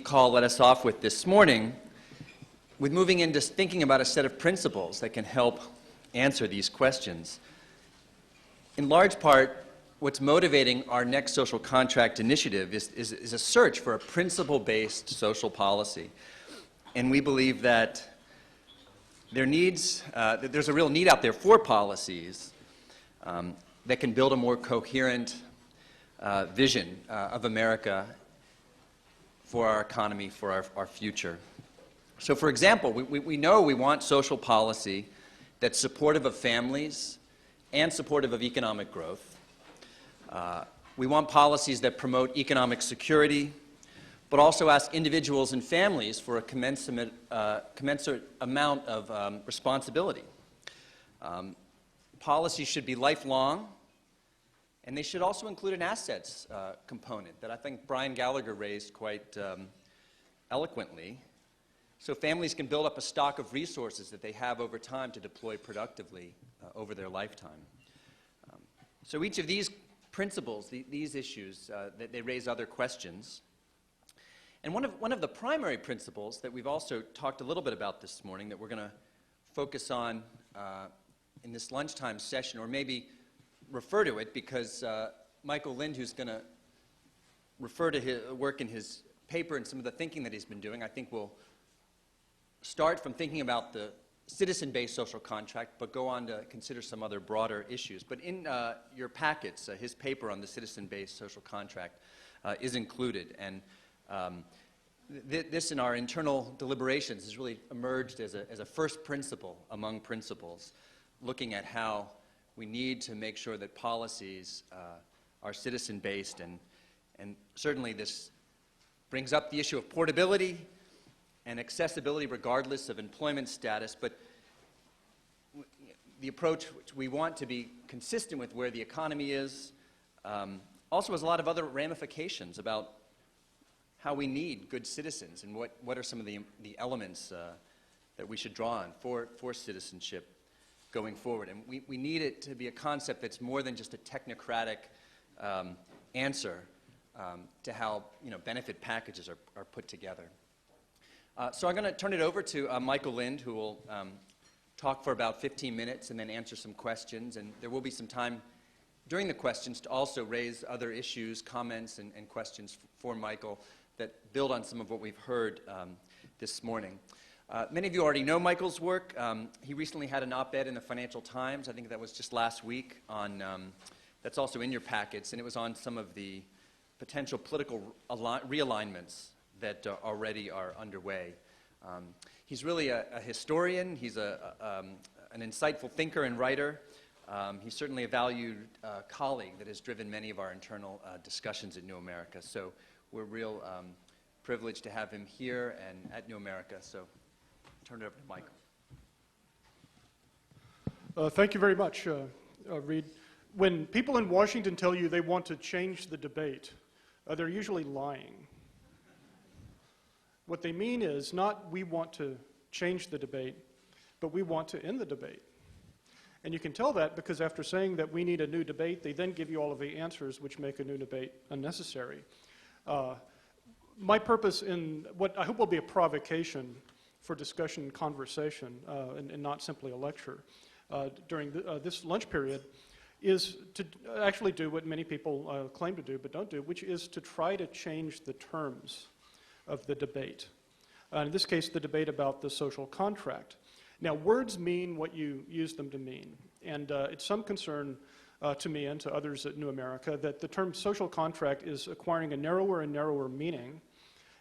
call let us off with this morning with moving into thinking about a set of principles that can help answer these questions. In large part, what's motivating our next social contract initiative is a search for a principle-based social policy. And we believe that there's a real need out there for policies that can build a more coherent vision of America for our economy, for our future. So for example, we know we want social policy that's supportive of families and supportive of economic growth. We want policies that promote economic security, but also ask individuals and families for a commensurate amount of responsibility. Policies should be lifelong, and they should also include an assets component that I think Brian Gallagher raised quite eloquently, so families can build up a stock of resources that they have over time to deploy productively over their lifetime. So each of these principles, these issues, they raise other questions. And one of the primary principles that we've also talked a little bit about this morning that we're going to focus on in this lunchtime session, or maybe refer to it because Michael Lind, who's going to refer to his work in his paper and some of the thinking that he's been doing, I think will start from thinking about the citizen-based social contract, but go on to consider some other broader issues. But in your packets, his paper on the citizen-based social contract is included. And this in our internal deliberations has really emerged as a first principle among principles, looking at how we need to make sure that policies are citizen-based. And certainly this brings up the issue of portability and accessibility regardless of employment status, but the approach which we want to be consistent with where the economy is also has a lot of other ramifications about how we need good citizens and what are some of the elements that we should draw on for citizenship going forward. And we need it to be a concept that's more than just a technocratic answer to how benefit packages are put together. So I'm going to turn it over to Michael Lind, who will talk for about 15 minutes and then answer some questions. And there will be some time during the questions to also raise other issues, comments, and questions for Michael that build on some of what we've heard this morning. Many of you already know Michael's work. He recently had an op-ed in the Financial Times. I think that was just last week. That's also in your packets, and it was on some of the potential political realignments that already are underway. He's really a historian. He's an insightful thinker and writer. He's certainly a valued colleague that has driven many of our internal discussions at New America. So we're real privileged to have him here and at New America. So I'll turn it over to Michael. Thank you very much, Reed. When people in Washington tell you they want to change the debate, they're usually lying. What they mean is not we want to change the debate, but we want to end the debate. And you can tell that because after saying that we need a new debate, they then give you all of the answers which make a new debate unnecessary. My purpose in what I hope will be a provocation for discussion and conversation, and not simply a lecture, during this lunch period, is to actually do what many people claim to do but don't do, which is to try to change the terms of the debate. In this case, the debate about the social contract. Now, words mean what you use them to mean, and it's some concern to me and to others at New America that the term social contract is acquiring a narrower and narrower meaning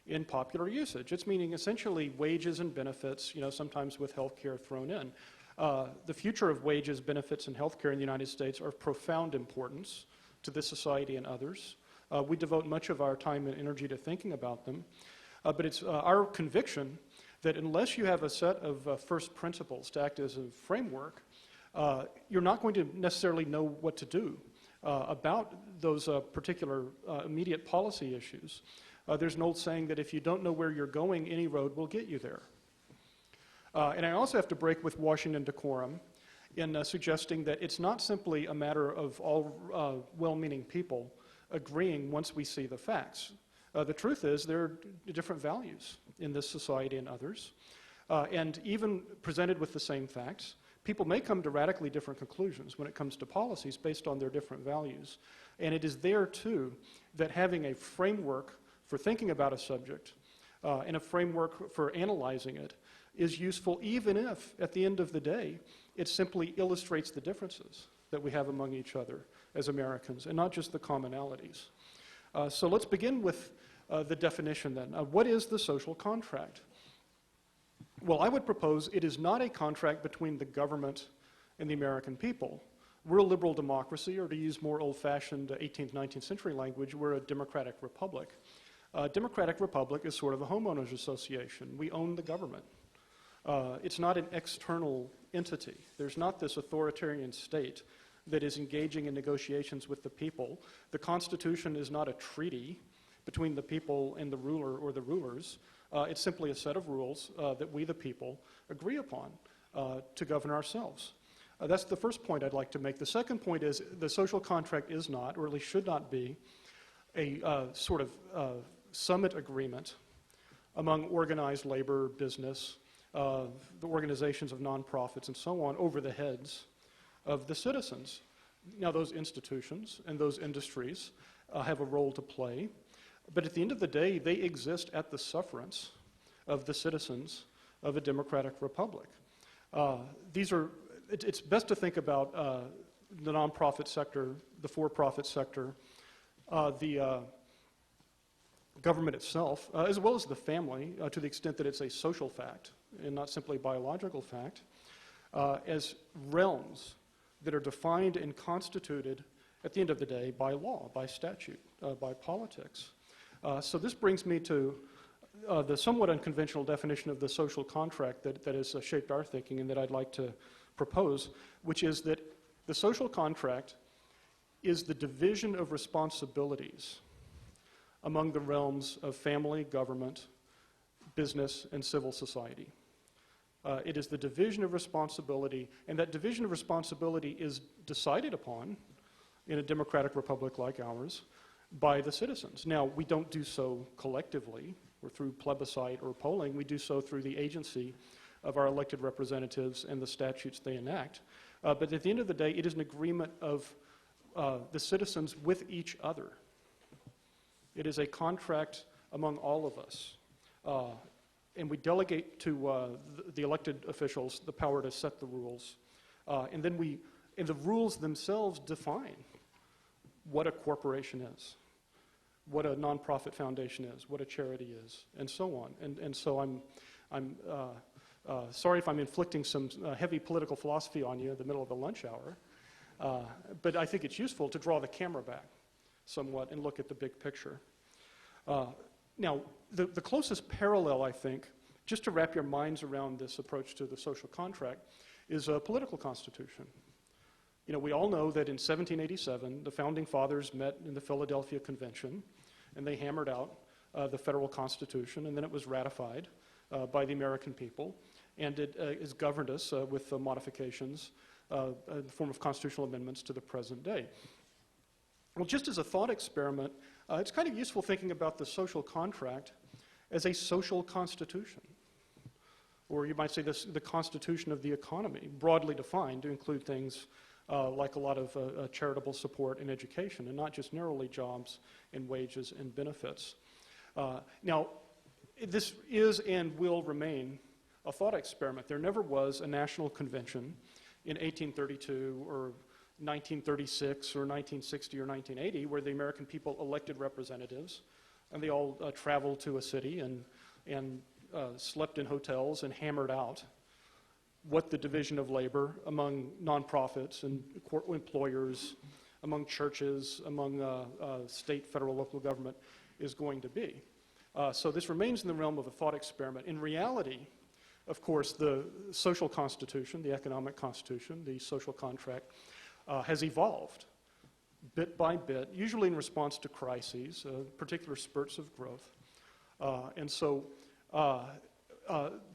in popular usage. It's meaning essentially wages and benefits, sometimes with health care thrown in. The future of wages, benefits, and health care in the United States are of profound importance to this society and others. We devote much of our time and energy to thinking about them. But it's our conviction that unless you have a set of first principles to act as a framework, you're not going to necessarily know what to do about those particular immediate policy issues. There's an old saying that if you don't know where you're going, any road will get you there. And I also have to break with Washington decorum in suggesting that it's not simply a matter of all well-meaning people agreeing once we see the facts. The truth is there are different values in this society and others. And even presented with the same facts, people may come to radically different conclusions when it comes to policies based on their different values. And it is there, too, that having a framework for thinking about a subject and a framework for analyzing it is useful, even if, at the end of the day, it simply illustrates the differences that we have among each other as Americans, and not just the commonalities. So let's begin with the definition then. What is the social contract? Well, I would propose it is not a contract between the government and the American people. We're a liberal democracy, or to use more old-fashioned 18th, 19th century language, we're a democratic republic. A democratic republic is sort of a homeowners association. We own the government. It's not an external entity. There's not this authoritarian state that is engaging in negotiations with the people. The Constitution is not a treaty between the people and the ruler or the rulers. It's simply a set of rules that we, the people, agree upon to govern ourselves. That's the first point I'd like to make. The second point is the social contract is not, or at least should not be, a sort of summit agreement among organized labor, business, the organizations of nonprofits, and so on, over the heads of the citizens. Now, those institutions and those industries have a role to play, but at the end of the day, they exist at the sufferance of the citizens of a democratic republic. It's best to think about the nonprofit sector, the for-profit sector, the government itself, as well as the family, to the extent that it's a social fact and not simply a biological fact, as realms that are defined and constituted at the end of the day by law, by statute, by politics. So this brings me to the somewhat unconventional definition of the social contract that has shaped our thinking and that I'd like to propose, which is that the social contract is the division of responsibilities among the realms of family, government, business, and civil society. It is the division of responsibility, and that division of responsibility is decided upon in a democratic republic like ours by the citizens. Now, we don't do so collectively or through plebiscite or polling. We do so through the agency of our elected representatives and the statutes they enact. But at the end of the day, it is an agreement of the citizens with each other. It is a contract among all of us. And we delegate to the elected officials the power to set the rules. And the rules themselves define what a corporation is, what a nonprofit foundation is, what a charity is, and so on. And so I'm sorry if I'm inflicting some heavy political philosophy on you in the middle of the lunch hour, but I think it's useful to draw the camera back somewhat and look at the big picture. Now, the closest parallel, I think, just to wrap your minds around this approach to the social contract, is a political constitution. You know, we all know that in 1787, the Founding Fathers met in the Philadelphia Convention, and they hammered out the federal constitution, and then it was ratified by the American people, and it has governed us with modifications in the form of constitutional amendments to the present day. Well, just as a thought experiment, it's kind of useful thinking about the social contract as a social constitution. Or you might say the constitution of the economy, broadly defined to include things like a lot of charitable support and education, and not just narrowly jobs and wages and benefits. Now, this is and will remain a thought experiment. There never was a national convention in 1832 or 1936 or 1960 or 1980 where the American people elected representatives, and they all traveled to a city and slept in hotels and hammered out what the division of labor among nonprofits and employers, among churches, among state, federal, local government is going to be. So this remains in the realm of a thought experiment. In reality, of course, the social constitution, the economic constitution, the social contract, has evolved bit by bit, usually in response to crises, particular spurts of growth. And so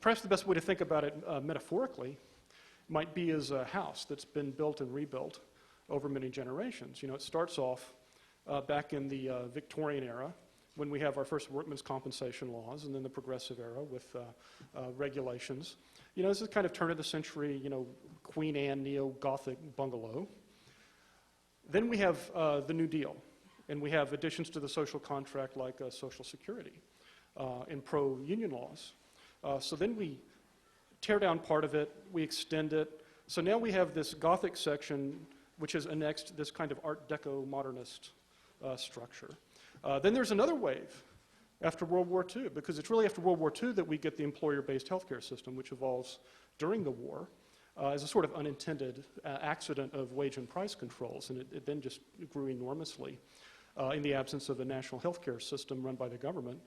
perhaps the best way to think about it metaphorically might be as a house that's been built and rebuilt over many generations. You know, it starts off back in the Victorian era when we have our first workmen's compensation laws, and then the progressive era with regulations. You know, this is kind of turn of the century, you know, Queen Anne neo-Gothic bungalow. Then we have the New Deal, and we have additions to the social contract like Social Security and pro-union laws. So then we tear down part of it, we extend it. So now we have this Gothic section which has annexed this kind of Art Deco modernist structure. Then there's another wave after World War II, because it's really after World War II that we get the employer-based healthcare system, which evolves during the war as a sort of unintended accident of wage and price controls, and it then just grew enormously in the absence of a national healthcare system run by the government.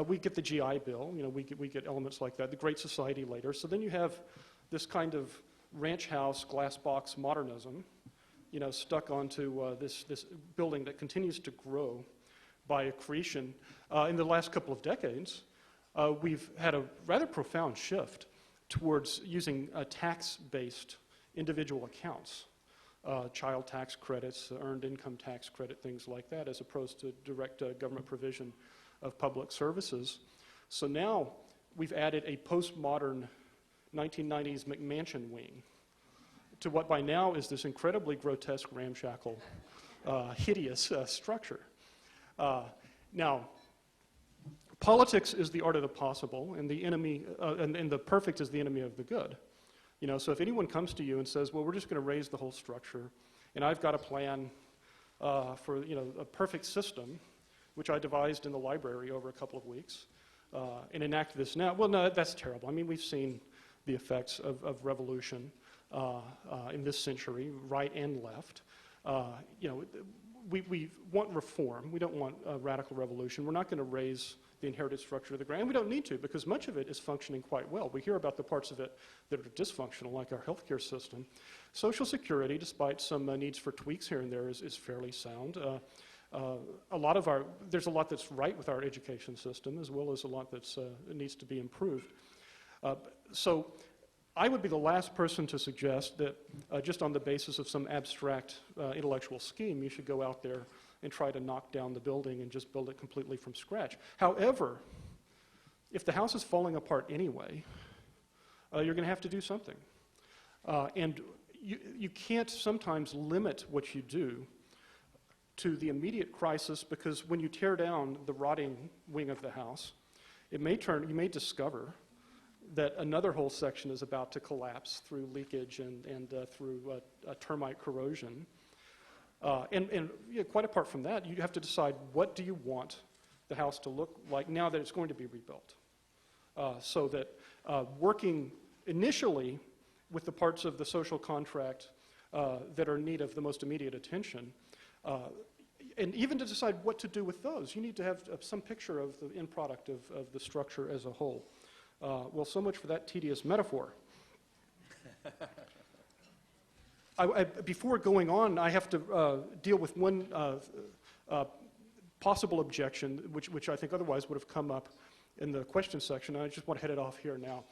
We get the GI Bill, you know, we get elements like that, the Great Society later. So then you have this kind of ranch house, glass box modernism, you know, stuck onto this building that continues to grow by accretion. In the last couple of decades, we've had a rather profound shift towards using tax-based individual accounts, child tax credits, earned income tax credit, things like that, as opposed to direct government provision of public services. So now we've added a postmodern 1990s McMansion wing to what by now is this incredibly grotesque, ramshackle, hideous structure. Now, politics is the art of the possible, and the enemy, and the perfect is the enemy of the good. You know, so if anyone comes to you and says, "Well, we're just going to raise the whole structure, and I've got a plan for, you know, a perfect system," which I devised in the library over a couple of weeks, and enact this now. Well, no, that's terrible. I mean, we've seen the effects of revolution in this century, right and left. You know, we want reform. We don't want a radical revolution. We're not going to raise the inherited structure of the ground. And we don't need to, because much of it is functioning quite well. We hear about the parts of it that are dysfunctional, like our healthcare system. Social Security, despite some needs for tweaks here and there, is fairly sound. There's a lot that's right with our education system, as well as a lot that needs to be improved. So I would be the last person to suggest that just on the basis of some abstract intellectual scheme, you should go out there and try to knock down the building and just build it completely from scratch. However, if the house is falling apart anyway, you're going to have to do something. And you can't sometimes limit what you do to the immediate crisis, because when you tear down the rotting wing of the house, you may discover that another whole section is about to collapse through leakage and through termite corrosion. And you know, quite apart from that, you have to decide, what do you want the house to look like now that it's going to be rebuilt? So that working initially with the parts of the social contract that are in need of the most immediate attention, and even to decide what to do with those, you need to have some picture of the end product of the structure as a whole. Well, so much for that tedious metaphor. Before going on, I have to deal with one possible objection, which I think otherwise would have come up in the question section. I just want to head it off here now.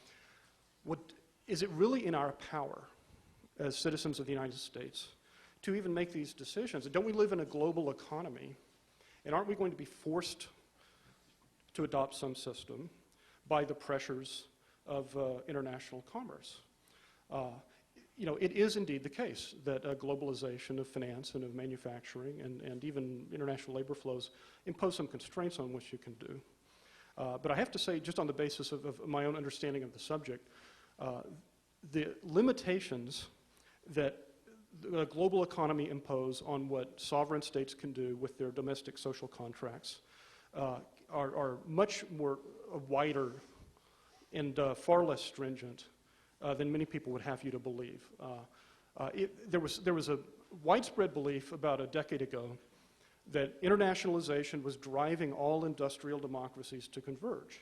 Is it really in our power as citizens of the United States to even make these decisions? Don't we live in a global economy? And aren't we going to be forced to adopt some system by the pressures of international commerce? You know, it is indeed the case that globalization of finance and of manufacturing and even international labor flows impose some constraints on what you can do. But I have to say, just on the basis of my own understanding of the subject, the limitations that the global economy impose on what sovereign states can do with their domestic social contracts are much more wider and far less stringent than many people would have you to believe. There was a widespread belief about a decade ago that internationalization was driving all industrial democracies to converge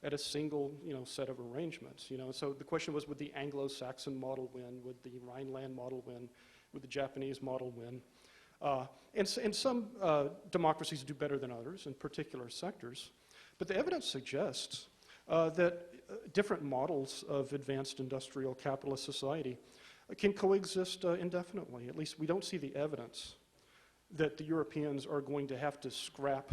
at a single, you know, set of arrangements. You know, so the question was, would the Anglo-Saxon model win? Would the Rhineland model win? Would the Japanese model win? And some democracies do better than others in particular sectors. But the evidence suggests that different models of advanced industrial capitalist society can coexist indefinitely. At least we don't see the evidence that the Europeans are going to have to scrap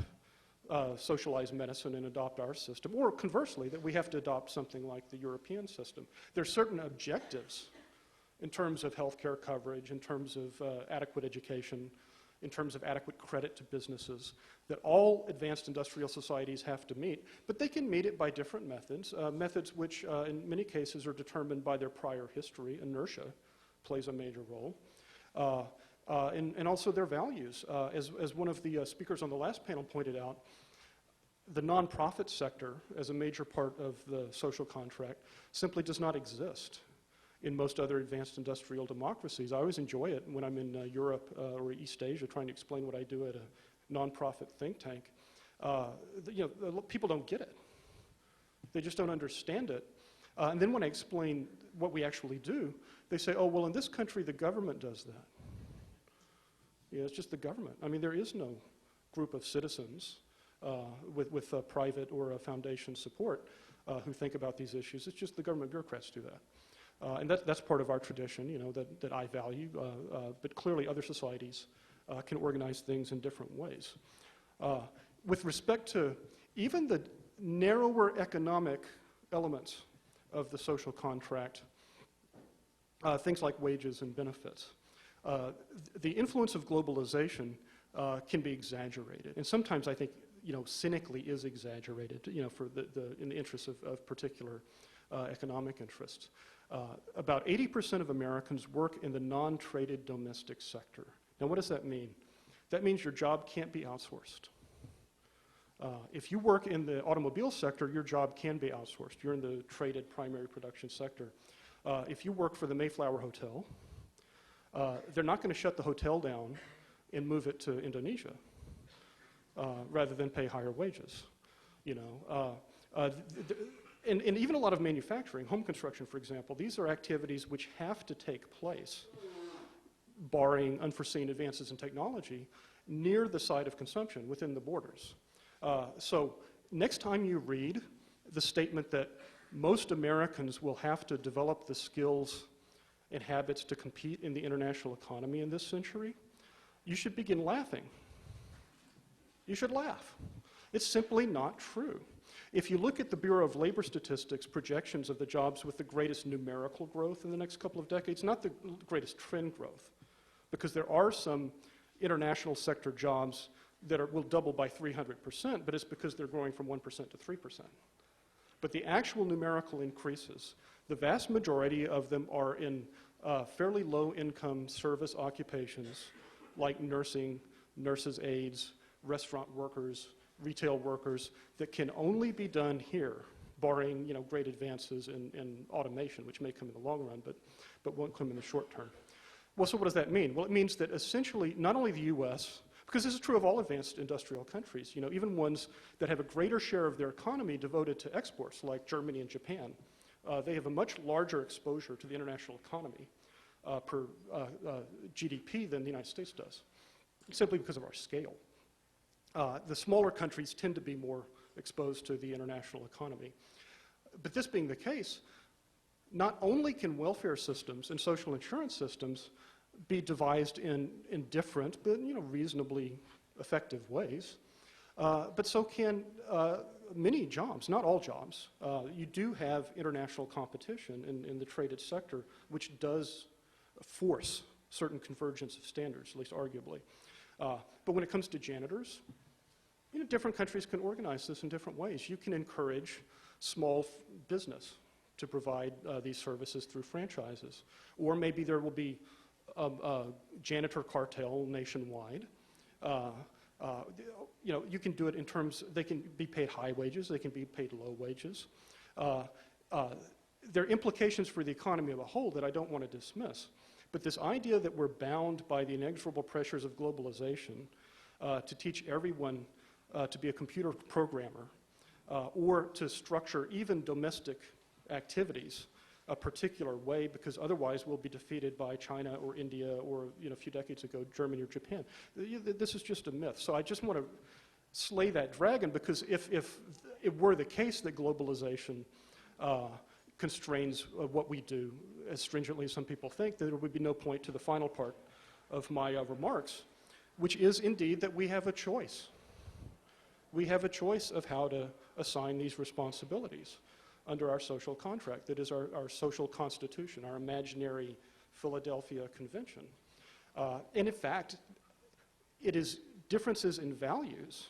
socialize medicine and adopt our system, or conversely, that we have to adopt something like the European system. There are certain objectives in terms of healthcare coverage, in terms of adequate education, in terms of adequate credit to businesses, that all advanced industrial societies have to meet, but they can meet it by different methods, methods which in many cases are determined by their prior history. Inertia plays a major role. And also their values. As one of the speakers on the last panel pointed out, the nonprofit sector as a major part of the social contract simply does not exist in most other advanced industrial democracies. I always enjoy it when I'm in Europe or East Asia trying to explain what I do at a nonprofit think tank. People don't get it. They just don't understand it. And then when I explain what we actually do, they say, oh, well, in this country, the government does that. Yeah, it's just the government. I mean, there is no group of citizens with private or foundation support who think about these issues. It's just the government bureaucrats do that. And that's part of our tradition, that I value. But clearly other societies can organize things in different ways. With respect to even the narrower economic elements of the social contract, things like wages and benefits, the influence of globalization can be exaggerated, and sometimes I think cynically is exaggerated, for in the interests of particular economic interests. About 80% of Americans work in the non-traded domestic sector. Now, what does that mean? That means your job can't be outsourced. If you work in the automobile sector, your job can be outsourced. You're in the traded primary production sector. If you work for the Mayflower Hotel, they're not going to shut the hotel down and move it to Indonesia rather than pay higher wages. And even a lot of manufacturing, home construction, for example, these are activities which have to take place, barring unforeseen advances in technology, near the site of consumption, within the borders. So next time you read the statement that most Americans will have to develop the skills and habits to compete in the international economy in this century, you should begin laughing. You should laugh. It's simply not true. If you look at the Bureau of Labor Statistics projections of the jobs with the greatest numerical growth in the next couple of decades, not the greatest trend growth, because there are some international sector jobs that will double by 300%, but it's because they're growing from 1% to 3%. But the actual numerical increases, the vast majority of them are in fairly low-income service occupations like nursing, nurses' aides, restaurant workers, retail workers, that can only be done here, barring great advances in automation, which may come in the long run, but won't come in the short term. Well, so what does that mean? Well, it means that essentially not only the U.S., because this is true of all advanced industrial countries, even ones that have a greater share of their economy devoted to exports, like Germany and Japan, they have a much larger exposure to the international economy per GDP than the United States does, simply because of our scale. The smaller countries tend to be more exposed to the international economy. But this being the case, not only can welfare systems and social insurance systems be devised in different but reasonably effective ways, but so can many jobs, not all jobs. You do have international competition in the traded sector, which does force certain convergence of standards, at least arguably. But when it comes to janitors, different countries can organize this in different ways. You can encourage small business to provide these services through franchises. Or maybe there will be a janitor cartel nationwide. You can do it in terms, they can be paid high wages, they can be paid low wages. There are implications for the economy of a whole that I don't want to dismiss. But this idea that we're bound by the inexorable pressures of globalization to teach everyone to be a computer programmer or to structure even domestic activities a particular way, because otherwise we'll be defeated by China or India or a few decades ago Germany or Japan. This is just a myth. So I just want to slay that dragon, because if it were the case that globalization constrains what we do as stringently as some people think, there would be no point to the final part of my remarks, which is indeed that we have a choice. we have a choice of how to assign these responsibilities under our social contract, that is our social constitution, our imaginary Philadelphia Convention. And in fact, it is differences in values,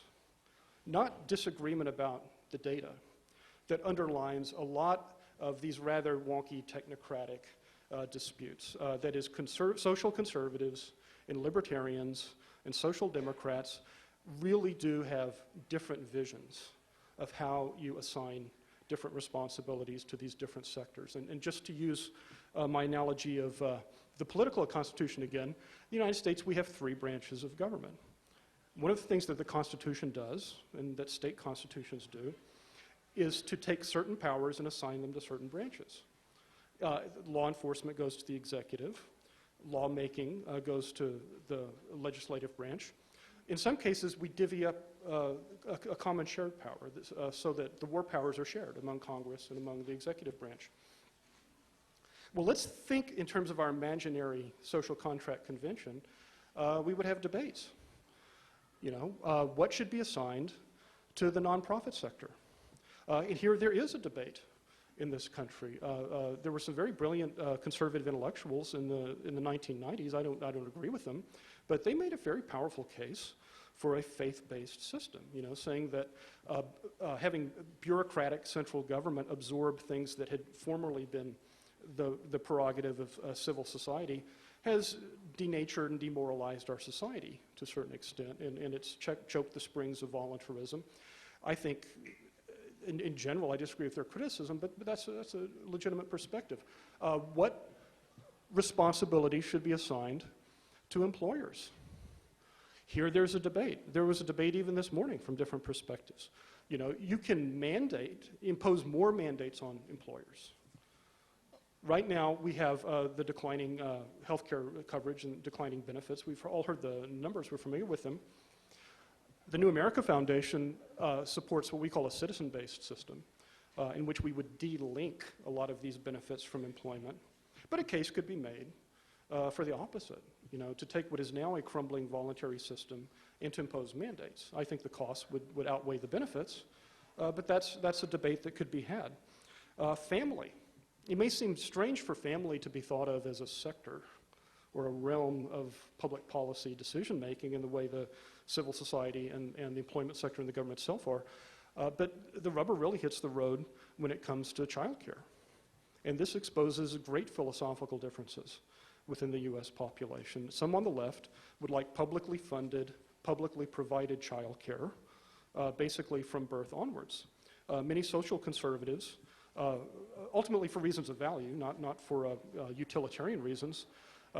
not disagreement about the data, that underlines a lot of these rather wonky technocratic disputes. That is, social conservatives and libertarians and social democrats really do have different visions of how you assign different responsibilities to these different sectors. And just to use my analogy of the political constitution again, in the United States we have 3 branches of government. One of the things that the Constitution does, and that state constitutions do, is to take certain powers and assign them to certain branches. Law enforcement goes to the executive. Lawmaking goes to the legislative branch. In some cases, we divvy up a common shared power so that the war powers are shared among Congress and among the executive branch. Well, let's think in terms of our imaginary social contract convention. We would have debates. You know, what should be assigned to the nonprofit sector? And here there is a debate in this country. There were some very brilliant conservative intellectuals in the 1990s. I don't agree with them, but they made a very powerful case for a faith-based system, you know, saying that having bureaucratic central government absorb things that had formerly been the prerogative of civil society has denatured and demoralized our society to a certain extent, and it's choked the springs of voluntarism. I think, in general, I disagree with their criticism, but that's a legitimate perspective. What responsibility should be assigned to employers? Here there's a debate. There was a debate even this morning from different perspectives. You know, you can impose more mandates on employers. Right now, we have the declining healthcare coverage and declining benefits. We've all heard the numbers. We're familiar with them. The New America Foundation supports what we call a citizen-based system, in which we would de-link a lot of these benefits from employment. But a case could be made for the opposite, you know, to take what is now a crumbling voluntary system and to impose mandates. I think the costs would outweigh the benefits, but that's a debate that could be had. Family. It may seem strange for family to be thought of as a sector or a realm of public policy decision-making in the way the civil society and the employment sector and the government itself are, but the rubber really hits the road when it comes to childcare. And this exposes great philosophical differences within the U.S. population. Some on the left would like publicly funded, publicly provided childcare, basically from birth onwards. Many social conservatives, ultimately for reasons of value, not for utilitarian reasons,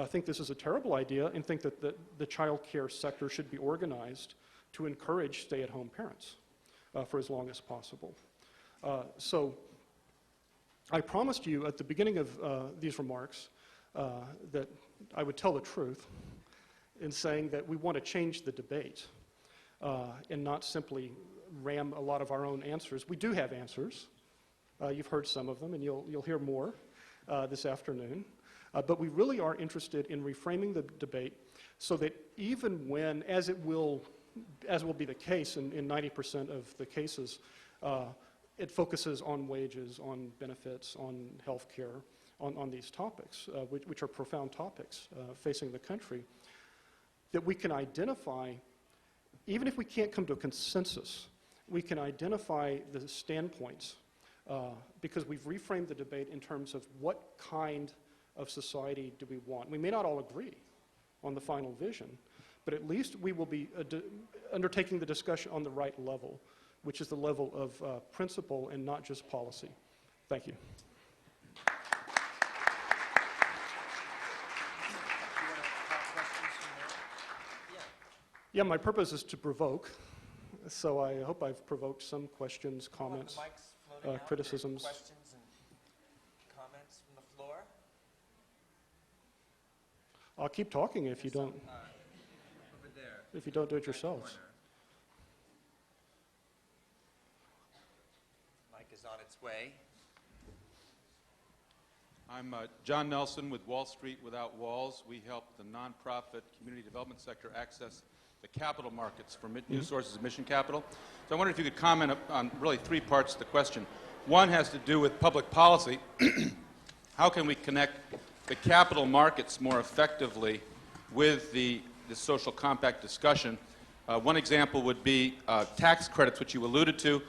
think this is a terrible idea and think that the child care sector should be organized to encourage stay-at-home parents for as long as possible. So I promised you at the beginning of these remarks that I would tell the truth in saying that we want to change the debate and not simply ram a lot of our own answers. We do have answers. You've heard some of them, and you'll hear more this afternoon. But we really are interested in reframing the debate so that even when, as will be the case in 90% of the cases, it focuses on wages, on benefits, on health care, on these topics, which are profound topics facing the country, that we can identify, even if we can't come to a consensus, we can identify the standpoints because we've reframed the debate in terms of what kind of society do we want. We may not all agree on the final vision, but at least we will be undertaking the discussion on the right level, which is the level of principle and not just policy. Thank you. Yeah, my purpose is to provoke, so I hope I've provoked some questions, comments, criticisms. Questions and comments from the floor? I'll keep talking if you don't. Over there. If you don't do it yourselves. Mic is on its way. I'm John Nelson with Wall Street Without Walls. We help the nonprofit community development sector access the capital markets for new sources of mission capital. So I wonder if you could comment on really three parts of the question. One has to do with public policy. How can we connect the capital markets more effectively with the social compact discussion? One example would be tax credits, which you alluded to,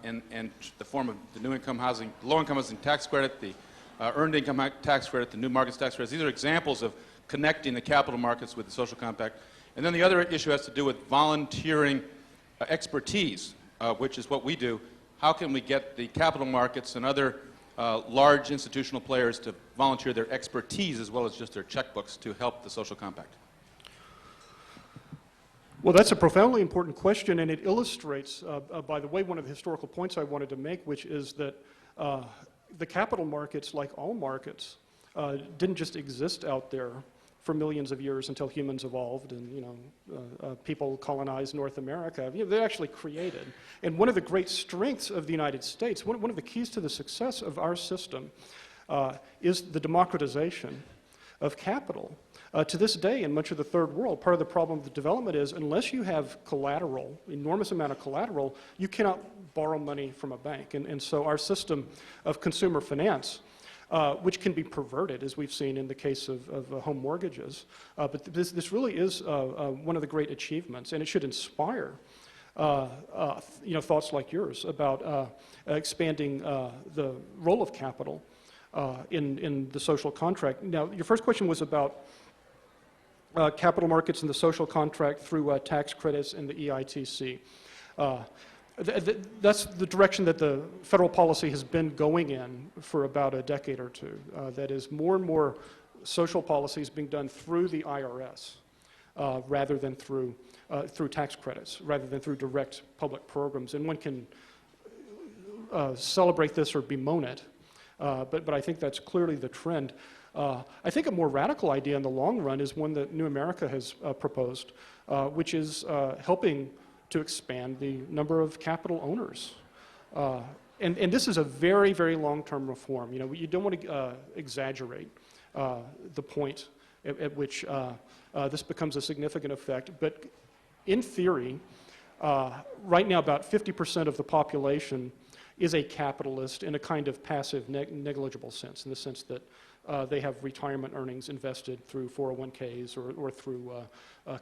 in the form of the low-income housing tax credit, the earned income tax credit, the new markets tax credits. These are examples of connecting the capital markets with the social compact. And then the other issue has to do with volunteering expertise, which is what we do. How can we get the capital markets and other large institutional players to volunteer their expertise as well as just their checkbooks to help the social compact? Well, that's a profoundly important question, and it illustrates, by the way, one of the historical points I wanted to make, which is that the capital markets, like all markets, didn't just exist out there for millions of years until humans evolved and people colonized North America. They're actually created. And one of the great strengths of the United States, one of the keys to the success of our system, is the democratization of capital. To this day, in much of the third world, part of the problem with development is unless you have collateral, enormous amount of collateral, you cannot borrow money from a bank. And so our system of consumer finance, which can be perverted, as we've seen in the case of home mortgages, but this really is one of the great achievements, and it should inspire thoughts like yours about expanding the role of capital in the social contract. Now, your first question was about capital markets and the social contract through tax credits and the EITC. That's the direction that the federal policy has been going in for about a decade or two. That is, more and more social policies being done through the IRS rather than through tax credits, rather than through direct public programs. And one can celebrate this or bemoan it, but I think that's clearly the trend. I think a more radical idea in the long run is one that New America has proposed, which is helping to expand the number of capital owners. And this is a very, very long-term reform. You don't want to exaggerate the point at which this becomes a significant effect. But in theory, right now about 50% of the population is a capitalist in a kind of passive, negligible sense, in the sense that they have retirement earnings invested through 401ks or through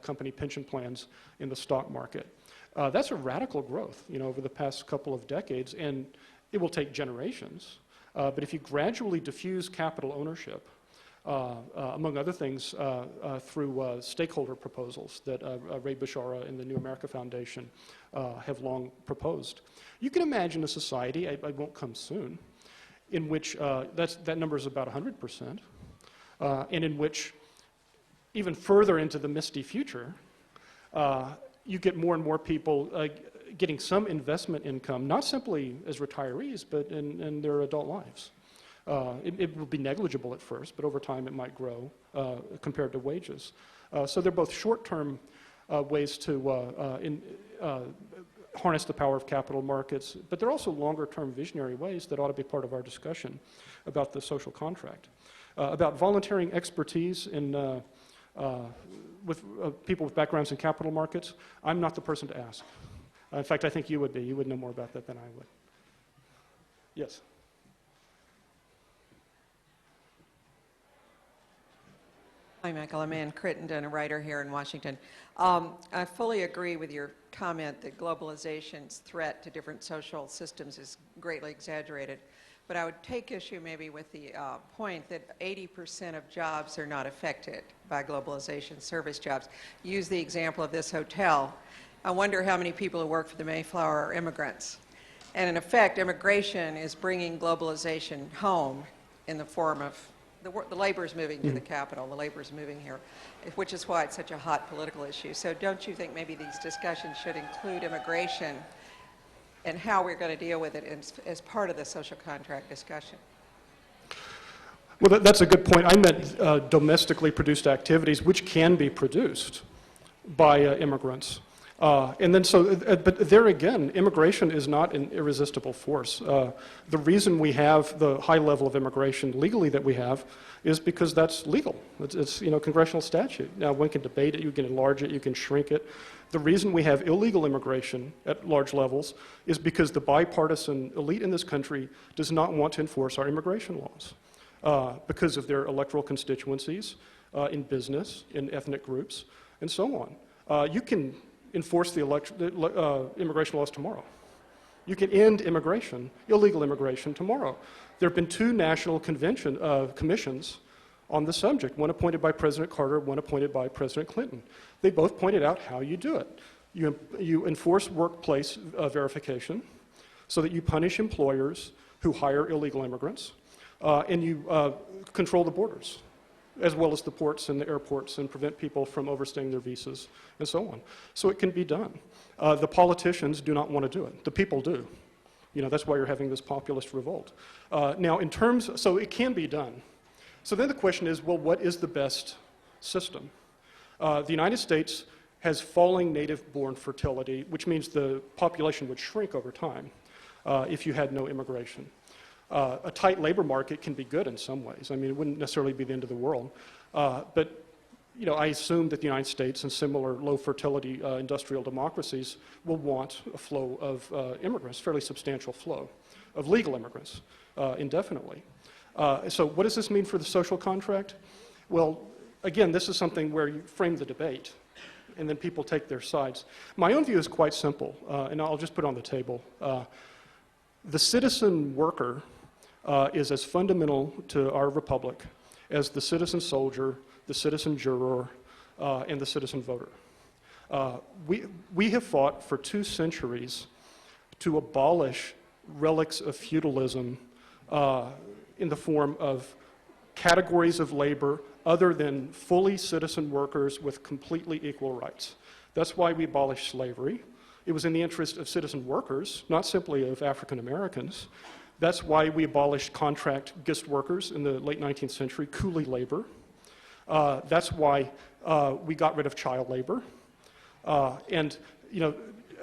company pension plans in the stock market. That's a radical growth, over the past couple of decades, and it will take generations. But if you gradually diffuse capital ownership, among other things, through stakeholder proposals that Ray Bashara and the New America Foundation have long proposed, you can imagine a society, I won't come soon, in which that number is about 100%, and in which even further into the misty future, you get more and more people getting some investment income, not simply as retirees, but in their adult lives. It will be negligible at first, but over time it might grow compared to wages. So they're both short-term ways to harness the power of capital markets, but they're also longer-term visionary ways that ought to be part of our discussion about the social contract. About volunteering expertise in with people with backgrounds in capital markets, I'm not the person to ask. In fact, I think you would be. You would know more about that than I would. Yes? Hi, Michael. I'm Ann Crittenden, a writer here in Washington. I fully agree with your comment that globalization's threat to different social systems is greatly exaggerated. But I would take issue maybe with the point that 80% of jobs are not affected by globalization, service jobs. Use the example of this hotel. I wonder how many people who work for the Mayflower are immigrants. And in effect, immigration is bringing globalization home in the form of the labor is moving to the capital, the labor is moving here, which is why it's such a hot political issue. So don't you think maybe these discussions should include immigration and how we're going to deal with it as part of the social contract discussion? Well, that's a good point. I meant domestically produced activities which can be produced by immigrants. And then but there again, immigration is not an irresistible force. The reason we have the high level of immigration legally that we have is because that's legal. It's congressional statute. Now, one can debate it, you can enlarge it, you can shrink it. The reason we have illegal immigration at large levels is because the bipartisan elite in this country does not want to enforce our immigration laws because of their electoral constituencies in business, in ethnic groups, and so on. You can enforce the immigration laws tomorrow. You can end immigration, illegal immigration, tomorrow. There have been 2 national commissions on the subject, one appointed by President Carter, one appointed by President Clinton. They both pointed out how you do it. You enforce workplace verification so that you punish employers who hire illegal immigrants, and you control the borders, as well as the ports and the airports, and prevent people from overstaying their visas, and so on. So it can be done. The politicians do not want to do it. The people do. That's why you're having this populist revolt. Now, so it can be done. So then the question is, well, what is the best system? The United States has falling native-born fertility, which means the population would shrink over time if you had no immigration. A tight labor market can be good in some ways. I mean, it wouldn't necessarily be the end of the world. But I assume that the United States and similar low-fertility industrial democracies will want a flow of immigrants, fairly substantial flow of legal immigrants indefinitely. So what does this mean for the social contract? Well, again, this is something where you frame the debate, and then people take their sides. My own view is quite simple, and I'll just put it on the table. The citizen worker is as fundamental to our republic as the citizen soldier, the citizen juror, and the citizen voter. We have fought for 2 centuries to abolish relics of feudalism in the form of categories of labor other than fully citizen workers with completely equal rights. That's why we abolished slavery. It was in the interest of citizen workers, not simply of African Americans. That's why we abolished contract guest workers in the late 19th century, coolie labor. That's why we got rid of child labor. And,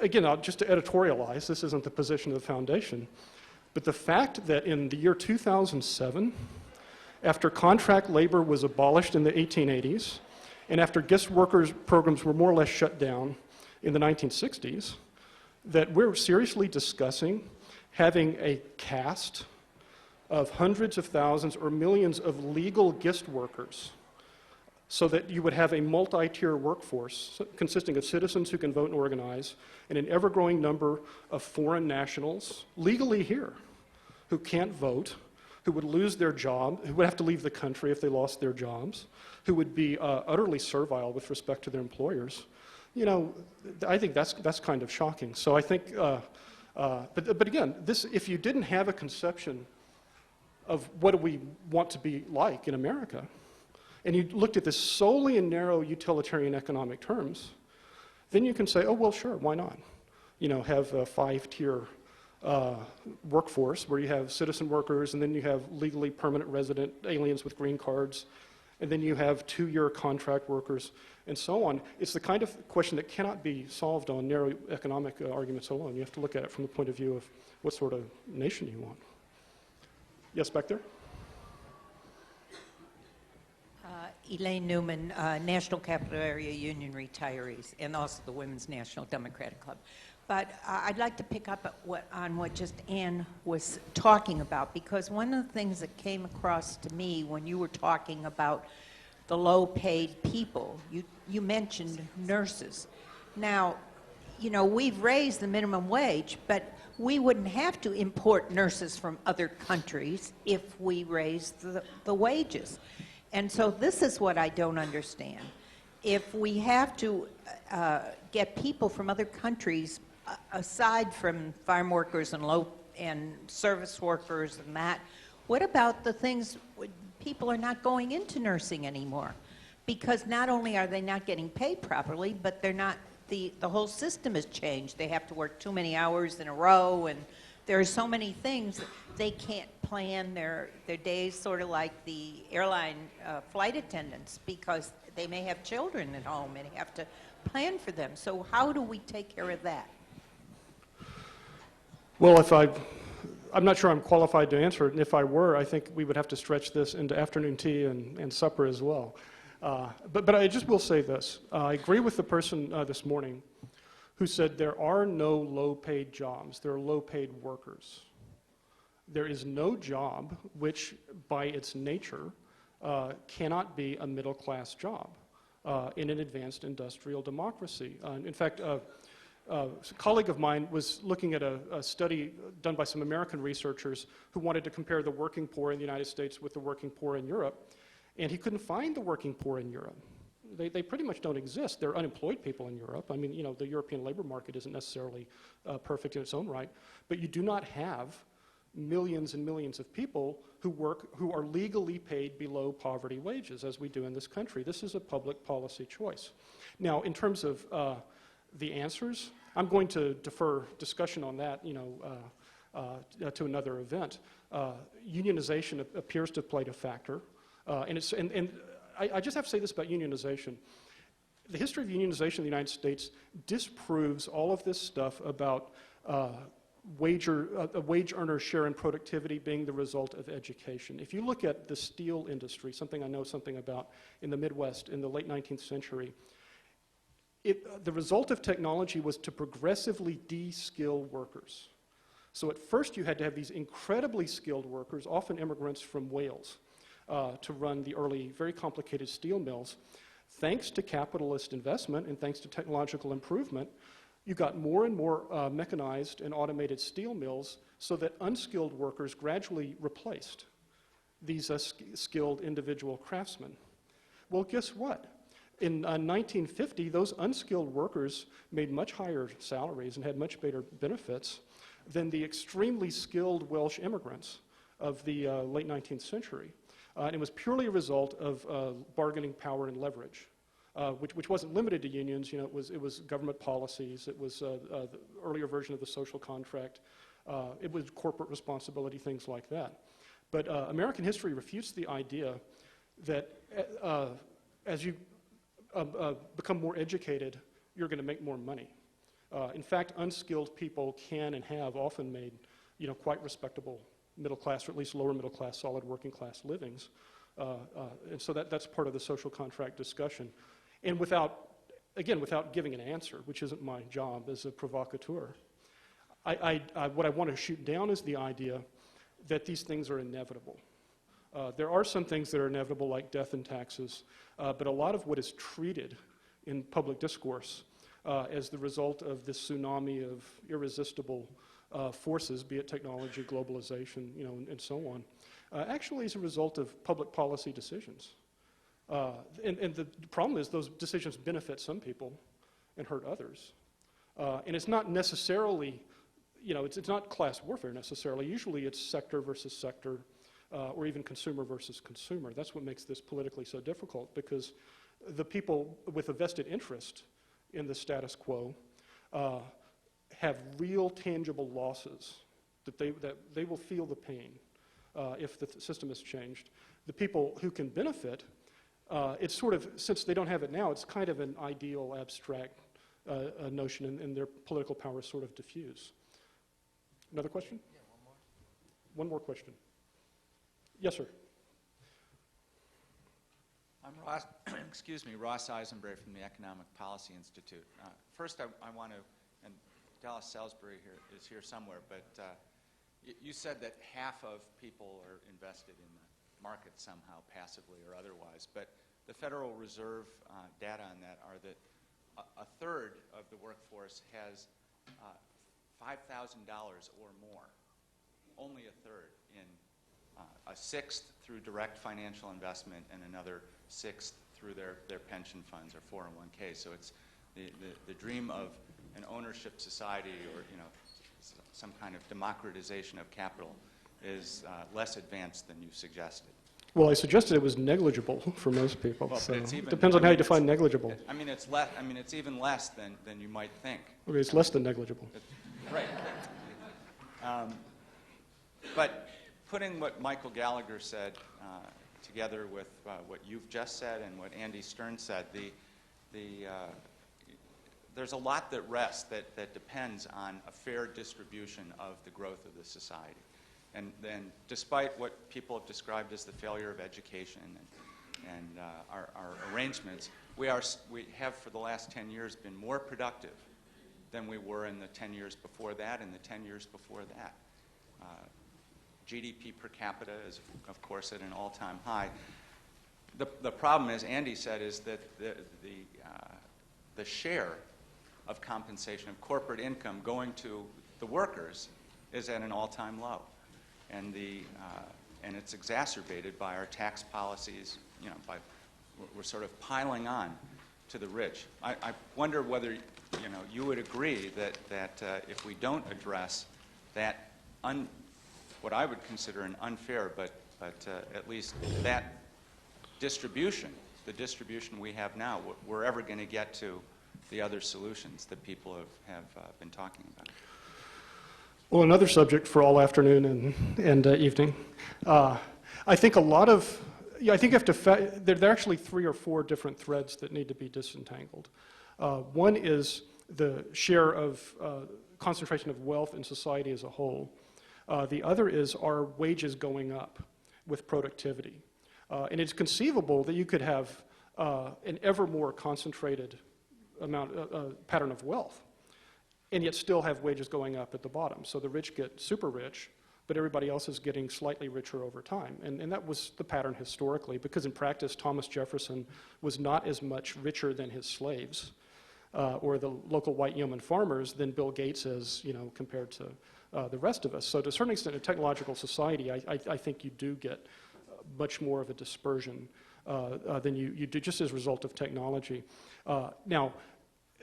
again, just to editorialize, this isn't the position of the foundation, but the fact that in the year 2007, after contract labor was abolished in the 1880s, and after guest workers programs were more or less shut down in the 1960s, that we're seriously discussing having a caste of hundreds of thousands or millions of legal guest workers so that you would have a multi-tier workforce consisting of citizens who can vote and organize, and an ever-growing number of foreign nationals legally here who can't vote, who would lose their job, who would have to leave the country if they lost their jobs, who would be utterly servile with respect to their employers. I think that's kind of shocking. So I think, but again, if you didn't have a conception of what do we want to be like in America, and you looked at this solely in narrow utilitarian economic terms, then you can say, oh, well, sure, why not? Have a 5-tier workforce where you have citizen workers, and then you have legally permanent resident aliens with green cards, and then you have 2-year contract workers, and so on. It's the kind of question that cannot be solved on narrow economic arguments alone. You have to look at it from the point of view of what sort of nation you want. Yes, back there? Elaine Newman, National Capital Area Union Retirees, and also the Women's National Democratic Club. But I'd like to pick up on what just Ann was talking about, because one of the things that came across to me when you were talking about the low-paid people, you mentioned nurses. Now, we've raised the minimum wage, but we wouldn't have to import nurses from other countries if we raised the wages. And so this is what I don't understand. If we have to get people from other countries, aside from farm workers and service workers and that, what about the things, people are not going into nursing anymore? Because not only are they not getting paid properly, but they're not, the whole system has changed. They have to work too many hours in a row, and there are so many things that they can't plan their days, sort of like the airline flight attendants, because they may have children at home and have to plan for them. So how do we take care of that? Well, I'm not sure I'm qualified to answer it, and if I were, I think we would have to stretch this into afternoon tea and supper as well. But I just will say this. I agree with the person this morning who said there are no low-paid jobs. There are low-paid workers. There is no job which, by its nature, cannot be a middle-class job in an advanced industrial democracy. In fact, a colleague of mine was looking at a study done by some American researchers who wanted to compare the working poor in the United States with the working poor in Europe, and he couldn't find the working poor in Europe. They pretty much don't exist. There are unemployed people in Europe. I mean, you know, the European labor market isn't necessarily perfect in its own right, but you do not have millions and millions of people who are legally paid below poverty wages, as we do in this country. This is a public policy choice. Now, in terms of the answers, I'm going to defer discussion on that, you know, to another event. Unionization appears to have played a factor, and I just have to say this about unionization. The history of unionization in the United States disproves all of this stuff about a wage earner's share in productivity being the result of education. If you look at the steel industry, something I know something about in the Midwest in the late 19th century, the result of technology was to progressively de-skill workers. So at first you had to have these incredibly skilled workers, often immigrants from Wales, to run the early, very complicated steel mills. Thanks to capitalist investment and thanks to technological improvement, you got more and more mechanized and automated steel mills so that unskilled workers gradually replaced these skilled individual craftsmen. Well, guess what? In 1950, those unskilled workers made much higher salaries and had much better benefits than the extremely skilled Welsh immigrants of the late 19th century. And it was purely a result of bargaining power and leverage, which wasn't limited to unions. You know, it was government policies. It was the earlier version of the social contract. It was corporate responsibility, things like that. But American history refutes the idea that as you become more educated, you're going to make more money. In fact, unskilled people can and have often made, you know, quite respectable middle class, or at least lower middle class, solid working class livings. And so that's part of the social contract discussion. And without giving an answer, which isn't my job as a provocateur, what I want to shoot down is the idea that these things are inevitable. There are some things that are inevitable, like death and taxes, but a lot of what is treated in public discourse as the result of this tsunami of irresistible forces, be it technology, globalization, you know, and so on, actually is a result of public policy decisions. And the problem is those decisions benefit some people and hurt others. And it's not necessarily, you know, it's not class warfare necessarily. Usually it's sector versus sector, or even consumer versus consumer. That's what makes this politically so difficult, because the people with a vested interest in the status quo have real tangible losses that they will feel the pain if the system is changed. The people who can benefit, it's sort of, since they don't have it now, it's kind of an ideal abstract notion, and their political power is sort of diffuse. Another question? Yeah, one more. One more question. Yes, sir. I'm Ross, excuse me, Ross Eisenberg from the Economic Policy Institute. First, I want to, and Dallas Salisbury is here somewhere, but you said that half of people are invested in the market somehow, passively or otherwise, but the Federal Reserve data on that are that a third of the workforce has $5,000 or more, only a third, in a sixth through direct financial investment and another sixth through their pension funds or 401k. So it's the dream of an ownership society, or, you know, some kind of democratization of capital is less advanced than you suggested. Well, I suggested it was negligible for most people. Well, so but it's even, it depends on how you define negligible. It's even less than you might think. Okay, it's less than negligible. Right. But putting what Michael Gallagher said together with what you've just said and what Andy Stern said, there's a lot that rests that depends on a fair distribution of the growth of the society. And then despite what people have described as the failure of education and our arrangements, we have for the last 10 years been more productive than we were in the 10 years before that and the 10 years before that. GDP per capita is, of course, at an all-time high. The problem, as Andy said, is that the share of compensation of corporate income going to the workers is at an all-time low, and it's exacerbated by our tax policies. You know, we're sort of piling on to the rich. I wonder whether you would agree that if we don't address that what I would consider an unfair, but at least that distribution, the distribution we have now, we're ever going to get to the other solutions that people have been talking about. Well, another subject for all afternoon and evening. I think a lot of, I think you have to, there are actually 3 or 4 different threads that need to be disentangled. One is the share of concentration of wealth in society as a whole. The other is, are wages going up with productivity? And it's conceivable that you could have an ever more concentrated pattern of wealth, and yet still have wages going up at the bottom. So the rich get super rich, but everybody else is getting slightly richer over time. And that was the pattern historically, because in practice, Thomas Jefferson was not as much richer than his slaves or the local white yeoman farmers than Bill Gates is, compared to the rest of us. So to a certain extent, in a technological society, I think you do get much more of a dispersion than you do just as a result of technology. Now,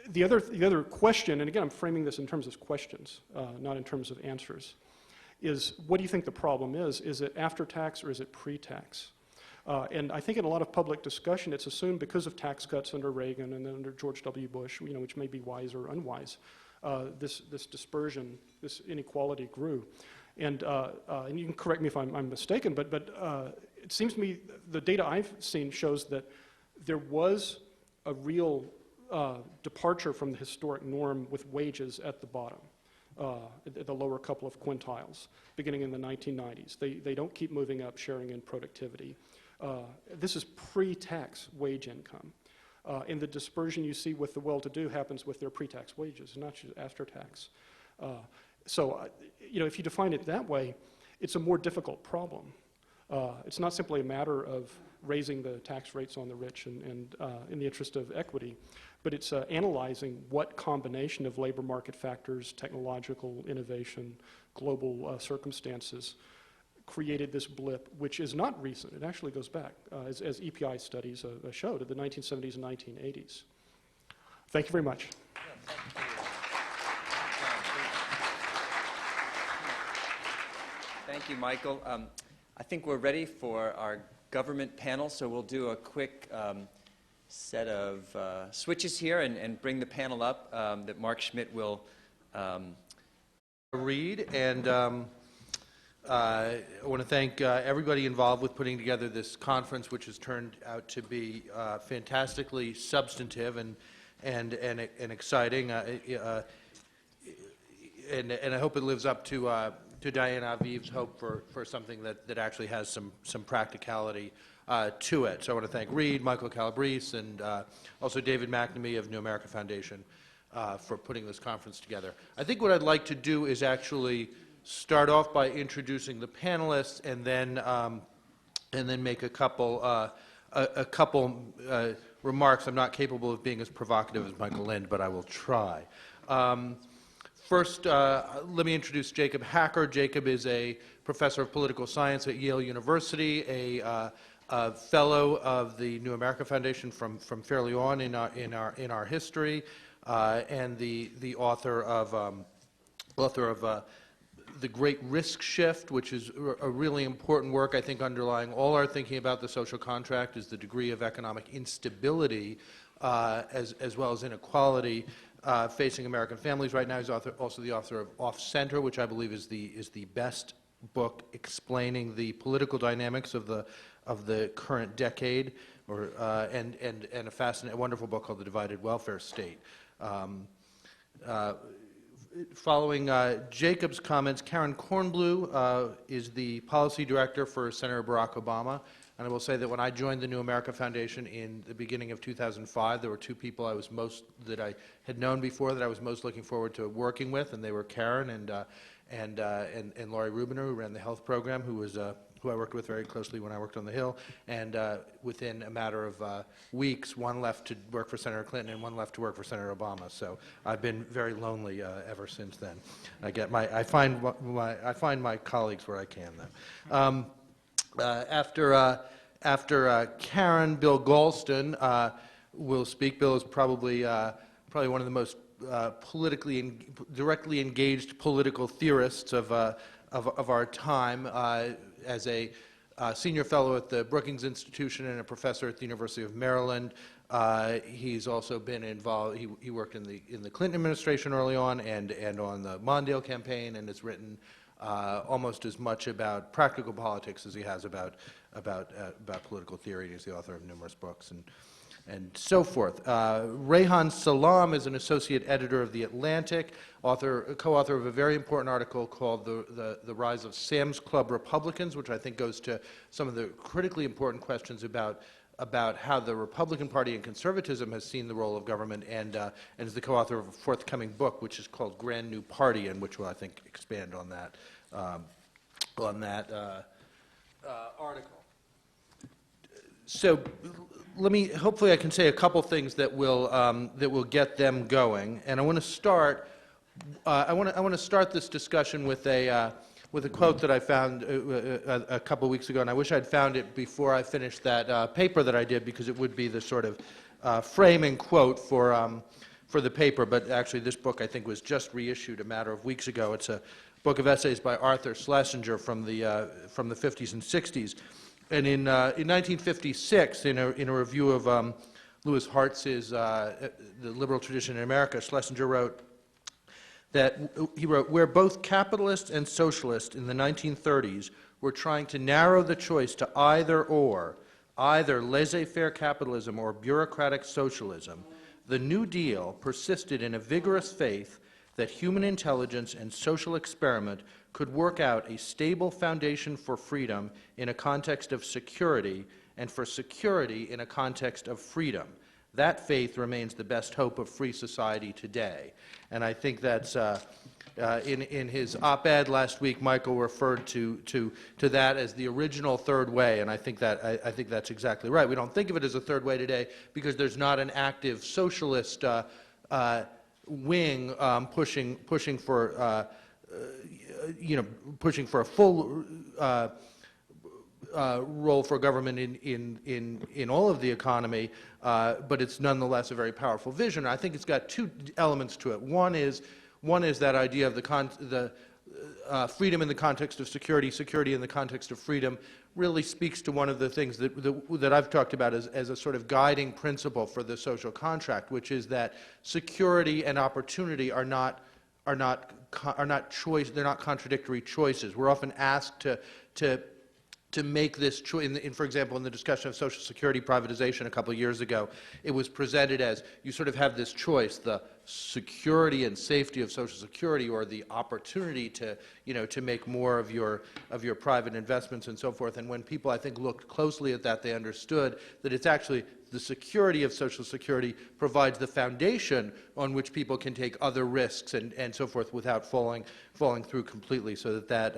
the other question, and again, I'm framing this in terms of questions, not in terms of answers, is what do you think the problem is? Is it after tax or is it pre-tax? And I think in a lot of public discussion, it's assumed because of tax cuts under Reagan and then under George W. Bush, which may be wise or unwise, this dispersion, this inequality grew. And you can correct me if I'm mistaken, but it seems to me the data I've seen shows that there was a real departure from the historic norm with wages at the bottom, at the lower couple of quintiles, beginning in the 1990s. They don't keep moving up, sharing in productivity. This is pre-tax wage income. And the dispersion you see with the well-to-do happens with their pre-tax wages, not just after tax. So, if you define it that way, it's a more difficult problem. It's not simply a matter of raising the tax rates on the rich and in the interest of equity, but it's analyzing what combination of labor market factors, technological innovation, global circumstances created this blip, which is not recent. It actually goes back, as EPI studies showed, to the 1970s and 1980s. Thank you very much. Thank you, Michael. I think we're ready for our government panel, so we'll do a quick set of switches here and bring the panel up that Mark Schmidt will read. And I want to thank everybody involved with putting together this conference, which has turned out to be fantastically substantive and exciting. And I hope it lives up to Diana Aviv's hope for something that actually has some practicality to it. So I want to thank Reed, Michael Calabrese, and also David McNamee of New America Foundation for putting this conference together. I think what I'd like to do is actually start off by introducing the panelists and then make a couple remarks. I'm not capable of being as provocative as Michael Lind, but I will try. First, let me introduce Jacob Hacker. Jacob is a professor of political science at Yale University, a fellow of the New America Foundation from fairly on in our history, and the author of The Great Risk Shift, which is a really important work. I think underlying all our thinking about the social contract is the degree of economic instability as well as inequality facing American families right now. He's also the author of Off Center, which I believe is the best book explaining the political dynamics of the current decade, and a wonderful book called The Divided Welfare State. Following Jacob's comments, Karen Kornblue is the policy director for Senator Barack Obama. And I will say that when I joined the New America Foundation in the beginning of 2005, there were two people that I had known before that I was most looking forward to working with, and they were Karen and Laurie Rubiner, who ran the health program, who I worked with very closely when I worked on the Hill. And within a matter of weeks, one left to work for Senator Clinton and one left to work for Senator Obama. So I've been very lonely ever since then. I find my colleagues where I can, though. After Karen, Bill Galston will speak. Bill is probably one of the most directly engaged political theorists of our time. As a senior fellow at the Brookings Institution and a professor at the University of Maryland, he's also been involved. He worked in the Clinton administration early on and on the Mondale campaign, and has written almost as much about practical politics as he has about political theory. He's the author of numerous books and so forth. Rehan Salam is an associate editor of The Atlantic, co-author of a very important article called The Rise of Sam's Club Republicans, which I think goes to some of the critically important questions about how the Republican Party and conservatism has seen the role of government, and is the co-author of a forthcoming book, which is called Grand New Party, and which will, I think, expand on that article. So hopefully I can say a couple things that will get them going, and I want to start. I want to start this discussion with a quote that I found a couple weeks ago, and I wish I'd found it before I finished that paper that I did, because it would be the sort of framing quote for the paper. But actually, this book I think was just reissued a matter of weeks ago. It's a book of essays by Arthur Schlesinger from the 50s and 60s. And in 1956, in a review of Louis Hartz's The Liberal Tradition in America, Schlesinger wrote, where both capitalists and socialists in the 1930s were trying to narrow the choice to either laissez-faire capitalism or bureaucratic socialism, the New Deal persisted in a vigorous faith that human intelligence and social experiment could work out a stable foundation for freedom in a context of security, and for security in a context of freedom. That faith remains the best hope of free society today. And I think that's, in his op-ed last week, Michael referred to that as the original third way, and I think that's exactly right. We don't think of it as a third way today because there's not an active socialist wing pushing for a full role for government in all of the economy, but it's nonetheless a very powerful vision. I think it's got two elements to it. One is that idea of the freedom in the context of security, security in the context of freedom, really speaks to one of the things that I've talked about as a sort of guiding principle for the social contract, which is that security and opportunity are not choice. They're not contradictory choices. We're often asked to make this choice. For example, in the discussion of Social Security privatization a couple of years ago, it was presented as you sort of have this choice: the security and safety of Social Security, or the opportunity to make more of your private investments and so forth. And when people, I think, looked closely at that, they understood that it's actually the security of Social Security provides the foundation on which people can take other risks and so forth without falling through completely, so that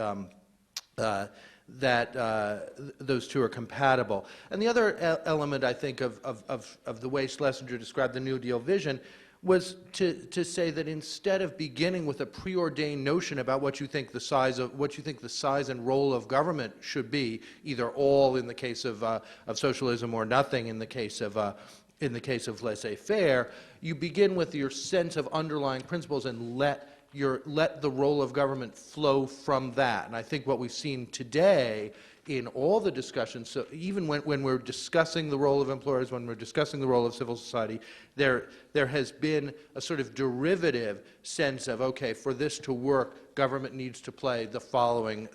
those two are compatible. And the other element, I think, of the way Schlesinger described the New Deal vision was to say that instead of beginning with a preordained notion about what you think the size and role of government should be, either all in the case of socialism or nothing in the case of laissez-faire, you begin with your sense of underlying principles and let the role of government flow from that. And I think what we've seen today in all the discussions, so even when we're discussing the role of employers, when we're discussing the role of civil society, there has been a sort of derivative sense of, okay, for this to work, government needs to play the following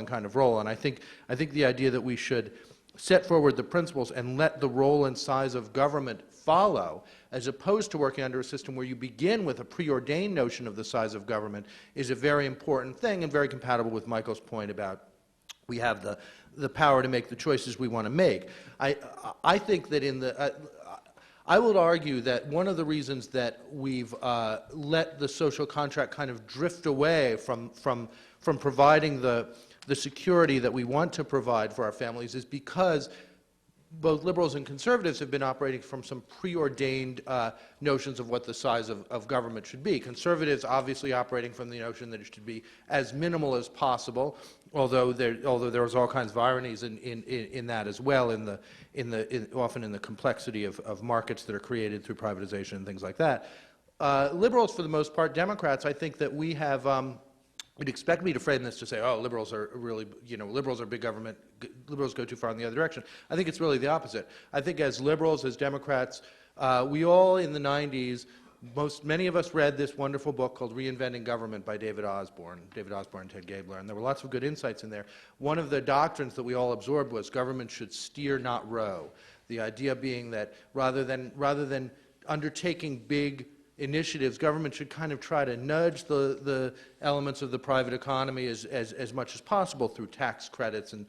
kind of role. And I think the idea that we should set forward the principles and let the role and size of government follow, as opposed to working under a system where you begin with a preordained notion of the size of government, is a very important thing and very compatible with Michael's point about we have the power to make the choices we want to make. I think that I would argue that one of the reasons that we've let the social contract kind of drift away from providing the security that we want to provide for our families is because both liberals and conservatives have been operating from some preordained notions of what the size of government should be. Conservatives obviously operating from the notion that it should be as minimal as possible, although there's all kinds of ironies in that as well, often in the complexity of markets that are created through privatization and things like that. Liberals, for the most part, Democrats, I think that we have. You'd expect me to frame this to say, oh, liberals are really, liberals are big government, liberals go too far in the other direction. I think it's really the opposite. I think as liberals, as Democrats, we all in the 90s, many of us read this wonderful book called Reinventing Government by David Osborne and Ted Gabler, and there were lots of good insights in there. One of the doctrines that we all absorbed was government should steer, not row. The idea being that rather than undertaking big initiatives, government should kind of try to nudge the elements of the private economy as much as possible through tax credits and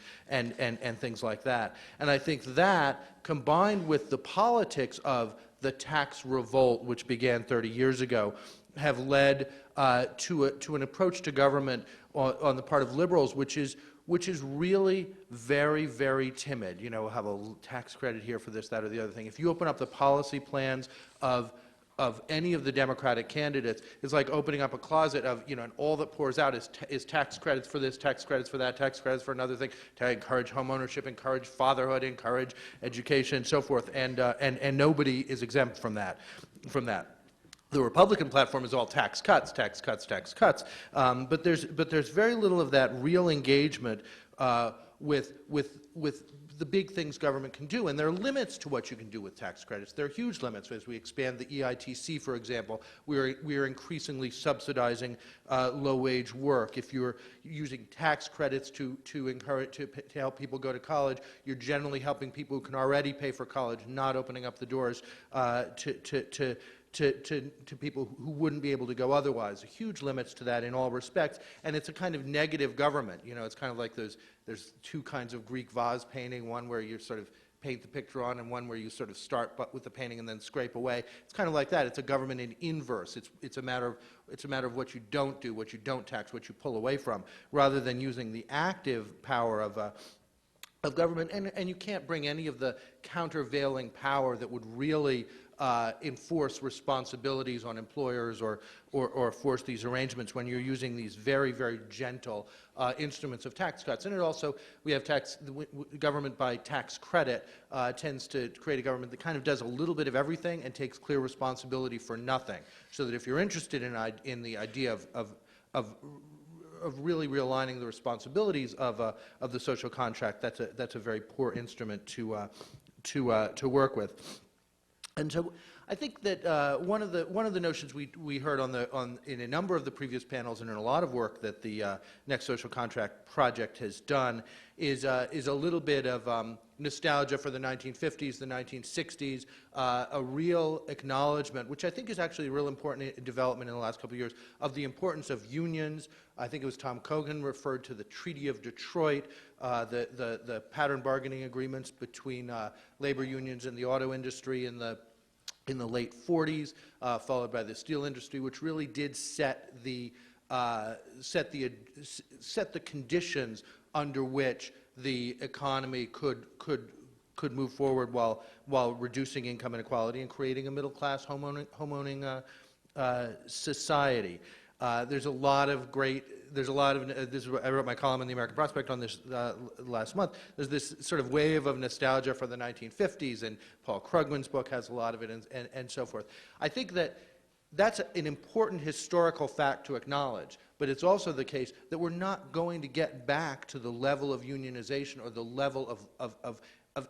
things like that. And I think that, combined with the politics of the tax revolt, which began 30 years ago, have led to an approach to government on the part of liberals, which is really very, very timid. We'll have a tax credit here for this, that, or the other thing. If you open up the policy plans of any of the Democratic candidates, it's like opening up a closet of, and all that pours out is tax credits for this, tax credits for that, tax credits for another thing, to encourage home ownership, encourage fatherhood, encourage education, and so forth, and nobody is exempt from that. The Republican platform is all tax cuts, tax cuts, tax cuts, but there's very little of that real engagement with the big things government can do, and there are limits to what you can do with tax credits. There are huge limits. As we expand the EITC, for example, we are increasingly subsidizing low-wage work. If you're using tax credits to help people go to college, you're generally helping people who can already pay for college, not opening up the doors to people who wouldn't be able to go otherwise. Huge limits to that in all respects, and it's a kind of negative government. It's kind of like there's two kinds of Greek vase painting, one where you sort of paint the picture on and one where you sort of start with the painting and then scrape away. It's kind of like that. It's a government in inverse. It's a matter of what you don't do, what you don't tax, what you pull away from, rather than using the active power of government. And you can't bring any of the countervailing power that would really enforce responsibilities on employers or force these arrangements when you're using these very, very gentle instruments of tax cuts. And we have government by tax credit tends to create a government that kind of does a little bit of everything and takes clear responsibility for nothing. So that if you're interested in the idea of really realigning the responsibilities of the social contract, that's a very poor instrument to work with. And so I think that one of the notions we heard in a number of the previous panels and in a lot of work that the Next Social Contract Project has done is a little bit of nostalgia for the 1950s, the 1960s, a real acknowledgement, which I think is actually a real important development in the last couple of years, of the importance of unions. I think it was Tom Cogan referred to the Treaty of Detroit, the pattern bargaining agreements between labor unions and the auto industry in the late 40s, followed by the steel industry, which really did set the conditions under which the economy could move forward while reducing income inequality and creating a middle-class homeowning society. There's a lot of I wrote my column in the American Prospect on this last month. There's this sort of wave of nostalgia for the 1950s, and Paul Krugman's book has a lot of it, and so forth. I think that's an important historical fact to acknowledge, but it's also the case that we're not going to get back to the level of unionization or the level of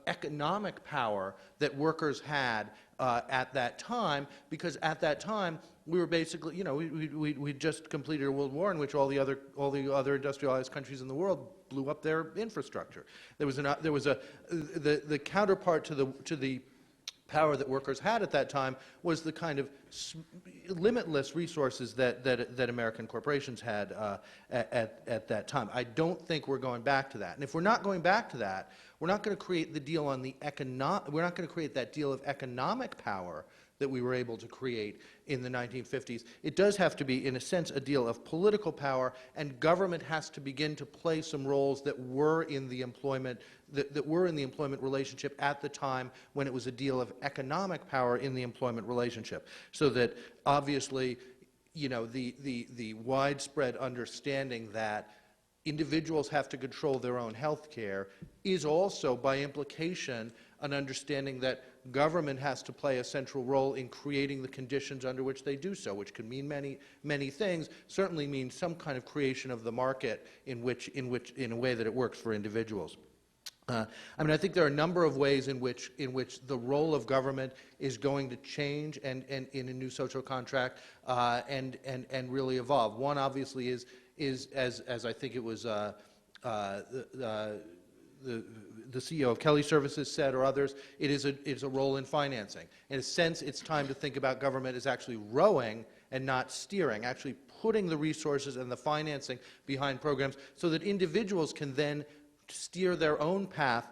economic power that workers had at that time, because at that time we were basically, we just completed a world war in which all the other industrialized countries in the world blew up their infrastructure. The counterpart to the power that workers had at that time was the kind of limitless resources that American corporations had at that time. I don't think we're going back to that. And if we're not going back to that, we're not going to create the deal on the we're not going to create that deal of economic power that we were able to create in the 1950s. It does have to be, in a sense, a deal of political power, and government has to begin to play some roles that were in the employment relationship at the time when it was a deal of economic power in the employment relationship. So that obviously, you know, the widespread understanding that individuals have to control their own health care is also, by implication, an understanding that government has to play a central role in creating the conditions under which they do so, which could mean many things. Certainly means some kind of creation of the market in a way that it works for individuals. I mean, I think there are a number of ways in which the role of government is going to change and in a new social contract and really evolve. One obviously is as I think it was the CEO of Kelly Services said, or others, it's a role in financing. In a sense, it's time to think about government as actually rowing and not steering, actually putting the resources and the financing behind programs so that individuals can then steer their own path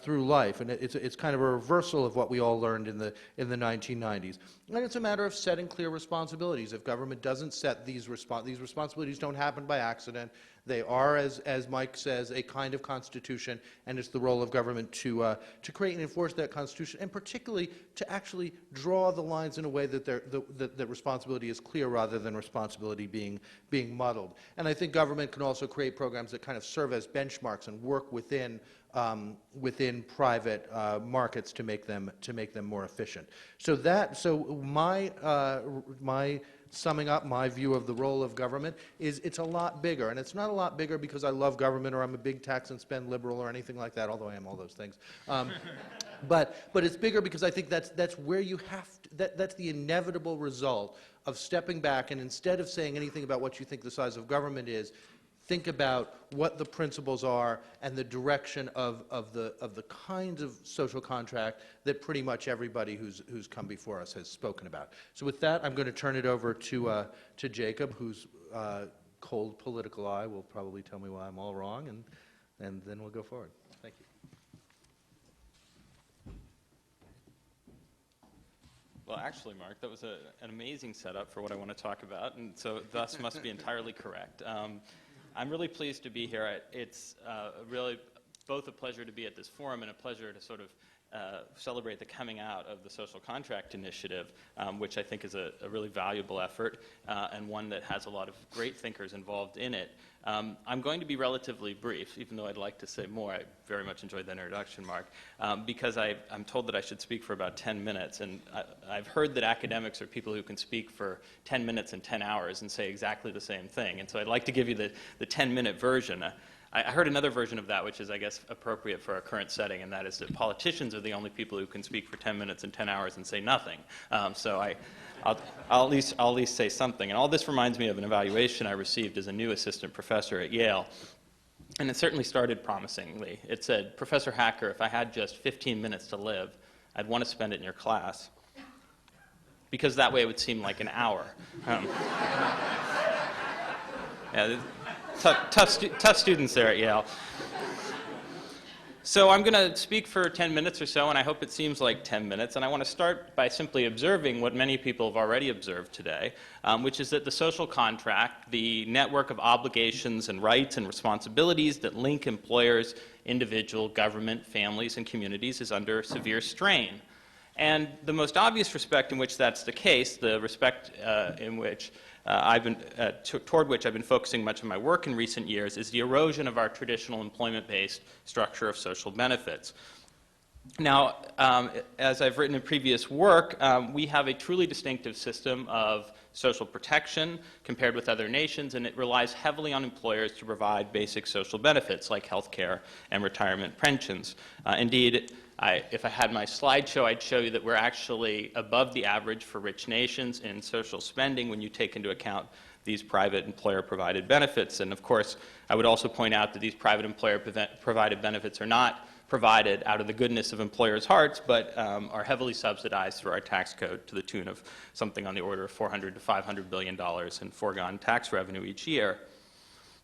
through life. And it's kind of a reversal of what we all learned in the 1990s. And it's a matter of setting clear responsibilities. If government doesn't set these responsibilities don't happen by accident. They are, as Mike says, a kind of constitution, and it's the role of government to create and enforce that constitution, and particularly to actually draw the lines in a way that that responsibility is clear rather than responsibility being muddled. And I think government can also create programs that kind of serve as benchmarks and work within private markets to make them more efficient. So my summing up my view of the role of government is it's a lot bigger, and it's not a lot bigger because I love government or I'm a big tax and spend liberal or anything like that, although I am all those things. But it's bigger because I think that's where you have to, that's the inevitable result of stepping back, and instead of saying anything about what you think the size of government is, think about what the principles are and the direction of the kinds of social contract that pretty much everybody who's come before us has spoken about. So with that, I'm going to turn it over to Jacob, whose cold political eye will probably tell me why I'm all wrong, and then we'll go forward. Thank you. Well, actually, Mark, that was an amazing setup for what I want to talk about, and so thus must be entirely correct. I'm really pleased to be here. It's really both a pleasure to be at this forum and a pleasure to sort of celebrate the coming out of the Social Contract Initiative, which I think is a really valuable effort and one that has a lot of great thinkers involved in it. I'm going to be relatively brief, even though I'd like to say more. I very much enjoyed that introduction, Mark, because I'm told that I should speak for about 10 minutes, and I've heard that academics are people who can speak for 10 minutes and 10 hours and say exactly the same thing, and so I'd like to give you the 10-minute version. I heard another version of that, which is, I guess, appropriate for our current setting, and that is that politicians are the only people who can speak for 10 minutes and 10 hours and say nothing. So I'll at least say something. And all this reminds me of an evaluation I received as a new assistant professor at Yale. And it certainly started promisingly. It said, "Professor Hacker, if I had just 15 minutes to live, I'd want to spend it in your class, because that way it would seem like an hour." Yeah, tough students there at Yale. So I'm going to speak for 10 minutes or so, and I hope it seems like 10 minutes. And I want to start by simply observing what many people have already observed today, which is that the social contract, the network of obligations and rights and responsibilities that link employers, individual, government, families, and communities is under severe strain. And the most obvious respect in which that's the case, the respect in which toward which I've been focusing much of my work in recent years, is the erosion of our traditional employment-based structure of social benefits. Now, as I've written in previous work, we have a truly distinctive system of social protection compared with other nations, and it relies heavily on employers to provide basic social benefits like health care and retirement pensions. Indeed, if I had my slideshow, I'd show you that we're actually above the average for rich nations in social spending when you take into account these private employer-provided benefits. And of course, I would also point out that these private employer-provided benefits are not provided out of the goodness of employers' hearts, but are heavily subsidized through our tax code to the tune of something on the order of $400 to $500 billion in foregone tax revenue each year.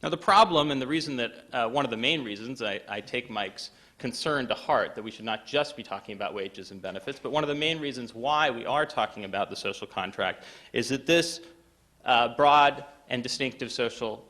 Now, the problem, and the reason that, one of the main reasons I take Mike's concern to heart, that we should not just be talking about wages and benefits, but one of the main reasons why we are talking about the social contract is that this broad and distinctive social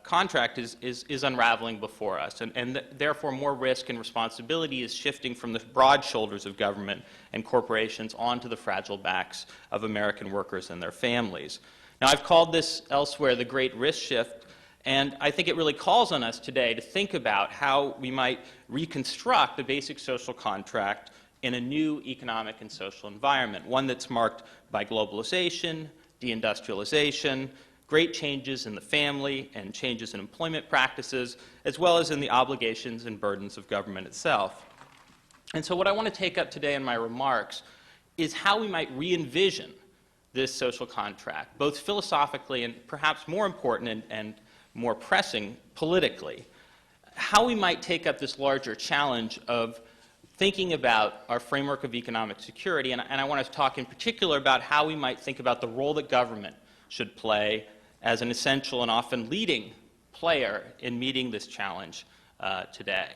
contract is unraveling before us, and therefore more risk and responsibility is shifting from the broad shoulders of government and corporations onto the fragile backs of American workers and their families. Now, I've called this elsewhere the great risk shift, and I think it really calls on us today to think about how we might reconstruct the basic social contract in a new economic and social environment, one that's marked by globalization, deindustrialization, great changes in the family and changes in employment practices, as well as in the obligations and burdens of government itself. And so what I want to take up today in my remarks is how we might re-envision this social contract, both philosophically and perhaps more important and more pressing politically, how we might take up this larger challenge of thinking about our framework of economic security, and I want to talk in particular about how we might think about the role that government should play as an essential and often leading player in meeting this challenge today.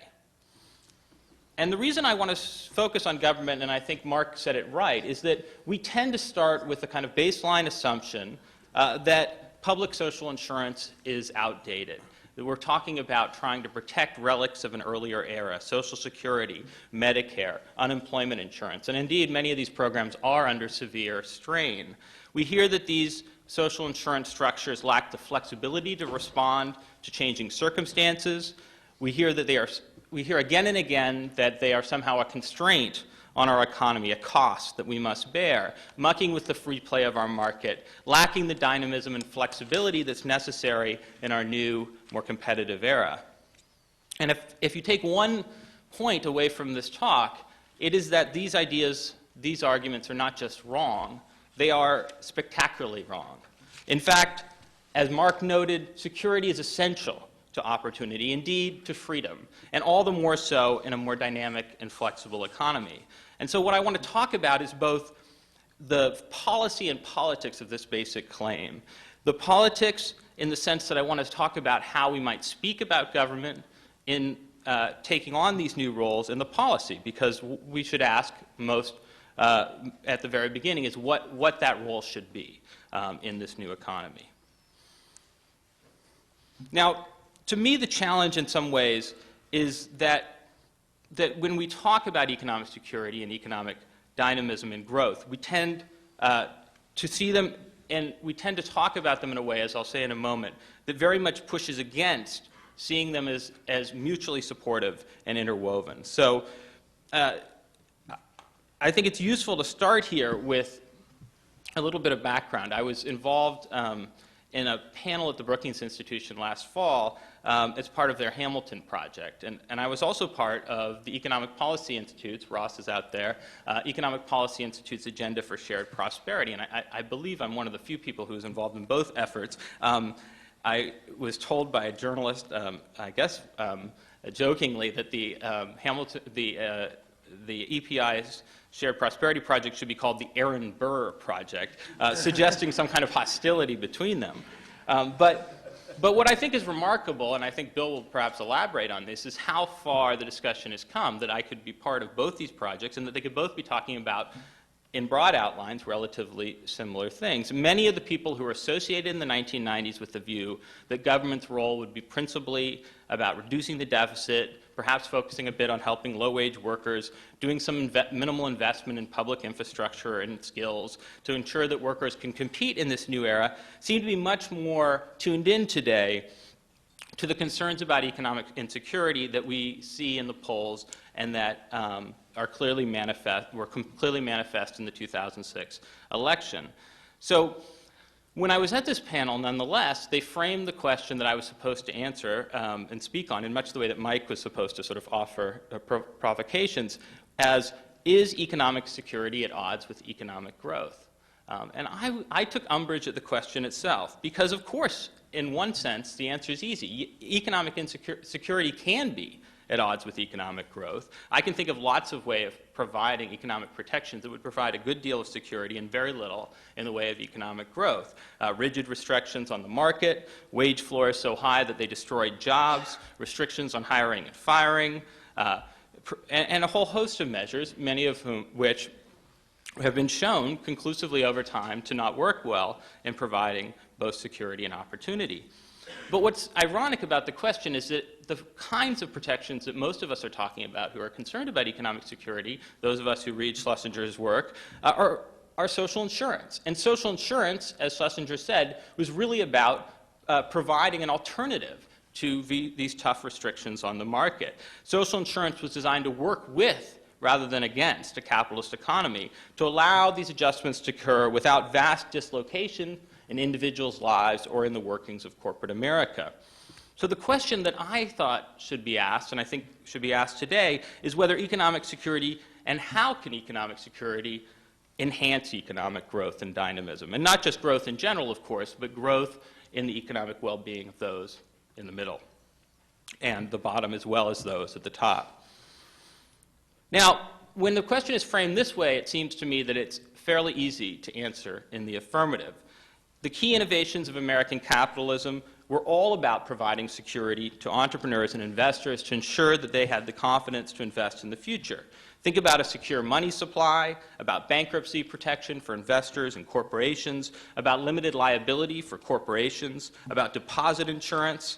And the reason I want to focus on government, and I think Mark said it right, is that we tend to start with a kind of baseline assumption that public social insurance is outdated. That we're talking about trying to protect relics of an earlier era, Social Security, Medicare, unemployment insurance, and indeed many of these programs are under severe strain. We hear that these social insurance structures lack the flexibility to respond to changing circumstances. We hear again and again that they are somehow a constraint on our economy, a cost that we must bear, mucking with the free play of our market, lacking the dynamism and flexibility that's necessary in our new, more competitive era. And if you take one point away from this talk, it is that these ideas, these arguments are not just wrong, they are spectacularly wrong. In fact, as Mark noted, security is essential to opportunity, indeed to freedom, and all the more so in a more dynamic and flexible economy. And so what I want to talk about is both the policy and politics of this basic claim. The politics in the sense that I want to talk about how we might speak about government in taking on these new roles, and the policy, because we should ask most at the very beginning is what that role should be in this new economy. Now, to me, the challenge in some ways is that when we talk about economic security and economic dynamism and growth, we tend to see them, and we tend to talk about them in a way, as I'll say in a moment, that very much pushes against seeing them as mutually supportive and interwoven. So I think it's useful to start here with a little bit of background. I was involved in a panel at the Brookings Institution last fall as part of their Hamilton project. And I was also part of the Economic Policy Institute's, Ross is out there, Economic Policy Institute's Agenda for Shared Prosperity. And I believe I'm one of the few people who was involved in both efforts. I was told by a journalist, I guess jokingly, that the EPI's Shared Prosperity Project should be called the Aaron Burr Project, suggesting some kind of hostility between them. But what I think is remarkable, and I think Bill will perhaps elaborate on this, is how far the discussion has come that I could be part of both these projects and that they could both be talking about, in broad outlines, relatively similar things. Many of the people who were associated in the 1990s with the view that government's role would be principally about reducing the deficit, perhaps focusing a bit on helping low-wage workers, doing some minimal investment in public infrastructure and skills to ensure that workers can compete in this new era, seem to be much more tuned in today to the concerns about economic insecurity that we see in the polls and that were clearly manifest in the 2006 election. So when I was at this panel, nonetheless, they framed the question that I was supposed to answer and speak on in much the way that Mike was supposed to sort of offer provocations as, is economic security at odds with economic growth? And I took umbrage at the question itself because, of course, in one sense, the answer is easy. Economic insecurity can be at odds with economic growth. I can think of lots of ways of providing economic protections that would provide a good deal of security and very little in the way of economic growth. Rigid restrictions on the market, wage floors so high that they destroyed jobs, restrictions on hiring and firing, and a whole host of measures, many of which have been shown conclusively over time to not work well in providing both security and opportunity. But what's ironic about the question is that the kinds of protections that most of us are talking about who are concerned about economic security, those of us who read Schlesinger's work, are social insurance. And social insurance, as Schlesinger said, was really about providing an alternative to these tough restrictions on the market. Social insurance was designed to work with rather than against a capitalist economy, to allow these adjustments to occur without vast dislocation in individuals' lives or in the workings of corporate America. So the question that I thought should be asked, and I think should be asked today, is whether economic security and how can economic security enhance economic growth and dynamism. And not just growth in general, of course, but growth in the economic well-being of those in the middle and the bottom as well as those at the top. Now, when the question is framed this way, it seems to me that it's fairly easy to answer in the affirmative. The key innovations of American capitalism were all about providing security to entrepreneurs and investors to ensure that they had the confidence to invest in the future. Think about a secure money supply, about bankruptcy protection for investors and corporations, about limited liability for corporations, about deposit insurance.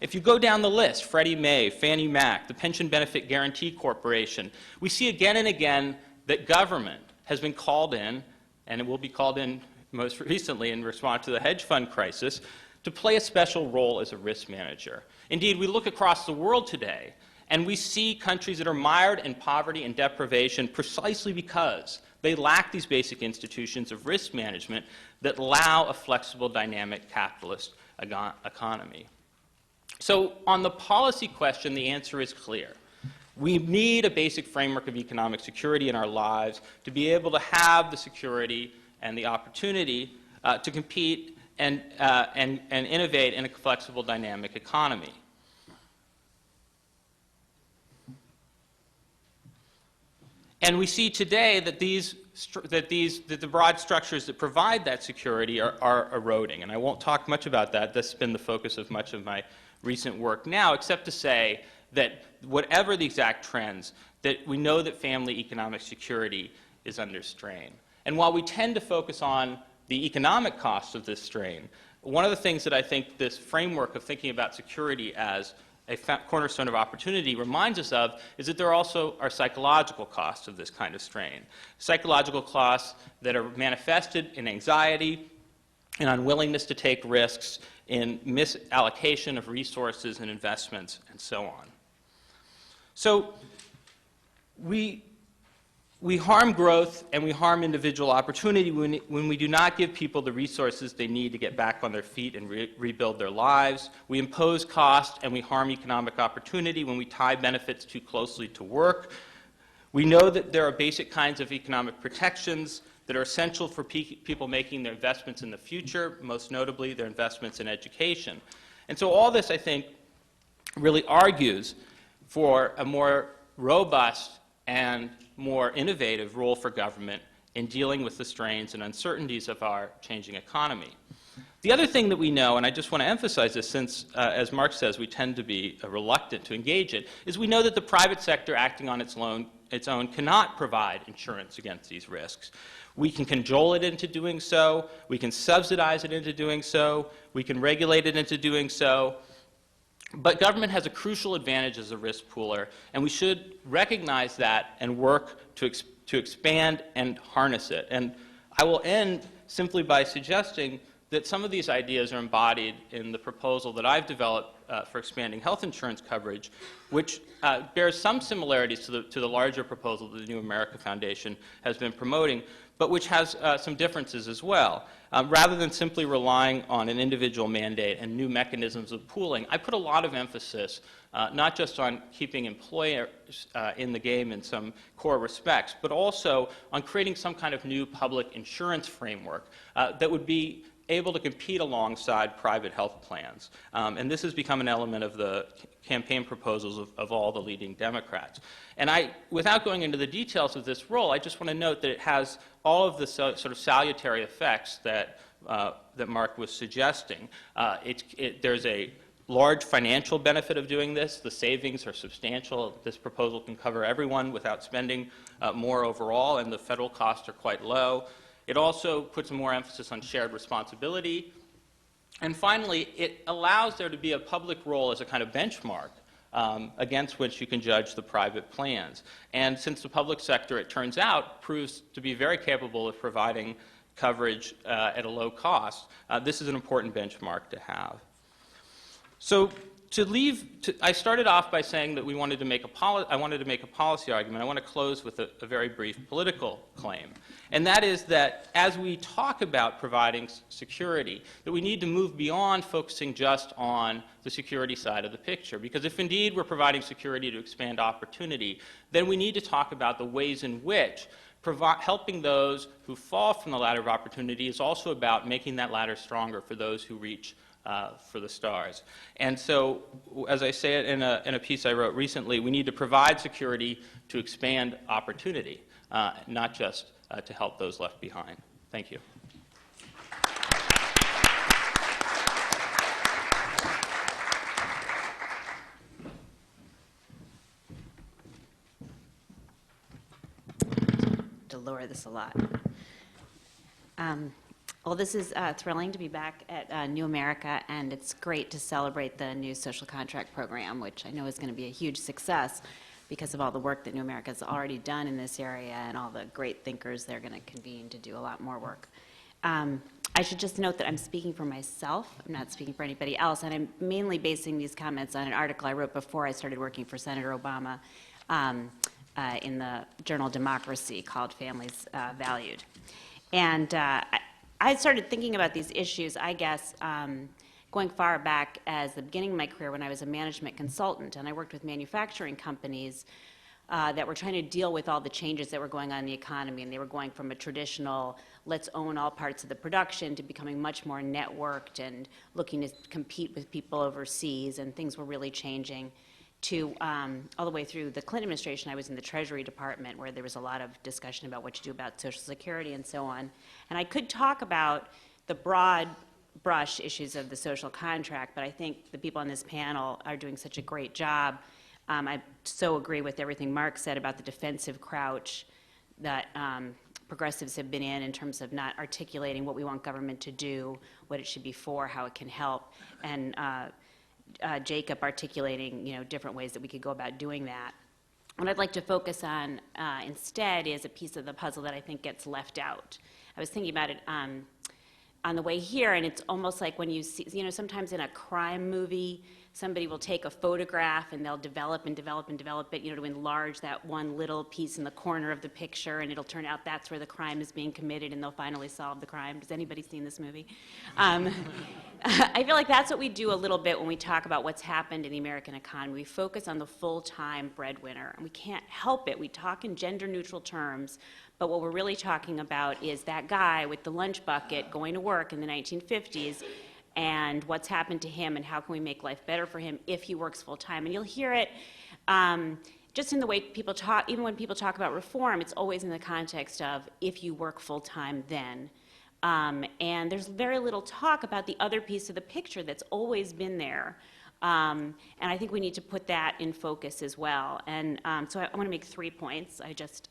If you go down the list, Freddie Mae, Fannie Mac, the Pension Benefit Guaranty Corporation, we see again and again that government has been called in, and it will be called in most recently in response to the hedge fund crisis, to play a special role as a risk manager. Indeed, we look across the world today, and we see countries that are mired in poverty and deprivation precisely because they lack these basic institutions of risk management that allow a flexible, dynamic capitalist economy. So on the policy question, the answer is clear. We need a basic framework of economic security in our lives to be able to have the security and the opportunity to compete and innovate in a flexible, dynamic economy. And we see today that the broad structures that provide that security are eroding. And I won't talk much about that. That's been the focus of much of my recent work now, except to say that whatever the exact trends, that we know that family economic security is under strain. And while we tend to focus on the economic costs of this strain, one of the things that I think this framework of thinking about security as a cornerstone of opportunity reminds us of is that there also are psychological costs of this kind of strain. Psychological costs that are manifested in anxiety, in unwillingness to take risks, in misallocation of resources and investments, and so on. So we harm growth and we harm individual opportunity when we do not give people the resources they need to get back on their feet and rebuild their lives. We impose cost and we harm economic opportunity when we tie benefits too closely to work. We know that there are basic kinds of economic protections that are essential for people making their investments in the future, most notably their investments in education. And so all this, I think, really argues for a more robust and more innovative role for government in dealing with the strains and uncertainties of our changing economy. The other thing that we know, and I just want to emphasize this since, as Marx says, we tend to be reluctant to engage it, is we know that the private sector acting on its own cannot provide insurance against these risks. We can cajole it into doing so, we can subsidize it into doing so, we can regulate it into doing so, but government has a crucial advantage as a risk pooler, and we should recognize that and work to expand and harness it. And I will end simply by suggesting that some of these ideas are embodied in the proposal that I've developed for expanding health insurance coverage, which bears some similarities to the larger proposal that the New America Foundation has been promoting, but which has some differences as well. Rather than simply relying on an individual mandate and new mechanisms of pooling, I put a lot of emphasis not just on keeping employers in the game in some core respects, but also on creating some kind of new public insurance framework that would be able to compete alongside private health plans. And this has become an element of the campaign proposals of all the leading Democrats. And without going into the details of this role, I just want to note that it has all of the sort of salutary effects that Mark was suggesting. There's a large financial benefit of doing this. The savings are substantial. This proposal can cover everyone without spending more overall, and the federal costs are quite low. It also puts more emphasis on shared responsibility. And finally, it allows there to be a public role as a kind of benchmark against which you can judge the private plans. And since the public sector, it turns out, proves to be very capable of providing coverage at a low cost, this is an important benchmark to have. So I started off by saying that I wanted to make a policy argument. I want to close with a very brief political claim. And that is that as we talk about providing security, that we need to move beyond focusing just on the security side of the picture. Because if indeed we're providing security to expand opportunity, then we need to talk about the ways in which helping those who fall from the ladder of opportunity is also about making that ladder stronger for those who reach for the stars. And so, as I say it in a piece I wrote recently, we need to provide security to expand opportunity, not just to help those left behind. Thank you. To lower this a lot. Well, this is thrilling to be back at New America, and it's great to celebrate the new social contract program, which I know is going to be a huge success because of all the work that New America has already done in this area and all the great thinkers they're going to convene to do a lot more work. I should just note that I'm speaking for myself. I'm not speaking for anybody else, and I'm mainly basing these comments on an article I wrote before I started working for Senator Obama in the journal Democracy called Families Valued. And I started thinking about these issues, I guess, going far back as the beginning of my career when I was a management consultant, and I worked with manufacturing companies that were trying to deal with all the changes that were going on in the economy, and they were going from a traditional let's own all parts of the production to becoming much more networked and looking to compete with people overseas, and things were really changing to all the way through the Clinton administration. I was in the Treasury Department where there was a lot of discussion about what to do about Social Security and so on. And I could talk about the broad brush issues of the social contract, but I think the people on this panel are doing such a great job. I so agree with everything Mark said about the defensive crouch that progressives have been in terms of not articulating what we want government to do, what it should be for, how it can help, and Jacob articulating, different ways that we could go about doing that. What I'd like to focus on instead is a piece of the puzzle that I think gets left out. I was thinking about it on the way here, and it's almost like when you see, sometimes in a crime movie, somebody will take a photograph and they'll develop and develop and develop it, to enlarge that one little piece in the corner of the picture, and it'll turn out that's where the crime is being committed, and they'll finally solve the crime. Has anybody seen this movie? I feel like that's what we do a little bit when we talk about what's happened in the American economy. We focus on the full-time breadwinner, and we can't help it. We talk in gender-neutral terms, but what we're really talking about is that guy with the lunch bucket going to work in the 1950s, and what's happened to him, and how can we make life better for him if he works full-time. And you'll hear it just in the way people talk. Even when people talk about reform, it's always in the context of if you work full-time then. And there's very little talk about the other piece of the picture that's always been there. And I think we need to put that in focus as well. And so I want to make 3 points. I just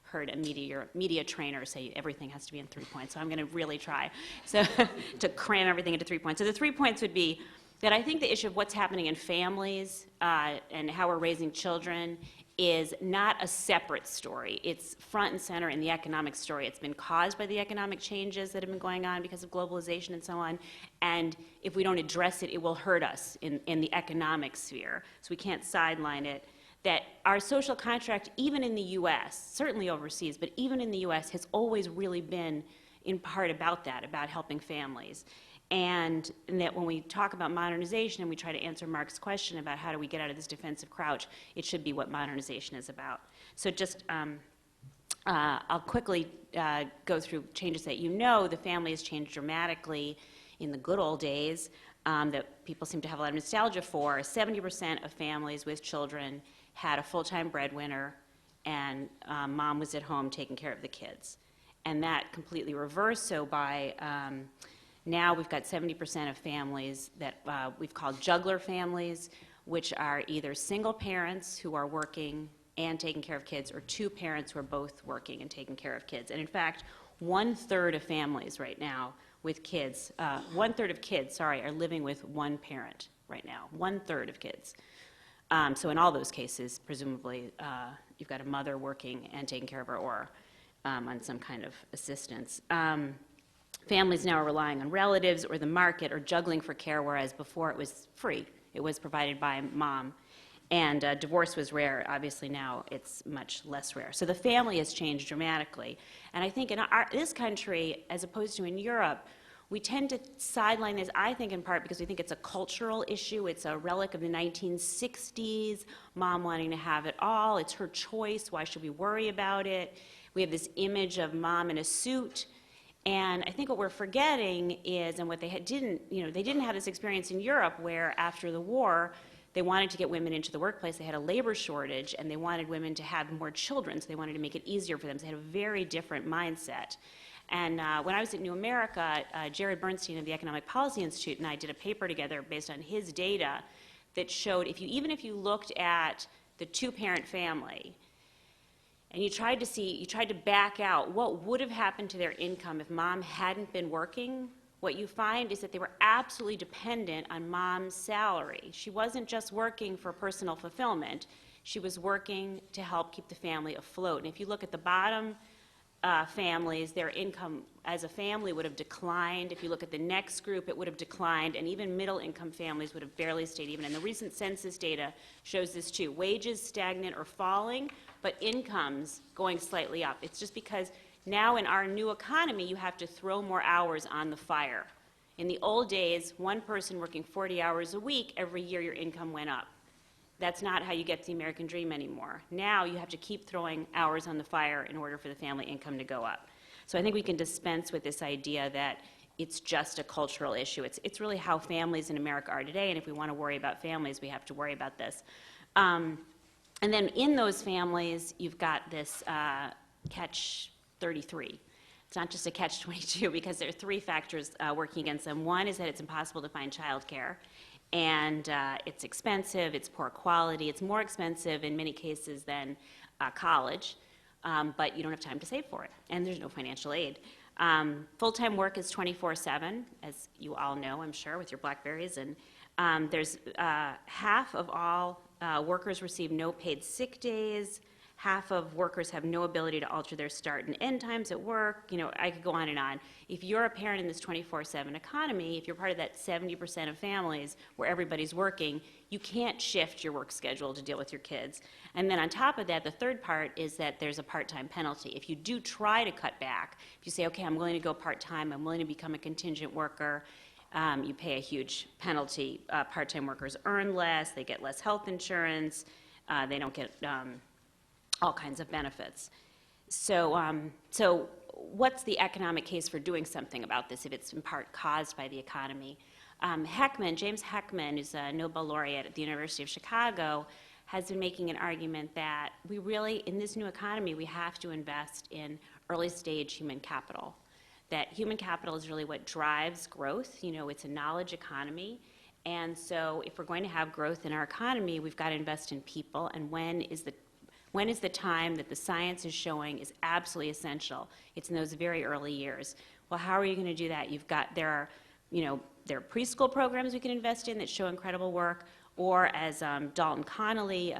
heard a media trainer say everything has to be in 3 points, so I'm going to really try to cram everything into 3 points. So the 3 points would be that I think the issue of what's happening in families and how we're raising children is not a separate story. It's front and center in the economic story. It's been caused by the economic changes that have been going on because of globalization and so on. And if we don't address it, it will hurt us in the economic sphere. So we can't sideline it. that our social contract, even in the U.S., certainly overseas, but even in the U.S., has always really been in part about that, about helping families. And that when we talk about modernization and we try to answer Mark's question about how do we get out of this defensive crouch, it should be what modernization is about. So just, I'll quickly go through changes that you know. The family has changed dramatically in the good old days that people seem to have a lot of nostalgia for. 70% of families with children had a full-time breadwinner, and mom was at home taking care of the kids. And that completely reversed. So by now we've got 70% of families that we've called juggler families, which are either single parents who are working and taking care of kids, or two parents who are both working and taking care of kids. And in fact, 1/3 of families right now with kids, 1/3 of kids, sorry, are living with one parent right now. 1/3 of kids. So in all those cases, presumably, you've got a mother working and taking care of her, or on some kind of assistance. Families now are relying on relatives or the market or juggling for care, whereas before it was free. It was provided by mom. And divorce was rare. Obviously now it's much less rare. So the family has changed dramatically. And I think in this country, as opposed to in Europe, we tend to sideline this, I think, in part because we think it's a cultural issue. It's a relic of the 1960s, mom wanting to have it all. It's her choice. Why should we worry about it? We have this image of mom in a suit. And I think what we're forgetting is, and what they didn't, they didn't have this experience in Europe where after the war, they wanted to get women into the workplace. They had a labor shortage, and they wanted women to have more children, so they wanted to make it easier for them. So they had a very different mindset. And when I was at New America, Jared Bernstein of the Economic Policy Institute and I did a paper together based on his data that showed even if you looked at the two-parent family and you tried to back out what would have happened to their income if mom hadn't been working, what you find is that they were absolutely dependent on mom's salary. She wasn't just working for personal fulfillment. She was working to help keep the family afloat. And if you look at the bottom families, their income as a family would have declined. If you look at the next group, it would have declined, and even middle-income families would have barely stayed even. And the recent census data shows this too. Wages stagnant or falling, but incomes going slightly up. It's just because now in our new economy, you have to throw more hours on the fire. In the old days, one person working 40 hours a week, every year your income went up. That's not how you get to the American dream anymore. Now you have to keep throwing hours on the fire in order for the family income to go up. So I think we can dispense with this idea that it's just a cultural issue. It's really how families in America are today, and if we want to worry about families, we have to worry about this. And then in those families, you've got this catch-33. It's not just a catch-22 because there are three factors working against them. One is that it's impossible to find childcare. And it's expensive, it's poor quality, it's more expensive in many cases than college, but you don't have time to save for it, and there's no financial aid. Full-time work is 24/7, as you all know, I'm sure, with your BlackBerries, and there's half of all workers receive no paid sick days. Half of workers have no ability to alter their start and end times at work. I could go on and on. If you're a parent in this 24/7 economy, if you're part of that 70% of families where everybody's working, you can't shift your work schedule to deal with your kids. And then on top of that, the third part is that there's a part-time penalty. If you do try to cut back, if you say, okay, I'm willing to go part-time, I'm willing to become a contingent worker, you pay a huge penalty. Part-time workers earn less, they get less health insurance, they don't get all kinds of benefits. So what's the economic case for doing something about this if it's in part caused by the economy? James Heckman, who's a Nobel laureate at the University of Chicago, has been making an argument that we really, in this new economy, we have to invest in early stage human capital. That human capital is really what drives growth. It's a knowledge economy. And so if we're going to have growth in our economy, we've got to invest in people. And when is the time that the science is showing is absolutely essential? It's in those very early years. Well, how are you going to do that? There are preschool programs we can invest in that show incredible work, or as Dalton Connolly,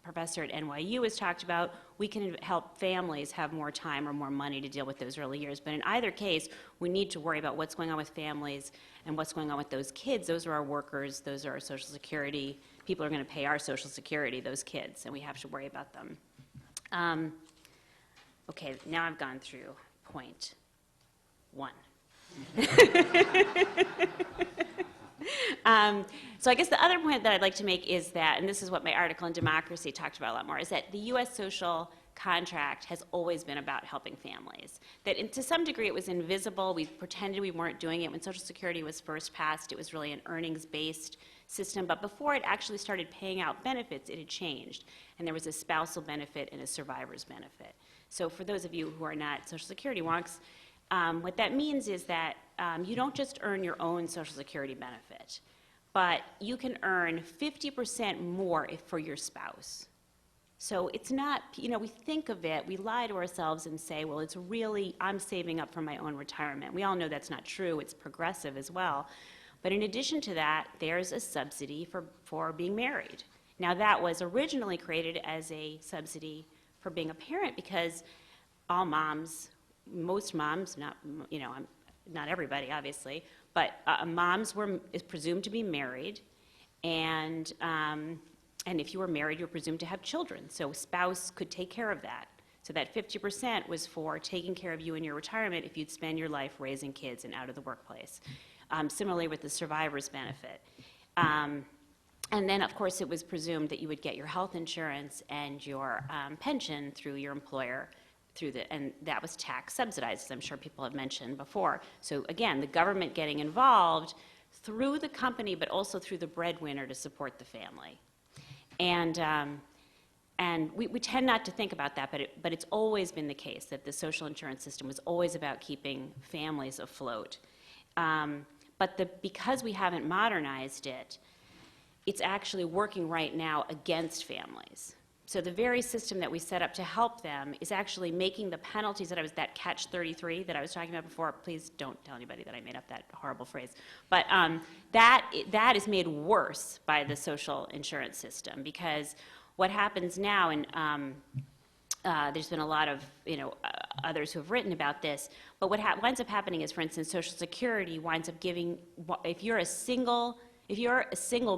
professor at NYU, has talked about, we can help families have more time or more money to deal with those early years. But in either case, we need to worry about what's going on with families and what's going on with those kids. Those are our workers. Those are our Social Security people are going to pay our Social Security, those kids, and we have to worry about them. Okay, now I've gone through point 1. So I guess the other point that I'd like to make is that, and this is what my article in Democracy talked about a lot more, is that the U.S. social contract has always been about helping families. That to some degree it was invisible. We pretended we weren't doing it. When Social Security was first passed, it was really an earnings-based system. But before it actually started paying out benefits, it had changed. And there was a spousal benefit and a survivor's benefit. So for those of you who are not Social Security wonks, what that means is that you don't just earn your own Social Security benefit, but you can earn 50% more for your spouse. So it's not, we think of it, we lie to ourselves and say, well, it's really, I'm saving up for my own retirement. We all know that's not true. It's progressive as well. But in addition to that, there's a subsidy for being married. Now, that was originally created as a subsidy for being a parent because all moms, most moms, not everybody, obviously, but moms is presumed to be married, and if you were married, you're presumed to have children. So a spouse could take care of that. So that 50% was for taking care of you in your retirement if you'd spend your life raising kids and out of the workplace. Similarly with the survivor's benefit. And then, of course, it was presumed that you would get your health insurance and your pension through your employer, and that was tax subsidized, as I'm sure people have mentioned before. So again, the government getting involved through the company, but also through the breadwinner to support the family. And we tend not to think about that, but it's always been the case that the social insurance system was always about keeping families afloat. But because we haven't modernized it, it's actually working right now against families. So the very system that we set up to help them is actually making the penalties that catch-33 that I was talking about before. Please don't tell anybody that I made up that horrible phrase. But that is made worse by the social insurance system, because what happens now, and there's been a lot of others who have written about this, but what winds up happening is, for instance, Social Security winds up giving, if you're a single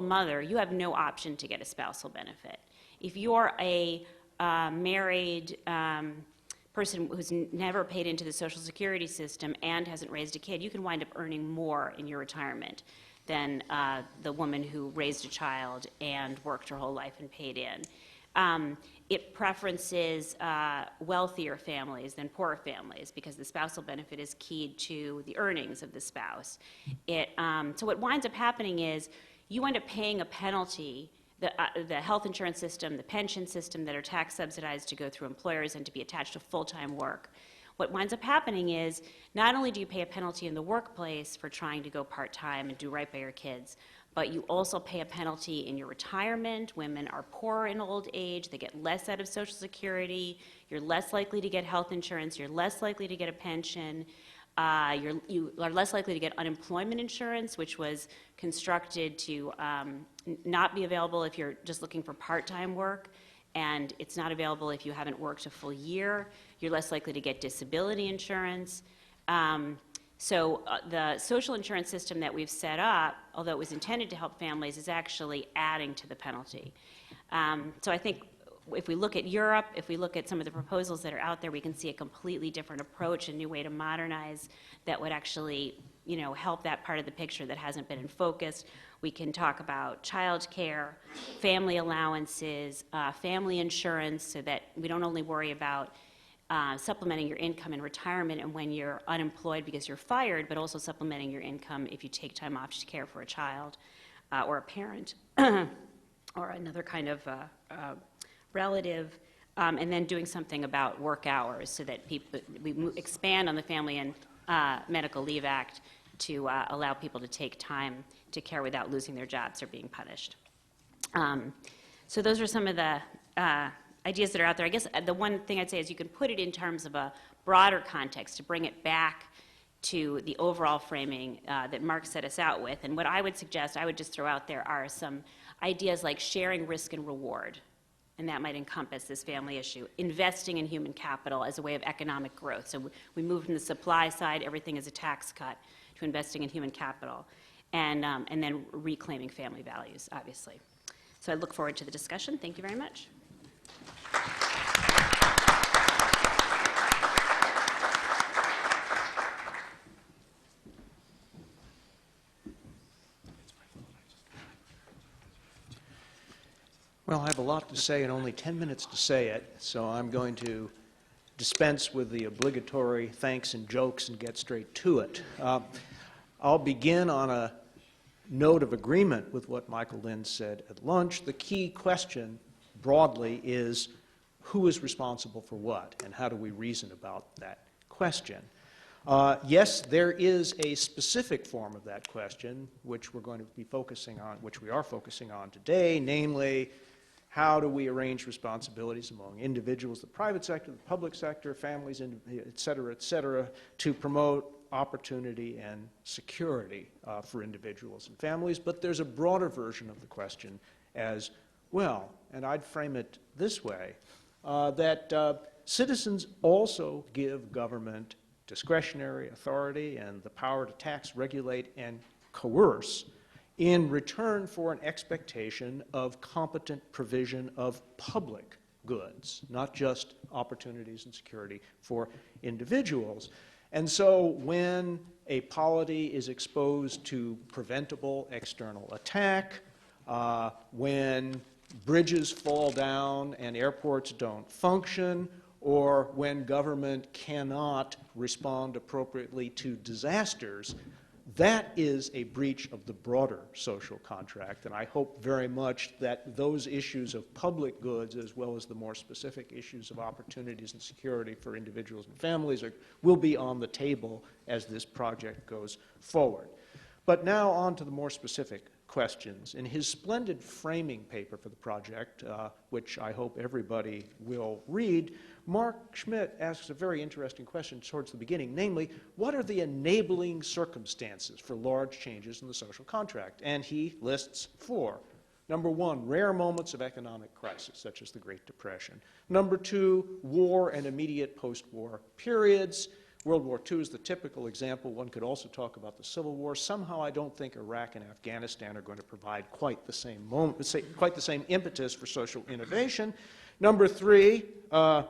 mother, you have no option to get a spousal benefit. If you're a married person who's never paid into the Social Security system and hasn't raised a kid, you can wind up earning more in your retirement than the woman who raised a child and worked her whole life and paid in. It preferences wealthier families than poorer families because the spousal benefit is keyed to the earnings of the spouse. So what winds up happening is you end up paying a penalty. The health insurance system, the pension system that are tax subsidized to go through employers and to be attached to full-time work. What winds up happening is not only do you pay a penalty in the workplace for trying to go part-time and do right by your kids, but you also pay a penalty in your retirement. Women are poorer in old age. They get less out of Social Security. You're less likely to get health insurance. You're less likely to get a pension. You are less likely to get unemployment insurance, which was constructed to not be available if you're just looking for part-time work, and it's not available if you haven't worked a full year. You're less likely to get disability insurance. So the social insurance system that we've set up, although it was intended to help families, is actually adding to the penalty. So I think if we look at Europe, if we look at some of the proposals that are out there, we can see a completely different approach, a new way to modernize that would actually, help that part of the picture that hasn't been in focus. We can talk about child care, family allowances, family insurance, so that we don't only worry about supplementing your income in retirement and when you're unemployed because you're fired, but also supplementing your income if you take time off to care for a child or a parent or another kind of relative, and then doing something about work hours so that we expand on the Family and Medical Leave Act to allow people to take time to care without losing their jobs or being punished. So those are some of the ideas that are out there. I guess the one thing I'd say is you can put it in terms of a broader context to bring it back to the overall framing that Mark set us out with. And what I would suggest, I would just throw out there are some ideas like sharing risk and reward, and that might encompass this family issue. Investing in human capital as a way of economic growth. So we move from the supply side, everything is a tax cut, to investing in human capital, and then reclaiming family values, obviously. So I look forward to the discussion. Thank you very much. Well, I have a lot to say and only 10 minutes to say it, so I'm going to dispense with the obligatory thanks and jokes and get straight to it. I'll begin on a note of agreement with what Michael Lind said at lunch. The key question, broadly, is who is responsible for what, and how do we reason about that question? Yes, there is a specific form of that question, which we're going to be focusing on, which we are focusing on today, namely, how do we arrange responsibilities among individuals, the private sector, the public sector, families, et cetera, to promote opportunity and security for individuals and families. But there's a broader version of the question as well, and I'd frame it this way, that citizens also give government discretionary authority and the power to tax, regulate, and coerce in return for an expectation of competent provision of public goods, not just opportunities and security for individuals. And so when a polity is exposed to preventable external attack, when bridges fall down and airports don't function, or when government cannot respond appropriately to disasters, that is a breach of the broader social contract, and I hope very much that those issues of public goods, as well as the more specific issues of opportunities and security for individuals and families, will be on the table as this project goes forward. But now on to the more specific questions. In his splendid framing paper for the project, which I hope everybody will read, Mark Schmidt asks a very interesting question towards the beginning, namely, what are the enabling circumstances for large changes in the social contract? And he lists 4. Number 1, rare moments of economic crisis, such as the Great Depression. Number 2, war and immediate post-war periods. World War II is the typical example. One could also talk about the Civil War. Somehow I don't think Iraq and Afghanistan are going to provide quite the same quite the same impetus for social innovation. Number 3,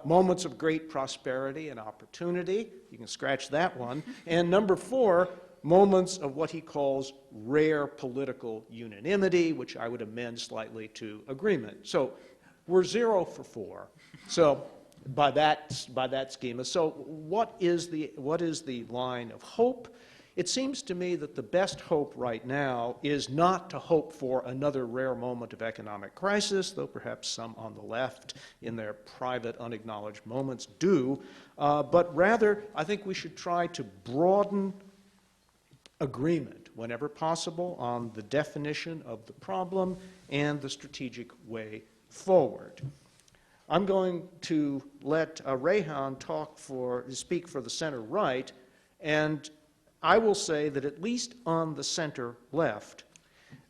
moments of great prosperity and opportunity. You can scratch that one. And number 4, moments of what he calls rare political unanimity, which I would amend slightly to agreement. So we're 0 for 4. So by that schema. So what is the line of hope? It seems to me that the best hope right now is not to hope for another rare moment of economic crisis, though perhaps some on the left in their private unacknowledged moments do, but rather I think we should try to broaden agreement whenever possible on the definition of the problem and the strategic way forward. I'm going to let Rehan speak for the center right, and I will say that at least on the center left,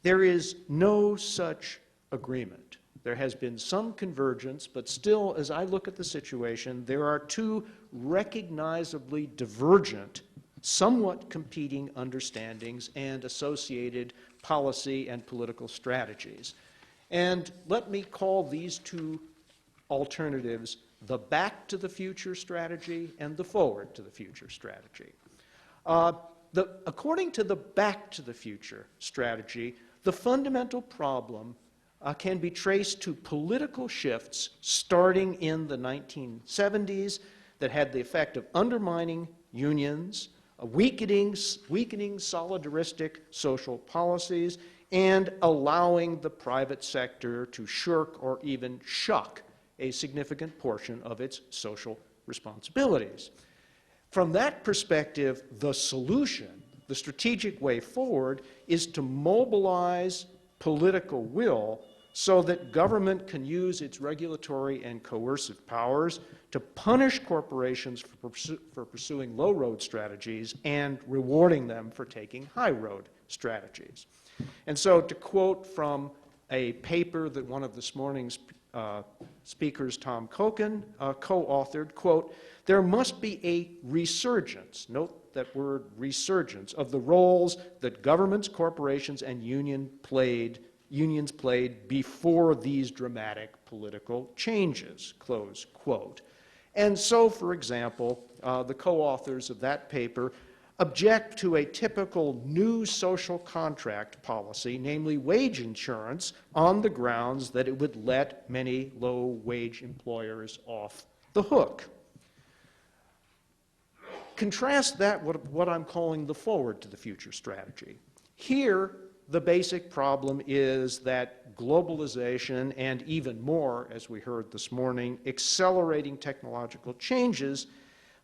there is no such agreement. There has been some convergence, but still, as I look at the situation, there are 2 recognizably divergent, somewhat competing understandings and associated policy and political strategies. And let me call these 2 alternatives the back to the future strategy and the forward to the future strategy. According to the back to the future strategy, the fundamental problem can be traced to political shifts starting in the 1970s that had the effect of undermining unions, weakening solidaristic social policies, and allowing the private sector to shirk or even shuck a significant portion of its social responsibilities. From that perspective, the solution, the strategic way forward, is to mobilize political will so that government can use its regulatory and coercive powers to punish corporations for pursuing low-road strategies and rewarding them for taking high-road strategies. And so to quote from a paper that one of this morning's speakers, Tom Kochen, co-authored, quote, there must be a resurgence, note that word resurgence, of the roles that governments, corporations, and union played unions played before these dramatic political changes, close quote. And so, for example, the co-authors of that paper object to a typical new social contract policy, namely wage insurance, on the grounds that it would let many low-wage employers off the hook. Contrast that with what I'm calling the forward to the future strategy. Here, the basic problem is that globalization and even more, as we heard this morning, accelerating technological changes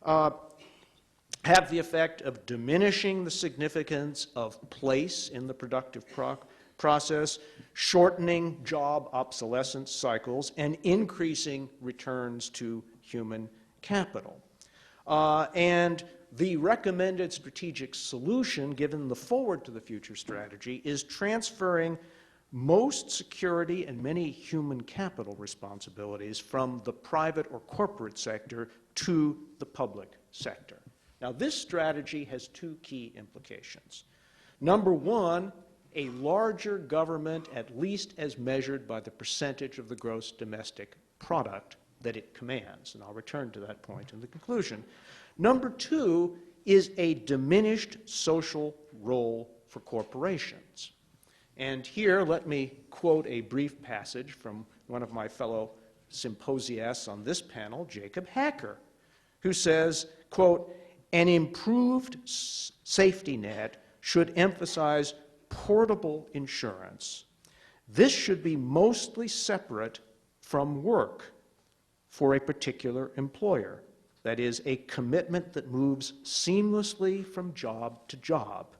have the effect of diminishing the significance of place in the productive process, shortening job obsolescence cycles, and increasing returns to human capital. And the recommended strategic solution, given the forward to the future strategy, is transferring most security and many human capital responsibilities from the private or corporate sector to the public sector. Now, this strategy has two key implications. Number one, a larger government, at least as measured by the percentage of the gross domestic product that it commands, and I'll return to that point in the conclusion. Number two is a diminished social role for corporations. And here, let me quote a brief passage from one of my fellow symposiasts on this panel, Jacob Hacker, who says, quote, "An improved safety net should emphasize portable insurance. This should be mostly separate from work for a particular employer. That is, a commitment that moves seamlessly from job to job."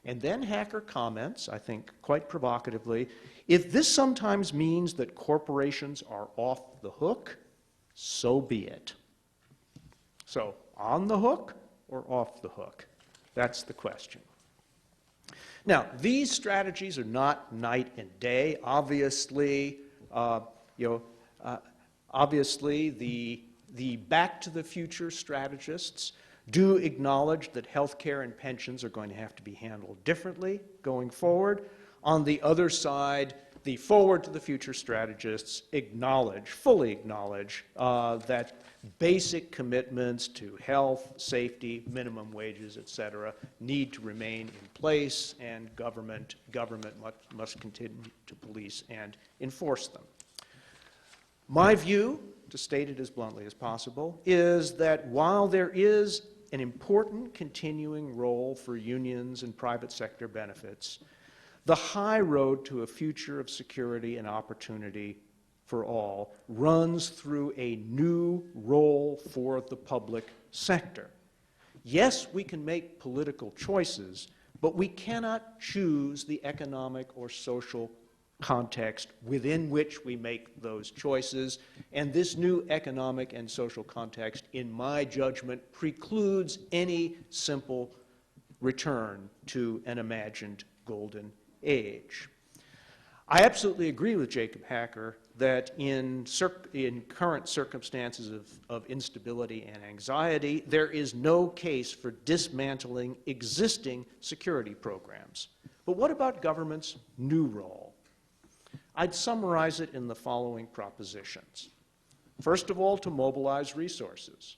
And then Hacker comments, I think quite provocatively, "If this sometimes means that corporations are off the hook, so be it." So, on the hook or off the hook? That's the question. Now, these strategies are not night and day. Obviously, the Back to the Future strategists do acknowledge that health care and pensions are going to have to be handled differently going forward. On the other side, the Forward to the Future strategists fully acknowledge that basic commitments to health, safety, minimum wages, etc., need to remain in place, and government must continue to police and enforce them. My view, to state it as bluntly as possible, is that while there is an important continuing role for unions and private sector benefits, the high road to a future of security and opportunity for all runs through a new role for the public sector. Yes, we can make political choices, but we cannot choose the economic or social context within which we make those choices, and this new economic and social context, in my judgment, precludes any simple return to an imagined golden age. I absolutely agree with Jacob Hacker that in current circumstances of instability and anxiety, there is no case for dismantling existing security programs. But what about government's new role? I'd summarize it in the following propositions. First of all, to mobilize resources,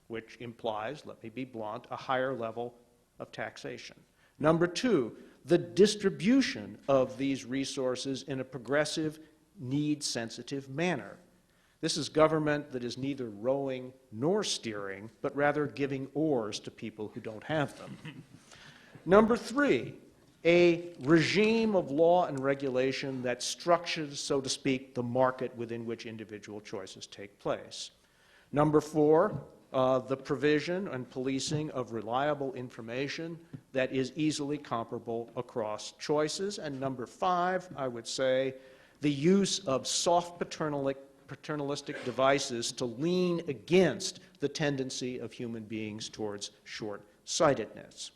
which implies, let me be blunt, a higher level of taxation. Number two, the distribution of these resources in a progressive, need-sensitive manner. This is government that is neither rowing nor steering, but rather giving oars to people who don't have them. Number three, a regime of law and regulation that structures, so to speak, the market within which individual choices take place. Number four, the provision and policing of reliable information that is easily comparable across choices. And number five, I would say, the use of soft paternalistic devices to lean against the tendency of human beings towards short-sightedness.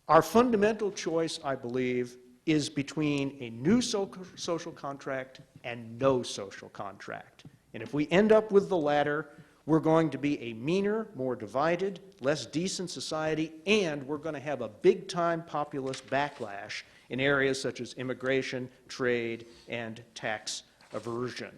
Our fundamental choice, I believe, is between a new social contract and no social contract. And if we end up with the latter, we're going to be a meaner, more divided, less decent society, and we're going to have a big-time populist backlash in areas such as immigration, trade, and tax aversion.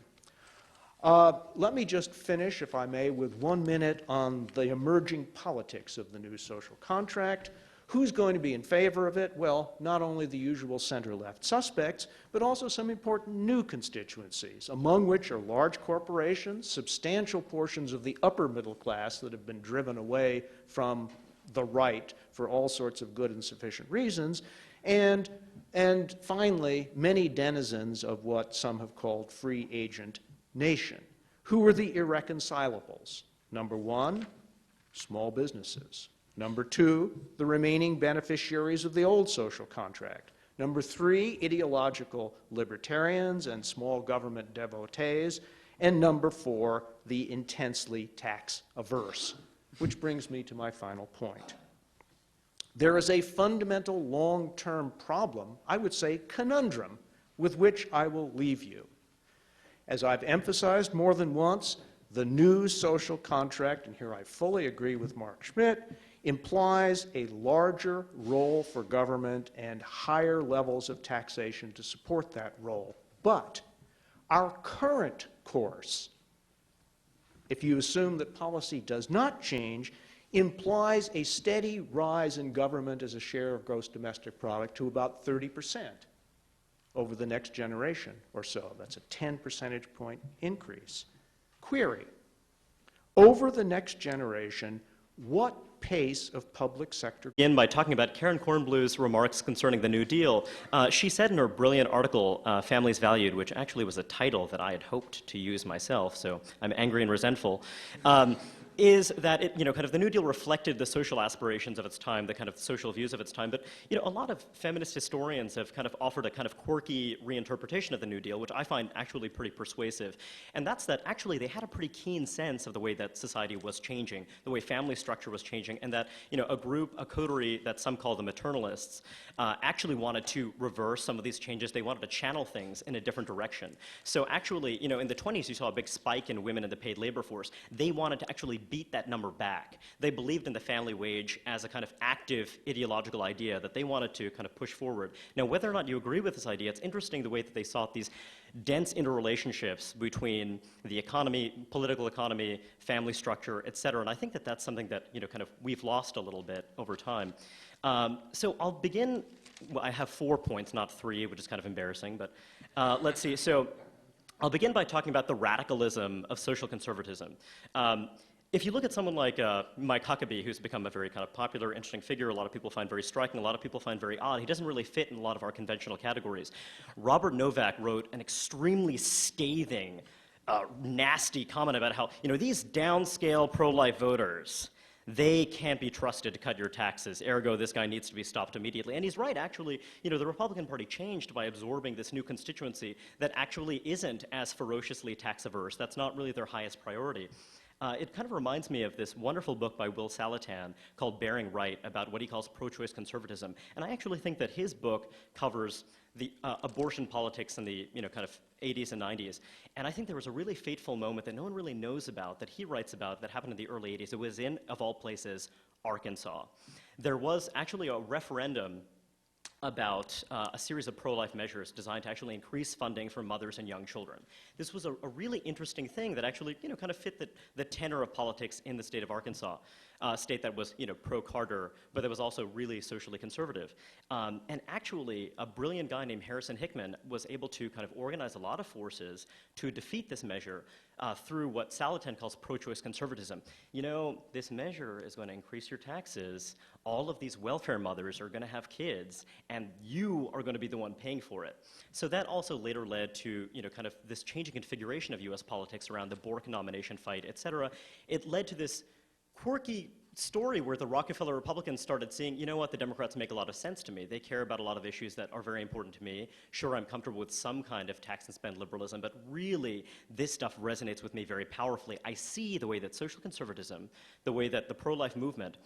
Let me just finish, if I may, with 1 minute on the emerging politics of the new social contract. Who's going to be in favor of it? Well, not only the usual center-left suspects, but also some important new constituencies, among which are large corporations, substantial portions of the upper middle class that have been driven away from the right for all sorts of good and sufficient reasons, and finally, many denizens of what some have called free agent nation. Who are the irreconcilables? Number one, small businesses. Number two, the remaining beneficiaries of the old social contract. Number three, ideological libertarians and small government devotees. And number four, the intensely tax averse. Which brings me to my final point. There is a fundamental long-term problem, I would say conundrum, with which I will leave you. As I've emphasized more than once, the new social contract, and here I fully agree with Mark Schmidt, implies a larger role for government and higher levels of taxation to support that role. But our current course, if you assume that policy does not change, implies a steady rise in government as a share of gross domestic product to about 30% over the next generation or so. That's a 10 percentage point increase. Query: over the next generation, what pace of public sector? Begin by talking about Karen Kornbluh's remarks concerning the New Deal. She said in her brilliant article, Families Valued, which actually was a title that I had hoped to use myself, so I'm angry and resentful, is that it, kind of the New Deal reflected the social aspirations of its time, the kind of social views of its time. But, a lot of feminist historians have kind of offered a kind of quirky reinterpretation of the New Deal, which I find actually pretty persuasive. And that's that actually they had a pretty keen sense of the way that society was changing, the way family structure was changing, and that, a coterie that some call the maternalists, actually wanted to reverse some of these changes. They wanted to channel things in a different direction. So actually, in the 20s, you saw a big spike in women in the paid labor force. They wanted to actually beat that number back. They believed in the family wage as a kind of active ideological idea that they wanted to kind of push forward. Now, whether or not you agree with this idea, it's interesting the way that they sought these dense interrelationships between the economy, political economy, family structure, et cetera. And I think that that's something that, kind of we've lost a little bit over time. So I'll begin, well, I have 4 points, not 3, which is kind of embarrassing, but let's see. So I'll begin by talking about the radicalism of social conservatism. If you look at someone like Mike Huckabee, who's become a very kind of popular, interesting figure, a lot of people find very striking, a lot of people find very odd, he doesn't really fit in a lot of our conventional categories. Robert Novak wrote an extremely scathing, nasty comment about how, these downscale pro-life voters, they can't be trusted to cut your taxes, ergo this guy needs to be stopped immediately. And he's right, actually, the Republican Party changed by absorbing this new constituency that actually isn't as ferociously tax averse. That's not really their highest priority. It kind of reminds me of this wonderful book by Will Salatan called Bearing Right about what he calls pro-choice conservatism. And I actually think that his book covers the abortion politics in the kind of 80s and 90s. And I think there was a really fateful moment that no one really knows about, that he writes about, that happened in the early 80s. It was in, of all places, Arkansas. There was actually a referendum about a series of pro-life measures designed to actually increase funding for mothers and young children. This was a really interesting thing that actually, kind of fit the tenor of politics in the state of Arkansas, a state that was, pro-Carter, but that was also really socially conservative. And actually, a brilliant guy named Harrison Hickman was able to kind of organize a lot of forces to defeat this measure through what Salatan calls pro-choice conservatism. This measure is going to increase your taxes. All of these welfare mothers are going to have kids, and you are going to be the one paying for it. So that also later led to, kind of this changing configuration of U.S. politics around the Bork nomination fight, et cetera. It led to this quirky story where the Rockefeller Republicans started seeing, the Democrats make a lot of sense to me. They care about a lot of issues that are very important to me. Sure, I'm comfortable with some kind of tax and spend liberalism, but really, this stuff resonates with me very powerfully. I see the way that social conservatism, the way that the pro-life movement,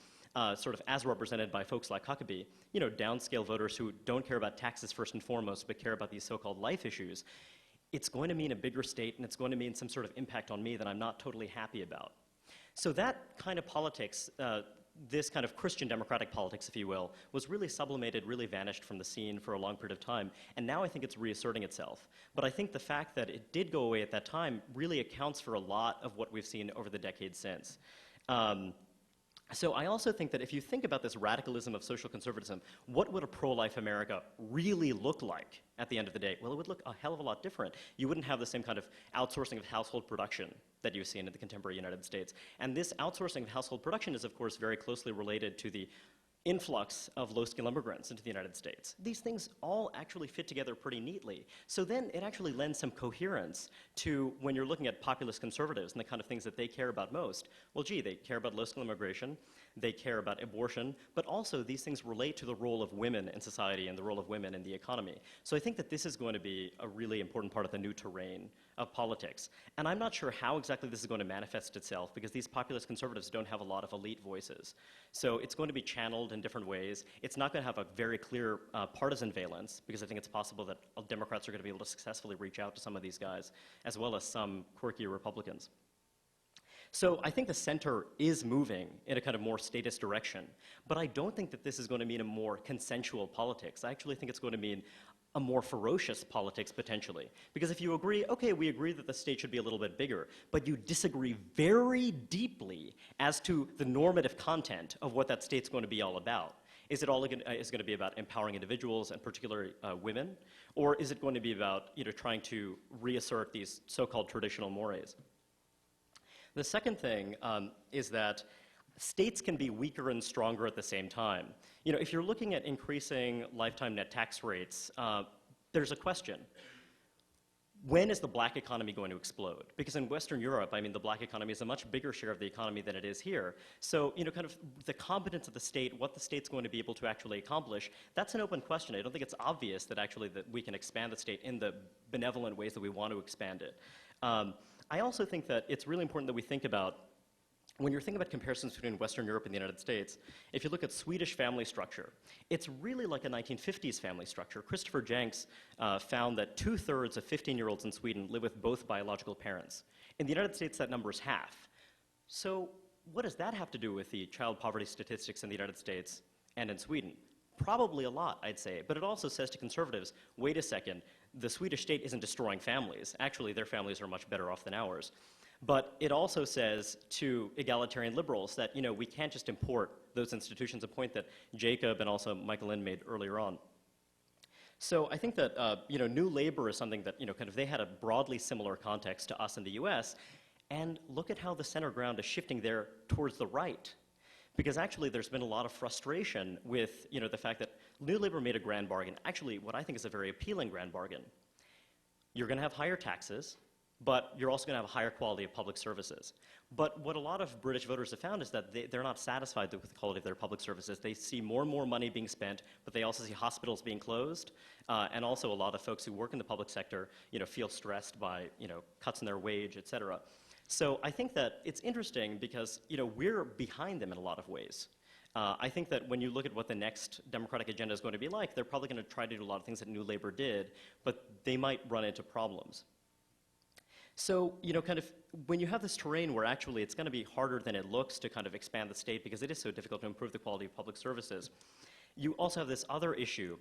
sort of as represented by folks like Huckabee, downscale voters who don't care about taxes first and foremost, but care about these so-called life issues, it's going to mean a bigger state, and it's going to mean some sort of impact on me that I'm not totally happy about. So that kind of politics this kind of Christian democratic politics, if you will, was really sublimated, really vanished from the scene for a long period of time, and now I think it's reasserting itself. But I think the fact that it did go away at that time really accounts for a lot of what we've seen over the decades since. So I also think that if you think about this radicalism of social conservatism, what would a pro-life America really look like at the end of the day? Well, it would look a hell of a lot different. You wouldn't have the same kind of outsourcing of household production that you've seen in the contemporary United States. And this outsourcing of household production is, of course, very closely related to the influx of low-skill immigrants into the United States. These things all actually fit together pretty neatly. So then it actually lends some coherence to when you're looking at populist conservatives and the kind of things that they care about most. Well, gee, they care about low-skill immigration, they care about abortion, but also these things relate to the role of women in society and the role of women in the economy. So I think that this is going to be a really important part of the new terrain of politics. And I'm not sure how exactly this is going to manifest itself because these populist conservatives don't have a lot of elite voices. So it's going to be channeled in different ways. It's not going to have a very clear partisan valence because I think it's possible that Democrats are going to be able to successfully reach out to some of these guys as well as some quirky Republicans. So I think the center is moving in a kind of more statist direction, but I don't think that this is going to mean a more consensual politics. I actually think it's going to mean a more ferocious politics potentially. Because if you agree, okay, we agree that the state should be a little bit bigger, but you disagree very deeply as to the normative content of what that state's going to be all about. Is it going to be about empowering individuals and particularly women? Or is it going to be about trying to reassert these so-called traditional mores? The second thing is that states can be weaker and stronger at the same time. If you're looking at increasing lifetime net tax rates, there's a question. When is the black economy going to explode? Because in Western Europe, the black economy is a much bigger share of the economy than it is here. So, kind of the competence of the state, what the state's going to be able to actually accomplish, that's an open question. I don't think it's obvious that actually that we can expand the state in the benevolent ways that we want to expand it. I also think that it's really important that we think about, when you're thinking about comparisons between Western Europe and the United States, if you look at Swedish family structure, it's really like a 1950s family structure. Christopher Jenks found that 2/3 of 15-year-olds in Sweden live with both biological parents. In the United States, that number is half. So what does that have to do with the child poverty statistics in the United States and in Sweden? Probably a lot, I'd say. But it also says to conservatives, wait a second, the Swedish state isn't destroying families. Actually, their families are much better off than ours. But it also says to egalitarian liberals that, we can't just import those institutions, a point that Jacob and also Michael Lind made earlier on. So I think that, New Labor is something that, kind of they had a broadly similar context to us in the US. And look at how the center ground is shifting there towards the right. Because actually there's been a lot of frustration with the fact that New Labor made a grand bargain. Actually, what I think is a very appealing grand bargain. You're going to have higher taxes, but you're also going to have a higher quality of public services. But what a lot of British voters have found is that they're not satisfied with the quality of their public services. They see more and more money being spent, but they also see hospitals being closed, and also a lot of folks who work in the public sector feel stressed by cuts in their wage, et cetera. So I think that it's interesting because we're behind them in a lot of ways. I think that when you look at what the next Democratic agenda is going to be like, they're probably going to try to do a lot of things that New Labor did, but they might run into problems. So, kind of when you have this terrain where actually it's going to be harder than it looks to kind of expand the state because it is so difficult to improve the quality of public services, you also have this other issue.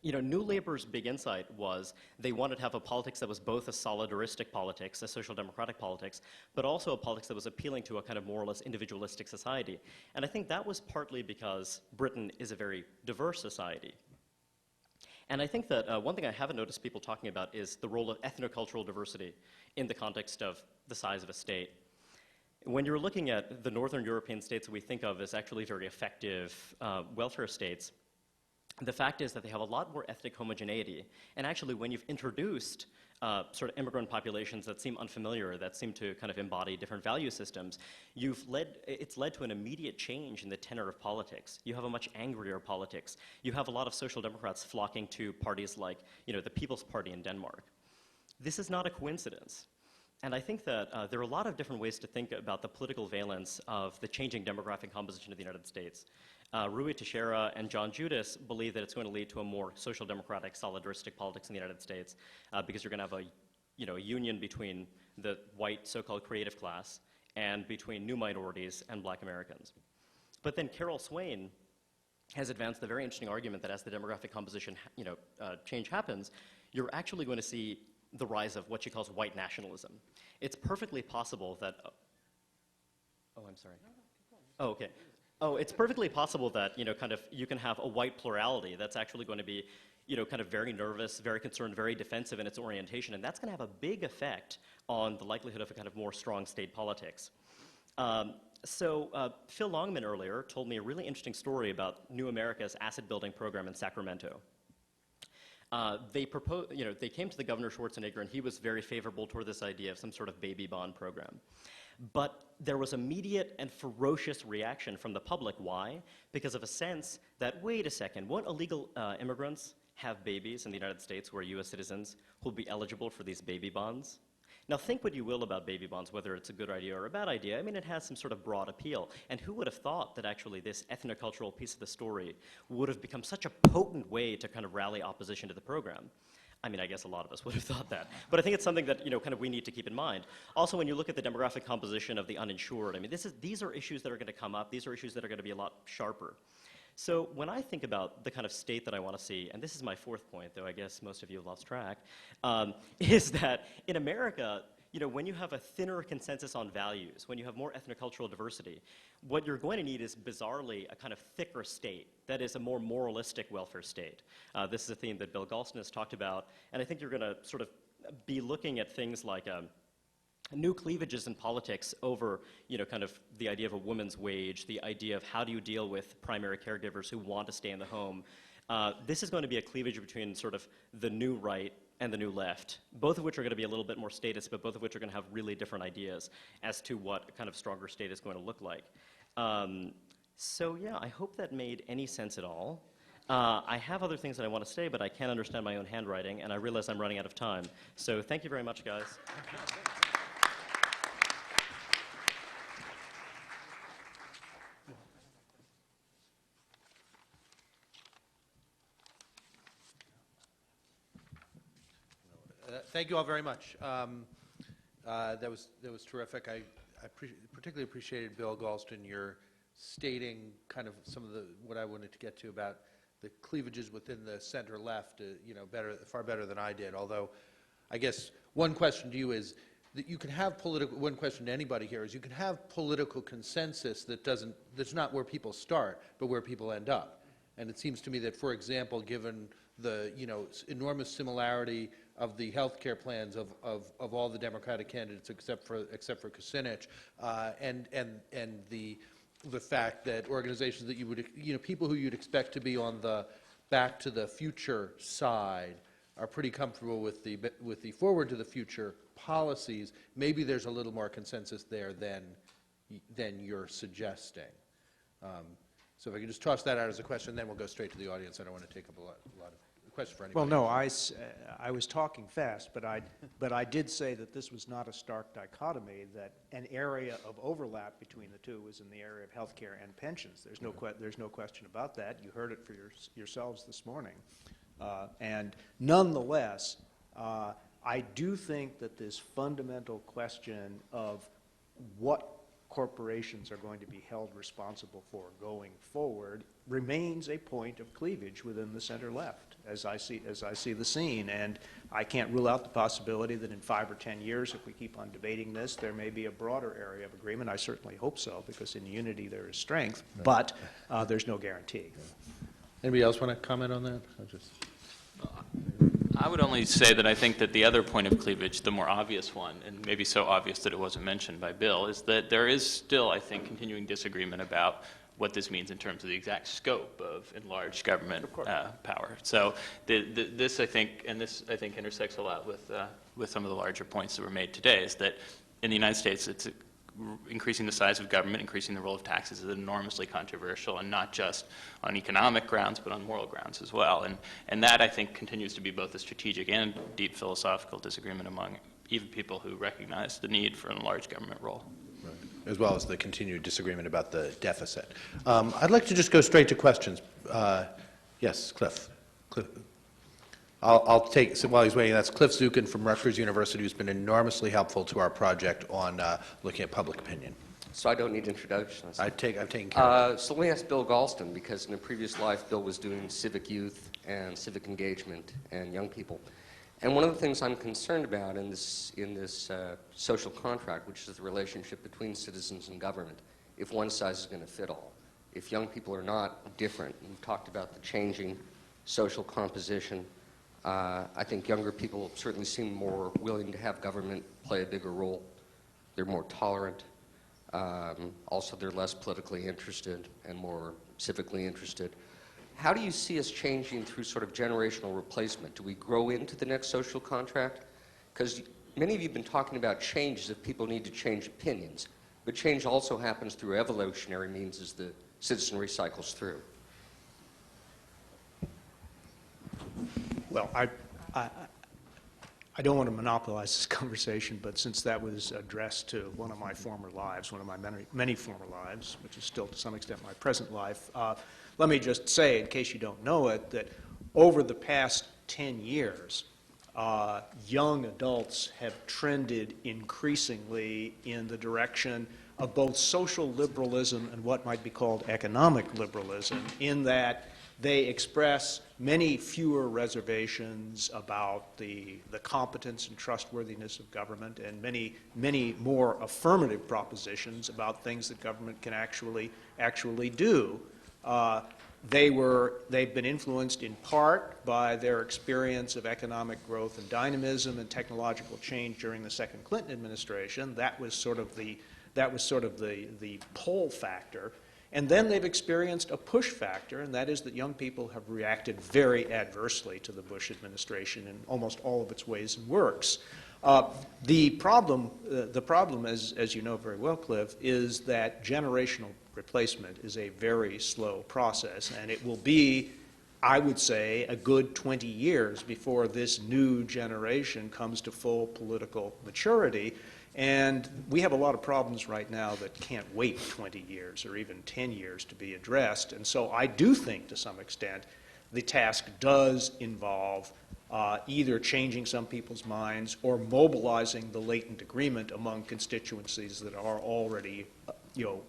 New Labor's big insight was they wanted to have a politics that was both a solidaristic politics, a social democratic politics, but also a politics that was appealing to a kind of moralist, individualistic society. And I think that was partly because Britain is a very diverse society. And I think that one thing I haven't noticed people talking about is the role of ethnocultural diversity in the context of the size of a state. When you're looking at the Northern European states that we think of as actually very effective welfare states, the fact is that they have a lot more ethnic homogeneity. And actually, when you've introduced sort of immigrant populations that seem unfamiliar, that seem to kind of embody different value systems, it's led to an immediate change in the tenor of politics. You have a much angrier politics. You have a lot of social democrats flocking to parties like the People's Party in Denmark. This is not a coincidence. And I think that there are a lot of different ways to think about the political valence of the changing demographic composition of the United States. Rui Teixeira and John Judas believe that it's going to lead to a more social democratic, solidaristic politics in the United States because you're going to have a union between the white so-called creative class and between new minorities and black Americans. But then Carol Swain has advanced the very interesting argument that as the demographic composition change happens, you're actually going to see the rise of what she calls white nationalism. It's perfectly possible that, oh, I'm sorry. Oh, okay. Oh, it's perfectly possible that, you can have a white plurality that's actually going to be, kind of very nervous, very concerned, very defensive in its orientation, and that's going to have a big effect on the likelihood of a kind of more strong state politics. Phil Longman earlier told me a really interesting story about New America's asset building program in Sacramento. They came to the Governor Schwarzenegger, and he was very favorable toward this idea of some sort of baby bond program. But there was immediate and ferocious reaction from the public. Why? Because of a sense that, wait a second, won't illegal immigrants have babies in the United States who are U.S. citizens who will be eligible for these baby bonds? Now, think what you will about baby bonds, whether it's a good idea or a bad idea. I mean, it has some sort of broad appeal. And who would have thought that actually this ethnocultural piece of the story would have become such a potent way to kind of rally opposition to the program? I mean, I guess a lot of us would have thought that. But I think it's something that, kind of we need to keep in mind. Also, when you look at the demographic composition of the uninsured, I mean, these are issues that are going to come up. These are issues that are going to be a lot sharper. So when I think about the kind of state that I want to see, and this is my fourth point, though I guess most of you have lost track, is that in America, when you have a thinner consensus on values, when you have more ethnocultural diversity, what you're going to need is bizarrely a kind of thicker state that is a more moralistic welfare state. This is a theme that Bill Galston has talked about, and I think you're going to sort of be looking at things like new cleavages in politics over, kind of the idea of a woman's wage, the idea of how do you deal with primary caregivers who want to stay in the home. This is going to be a cleavage between sort of the new right and the new left, both of which are going to be a little bit more statist, but both of which are going to have really different ideas as to what kind of stronger state is going to look like. Yeah, I hope that made any sense at all. I have other things that I want to say, but I can't understand my own handwriting, and I realize I'm running out of time. So thank you very much, guys. Thank you all very much. That was terrific. I particularly appreciated, Bill Galston, your stating kind of some of what I wanted to get to about the cleavages within the center left, far better than I did. Although, I guess one question to you is that you can have one question to anybody here is you can have political consensus that's not where people start, but where people end up. And it seems to me that, for example, given the enormous similarity of the health care plans of all the Democratic candidates except for Kucinich, and the fact that organizations that you would people who you'd expect to be on the Back to the Future side are pretty comfortable with the Forward to the Future policies. Maybe there's a little more consensus there than you're suggesting. So if I could just toss that out as a question, then we'll go straight to the audience. I don't want to take up a lot of questions for anybody. Well, no, I was talking fast, but I did say that this was not a stark dichotomy, that an area of overlap between the two was in the area of health care and pensions. There's no question about that. You heard it for yourselves this morning. And nonetheless, I do think that this fundamental question of what corporations are going to be held responsible for going forward remains a point of cleavage within the center left, as I see the scene. And I can't rule out the possibility that in 5 or 10 years, if we keep on debating this, there may be a broader area of agreement. I certainly hope so, because in unity there is strength, but there's no guarantee. Anybody else want to comment on that? I would only say that I think that the other point of cleavage, the more obvious one, and maybe so obvious that it wasn't mentioned by Bill, is that there is still, I think, continuing disagreement about what this means in terms of the exact scope of enlarged government power. So this, I think, intersects a lot with some of the larger points that were made today, is that in the United States, it's increasing the size of government, increasing the role of taxes is enormously controversial, and not just on economic grounds, but on moral grounds as well. And that, I think, continues to be both a strategic and deep philosophical disagreement among even people who recognize the need for an enlarged government role. Right. As well as the continued disagreement about the deficit. I'd like to just go straight to questions. Yes, Cliff. I'll take, so while he's waiting, that's Cliff Zukin from Rutgers University, who's been enormously helpful to our project on looking at public opinion. so I don't need introductions. I've taken care of it. So let me ask Bill Galston, because in a previous life, Bill was doing civic youth and civic engagement and young people. And one of the things I'm concerned about in this social contract, which is the relationship between citizens and government, if one size is going to fit all, if young people are not different, we've talked about the changing social composition. I think younger people certainly seem more willing to have government play a bigger role. They're more tolerant. Also, they're less politically interested and more civically interested. How do you see us changing through sort of generational replacement? Do we grow into the next social contract? Because many of you have been talking about change as if people need to change opinions. But change also happens through evolutionary means as the citizenry cycles through. Well, I don't want to monopolize this conversation, but since that was addressed to one of my former lives, one of my many former lives, which is still to some extent my present life, let me just say, in case you don't know it, that over the past 10 years, young adults have trended increasingly in the direction of both social liberalism and what might be called economic liberalism, in that they express many fewer reservations about the competence and trustworthiness of government, and many more affirmative propositions about things that government can actually do. They've been influenced in part by their experience of economic growth and dynamism and technological change during the second Clinton administration. That was sort of the pull factor. And then they've experienced a push factor, and that is that young people have reacted very adversely to the Bush administration in almost all of its ways and works. The problem, as you know very well, Cliff, is that generational replacement is a very slow process, and it will be, I would say, a good 20 years before this new generation comes to full political maturity. And we have a lot of problems right now that can't wait 20 years or even 10 years to be addressed. And so I do think, to some extent, the task does involve either changing some people's minds or mobilizing the latent agreement among constituencies that are already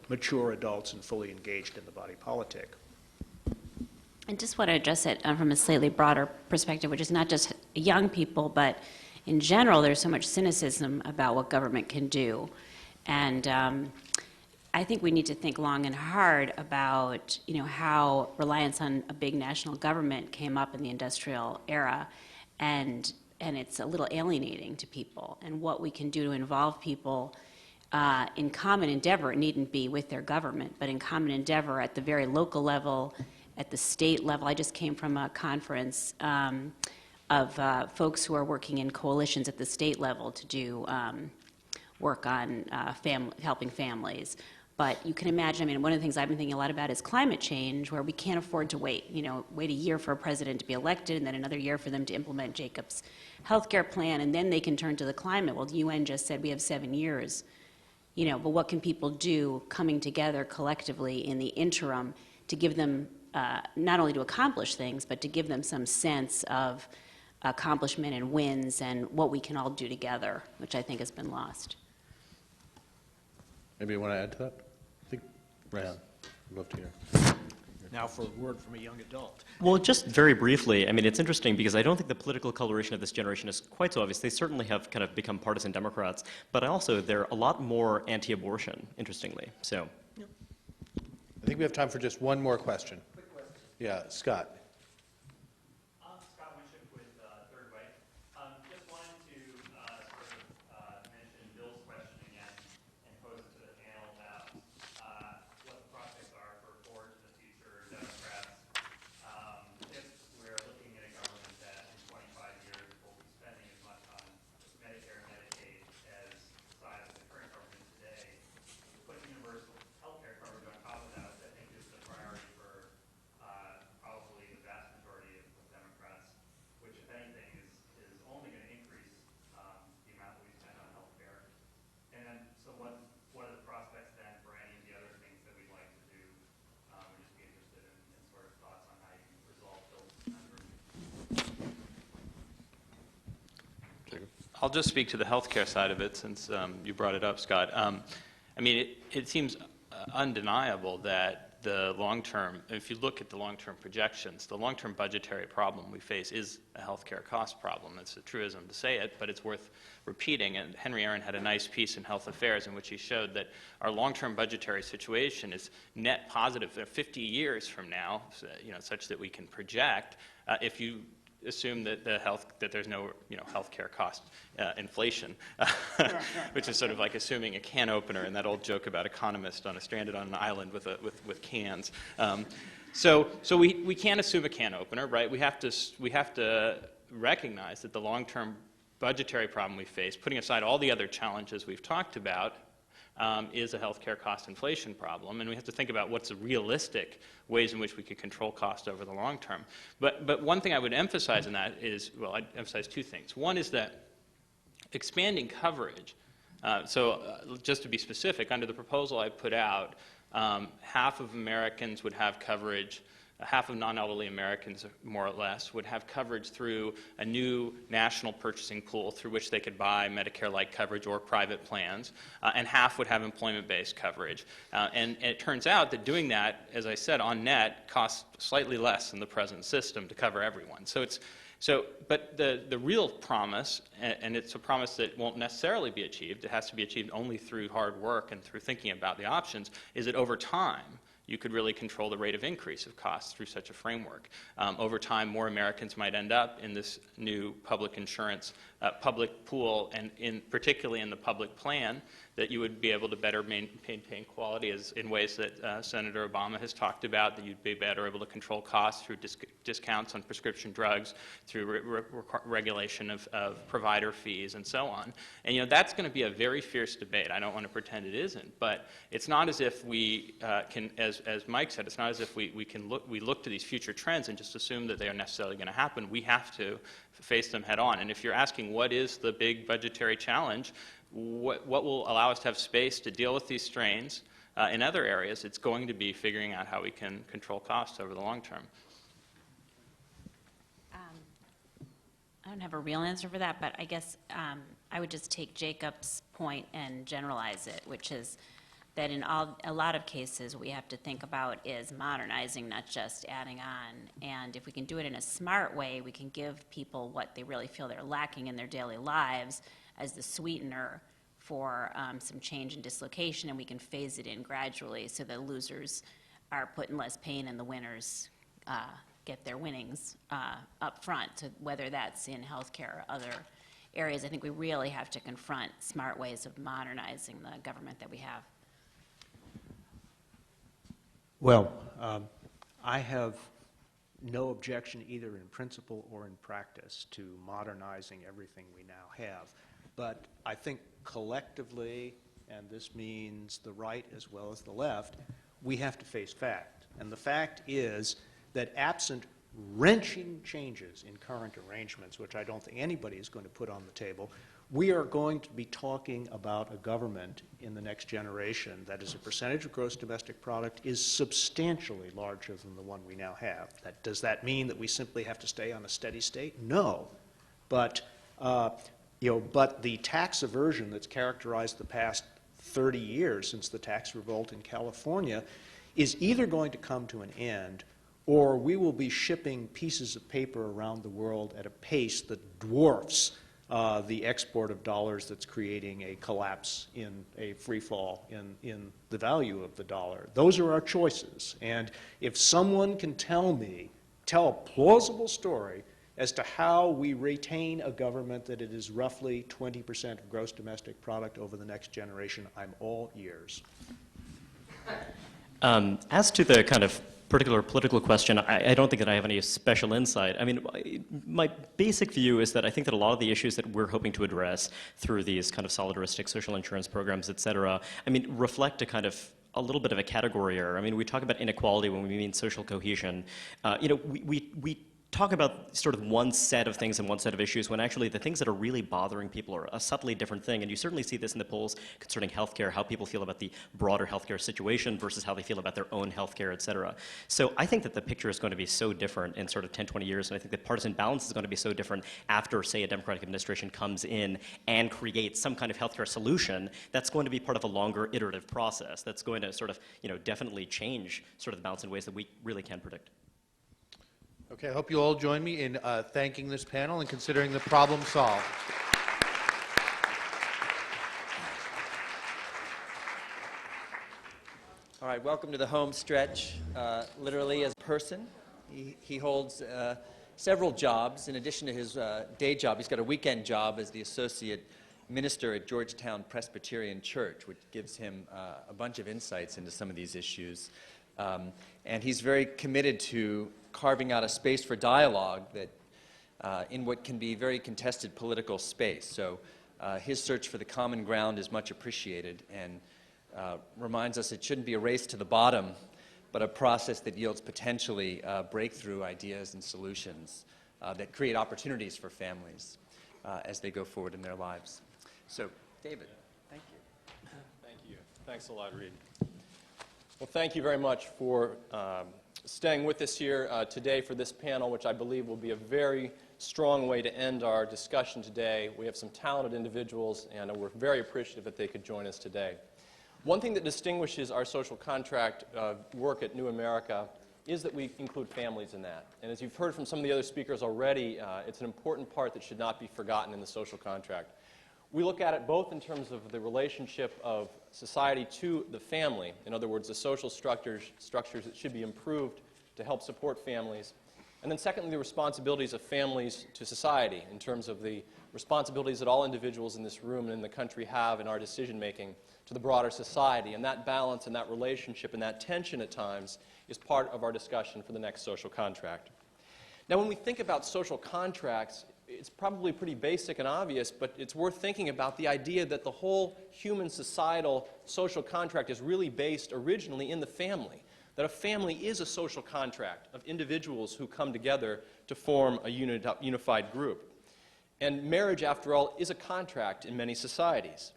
mature adults and fully engaged in the body politic. I just want to address it from a slightly broader perspective, which is not just young people, but in general, there's so much cynicism about what government can do. And I think we need to think long and hard about, how reliance on a big national government came up in the industrial era, and it's a little alienating to people, and what we can do to involve people in common endeavor. It needn't be with their government, but in common endeavor at the very local level, at the state level. I just came from a conference of folks who are working in coalitions at the state level to do work on helping families. But you can imagine, one of the things I've been thinking a lot about is climate change, where we can't afford to wait a year for a president to be elected and then another year for them to implement Jacob's healthcare plan, and then they can turn to the climate. Well, the UN just said we have 7 years, but what can people do coming together collectively in the interim to give them, not only to accomplish things, but to give them some sense of accomplishment and wins and what we can all do together, which I think has been lost. Maybe you want to add to that? I think, Ryan, I'd love to hear. Now for a word from a young adult. Well, just very briefly, it's interesting because I don't think the political coloration of this generation is quite so obvious. They certainly have kind of become partisan Democrats, but also they're a lot more anti-abortion, interestingly. So, I think we have time for just one more question. Quick question. Yeah, Scott. I'll just speak to the healthcare side of it since you brought it up, Scott. I mean, it seems undeniable that the long-term, if you look at the long-term projections, the long-term budgetary problem we face is a healthcare cost problem. It's a truism to say it, but it's worth repeating. And Henry Aaron had a nice piece in Health Affairs in which he showed that our long-term budgetary situation is net positive 50 years from now, such that we can project if you assume that there's no healthcare cost inflation, which is sort of like assuming a can opener and that old joke about economists stranded on an island with cans. So we can't assume a can opener, right? We have to recognize that the long-term budgetary problem we face, putting aside all the other challenges we've talked about, is a healthcare cost inflation problem, and we have to think about what's the realistic ways in which we could control cost over the long term. But one thing I would emphasize in that is, well, I'd emphasize two things. One is that expanding coverage, just to be specific, under the proposal I put out, half of Americans would have coverage, half of non-elderly Americans, more or less, would have coverage through a new national purchasing pool through which they could buy Medicare-like coverage or private plans, and half would have employment-based coverage. And it turns out that doing that, as I said, on net, costs slightly less than the present system to cover everyone. But the real promise, and it's a promise that won't necessarily be achieved, it has to be achieved only through hard work and through thinking about the options, is that over time, you could really control the rate of increase of costs through such a framework. Over time, more Americans might end up in this new public insurance, public pool, and particularly in the public plan, that you would be able to better maintain quality in ways that Senator Obama has talked about, that you'd be better able to control costs through discounts on prescription drugs, through regulation of provider fees, and so on. And that's going to be a very fierce debate. I don't want to pretend it isn't, but it's not as if we can, as Mike said, it's not as if we look to these future trends and just assume that they are necessarily going to happen. We have to face them head on. And if you're asking what is the big budgetary challenge, what will allow us to have space to deal with these strains in other areas, it's going to be figuring out how we can control costs over the long term. I don't have a real answer for that, but I guess I would just take Jacob's point and generalize it, which is that in a lot of cases we have to think about is modernizing, not just adding on. And if we can do it in a smart way, we can give people what they really feel they're lacking in their daily lives as the sweetener for some change and dislocation, and we can phase it in gradually so the losers are put in less pain and the winners get their winnings up front, so whether that's in healthcare or other areas. I think we really have to confront smart ways of modernizing the government that we have. Well, I have no objection either in principle or in practice to modernizing everything we now have. But I think collectively, and this means the right as well as the left, we have to face fact. And the fact is that absent wrenching changes in current arrangements, which I don't think anybody is going to put on the table, we are going to be talking about a government in the next generation that as a percentage of gross domestic product is substantially larger than the one we now have. Does that mean that we simply have to stay on a steady state? No. But, but the tax aversion that's characterized the past 30 years since the tax revolt in California is either going to come to an end, or we will be shipping pieces of paper around the world at a pace that dwarfs the export of dollars that's creating a collapse in a free fall in the value of the dollar. Those are our choices. And if someone can tell a plausible story as to how we retain a government that it is roughly 20% of gross domestic product over the next generation, I'm all ears. As to the kind of particular political question, I don't think that I have any special insight. I mean, my basic view is that I think that a lot of the issues that we're hoping to address through these kind of solidaristic social insurance programs, et cetera, I mean, reflect a little bit of a category error. I mean, we talk about inequality when we mean social cohesion. We talk about sort of one set of things and one set of issues when actually the things that are really bothering people are a subtly different thing. And you certainly see this in the polls concerning healthcare, how people feel about the broader healthcare situation versus how they feel about their own healthcare, et cetera. So I think that the picture is going to be so different in sort of 10, 20 years, and I think that partisan balance is going to be so different after, say, a Democratic administration comes in and creates some kind of healthcare solution that's going to be part of a longer iterative process that's going to sort of, definitely change sort of the balance in ways that we really can't predict. Okay, I hope you all join me in thanking this panel and considering the problem solved. All right, welcome to the home stretch. Literally, as a person, he holds several jobs. In addition to his day job, he's got a weekend job as the associate minister at Georgetown Presbyterian Church, which gives him a bunch of insights into some of these issues. And he's very committed to carving out a space for dialogue that in what can be very contested political space. So his search for the common ground is much appreciated and reminds us it shouldn't be a race to the bottom, but a process that yields potentially breakthrough ideas and solutions that create opportunities for families as they go forward in their lives. So, David, thank you. Thank you. Thanks a lot, Reed. Well, thank you very much for staying with us here today for this panel, which I believe will be a very strong way to end our discussion today. We have some talented individuals, and we're very appreciative that they could join us today. One thing that distinguishes our social contract work at New America is that we include families in that. And as you've heard from some of the other speakers already, it's an important part that should not be forgotten in the social contract. We look at it both in terms of the relationship of society to the family, in other words, the social structures that should be improved to help support families, and then secondly, the responsibilities of families to society in terms of the responsibilities that all individuals in this room and in the country have in our decision-making to the broader society. And that balance and that relationship and that tension at times is part of our discussion for the next social contract. Now, when we think about social contracts, it's probably pretty basic and obvious, but it's worth thinking about the idea that the whole human societal social contract is really based originally in the family, that a family is a social contract of individuals who come together to form a unified group. And marriage, after all, is a contract in many societies.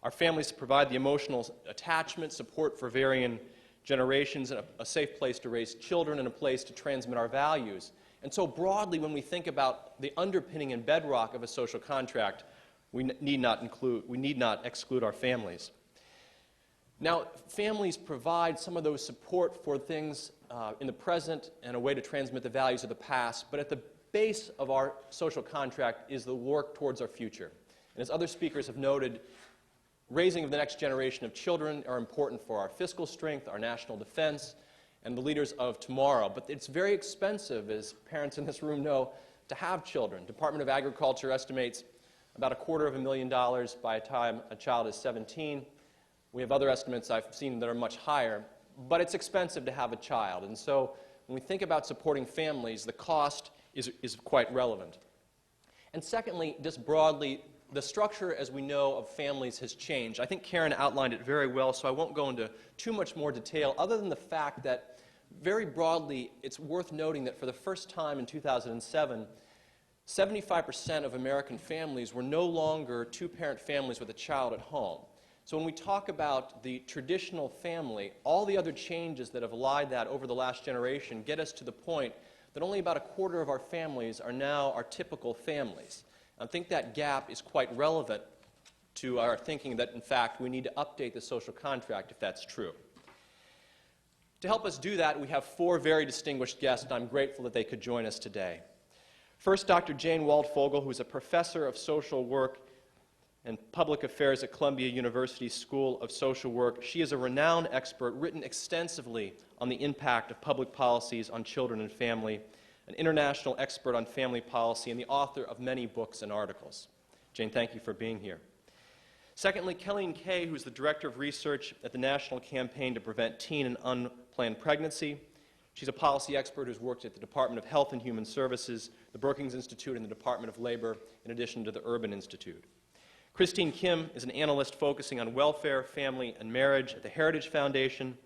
Our families provide the emotional attachment, support for varying generations, and a safe place to raise children and a place to transmit our values. And so broadly, when we think about the underpinning and bedrock of a social contract, we need not exclude our families. Now, families provide some of those support for things in the present and a way to transmit the values of the past, but at the base of our social contract is the work towards our future. And as other speakers have noted, raising of the next generation of children are important for our fiscal strength, our national defense, and the leaders of tomorrow. But it's very expensive, as parents in this room know, to have children. Department of Agriculture estimates about $250,000 by the time a child is 17. We have other estimates I've seen that are much higher, but it's expensive to have a child. And so when we think about supporting families, the cost is quite relevant. And secondly, just broadly, the structure, as we know, of families has changed. I think Karen outlined it very well, so I won't go into too much more detail, other than the fact that, very broadly, it's worth noting that for the first time in 2007, 75% of American families were no longer two-parent families with a child at home. So when we talk about the traditional family, all the other changes that have allied that over the last generation get us to the point that only about a quarter of our families are now our typical families. I think that gap is quite relevant to our thinking that, in fact, we need to update the social contract if that's true. To help us do that, we have four very distinguished guests, and I'm grateful that they could join us today. First, Dr. Jane Waldfogel, who is a professor of social work and public affairs at Columbia University School of Social Work. She is a renowned expert, written extensively on the impact of public policies on children and family, an international expert on family policy, and the author of many books and articles. Jane, thank you for being here. Secondly, Kelleen Kay, who is the Director of Research at the National Campaign to Prevent Teen and Unplanned Pregnancy. She's a policy expert who's worked at the Department of Health and Human Services, the Brookings Institute, and the Department of Labor, in addition to the Urban Institute. Christine Kim is an analyst focusing on welfare, family, and marriage at the Heritage Foundation.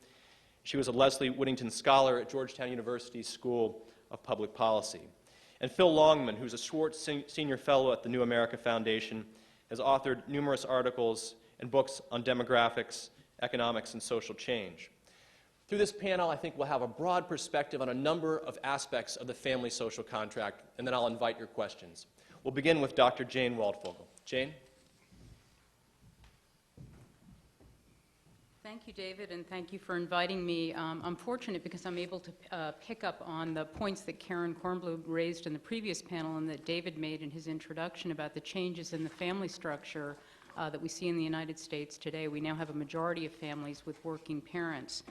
She was a Leslie Whittington Scholar at Georgetown University School of Public Policy. And Phil Longman, who's a Schwartz Senior Fellow at the New America Foundation, has authored numerous articles and books on demographics, economics, and social change. Through this panel, I think we'll have a broad perspective on a number of aspects of the family social contract, and then I'll invite your questions. We'll begin with Dr. Jane Waldfogel. Jane? Thank you, David, and thank you for inviting me. I'm fortunate because I'm able to pick up on the points that Karen Kornblum raised in the previous panel and that David made in his introduction about the changes in the family structure that we see in the United States today. We now have a majority of families with working parents.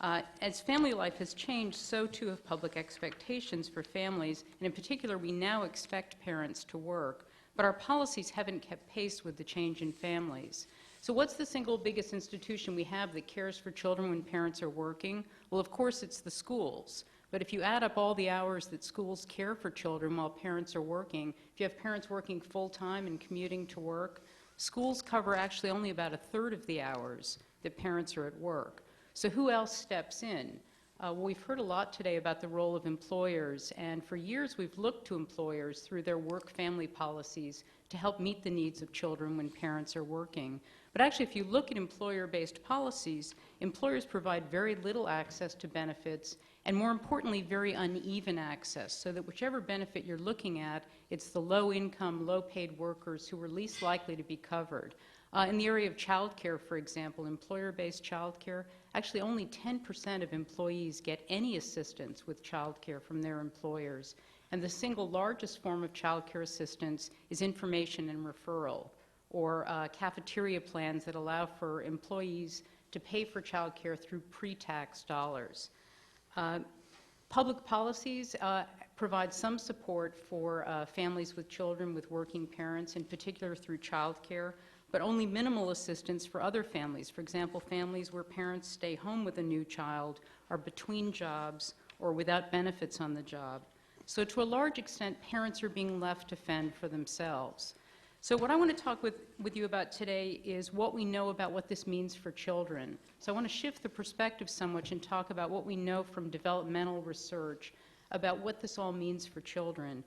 As family life has changed, so too have public expectations for families, and in particular, we now expect parents to work, but our policies haven't kept pace with the change in families. So what's the single biggest institution we have that cares for children when parents are working? Well, of course, it's the schools. But if you add up all the hours that schools care for children while parents are working, if you have parents working full-time and commuting to work, schools cover actually only about a third of the hours that parents are at work. So who else steps in? Well, we've heard a lot today about the role of employers, and for years we've looked to employers through their work-family policies to help meet the needs of children when parents are working. But actually, if you look at employer-based policies, employers provide very little access to benefits, and more importantly, very uneven access, so that whichever benefit you're looking at, it's the low-income, low-paid workers who are least likely to be covered. In the area of child care, for example, employer-based child care, actually only 10% of employees get any assistance with child care from their employers. And the single largest form of child care assistance is information and referral, or cafeteria plans that allow for employees to pay for child care through pre-tax dollars. Public policies provide some support for families with children with working parents, in particular through child care, but only minimal assistance for other families. For example, families where parents stay home with a new child, are between jobs, or without benefits on the job. So to a large extent, parents are being left to fend for themselves. So what I want to talk with you about today is what we know about what this means for children. So I want to shift the perspective somewhat and talk about what we know from developmental research about what this all means for children.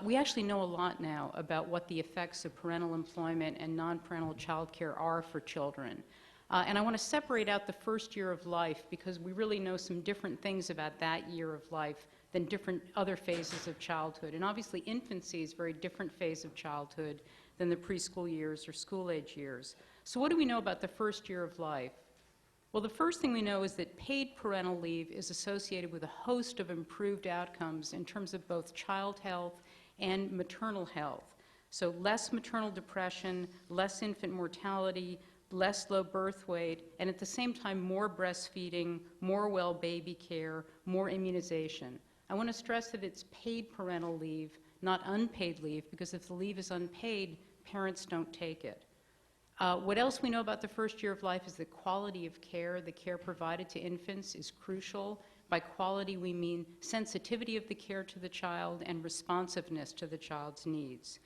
We actually know a lot now about what the effects of parental employment and non-parental child care are for children. And I want to separate out the first year of life because we really know some different things about that year of life than different other phases of childhood. And obviously infancy is a very different phase of childhood than the preschool years or school-age years. So what do we know about the first year of life? Well, the first thing we know is that paid parental leave is associated with a host of improved outcomes in terms of both child health and maternal health. So less maternal depression, less infant mortality, less low birth weight, and at the same time more breastfeeding, more well baby care, more immunization. I want to stress that it's paid parental leave, not unpaid leave, because if the leave is unpaid, parents don't take it. What else we know about the first year of life is the quality of care. The care provided to infants is crucial. By quality, we mean sensitivity of the care to the child and responsiveness to the child's needs.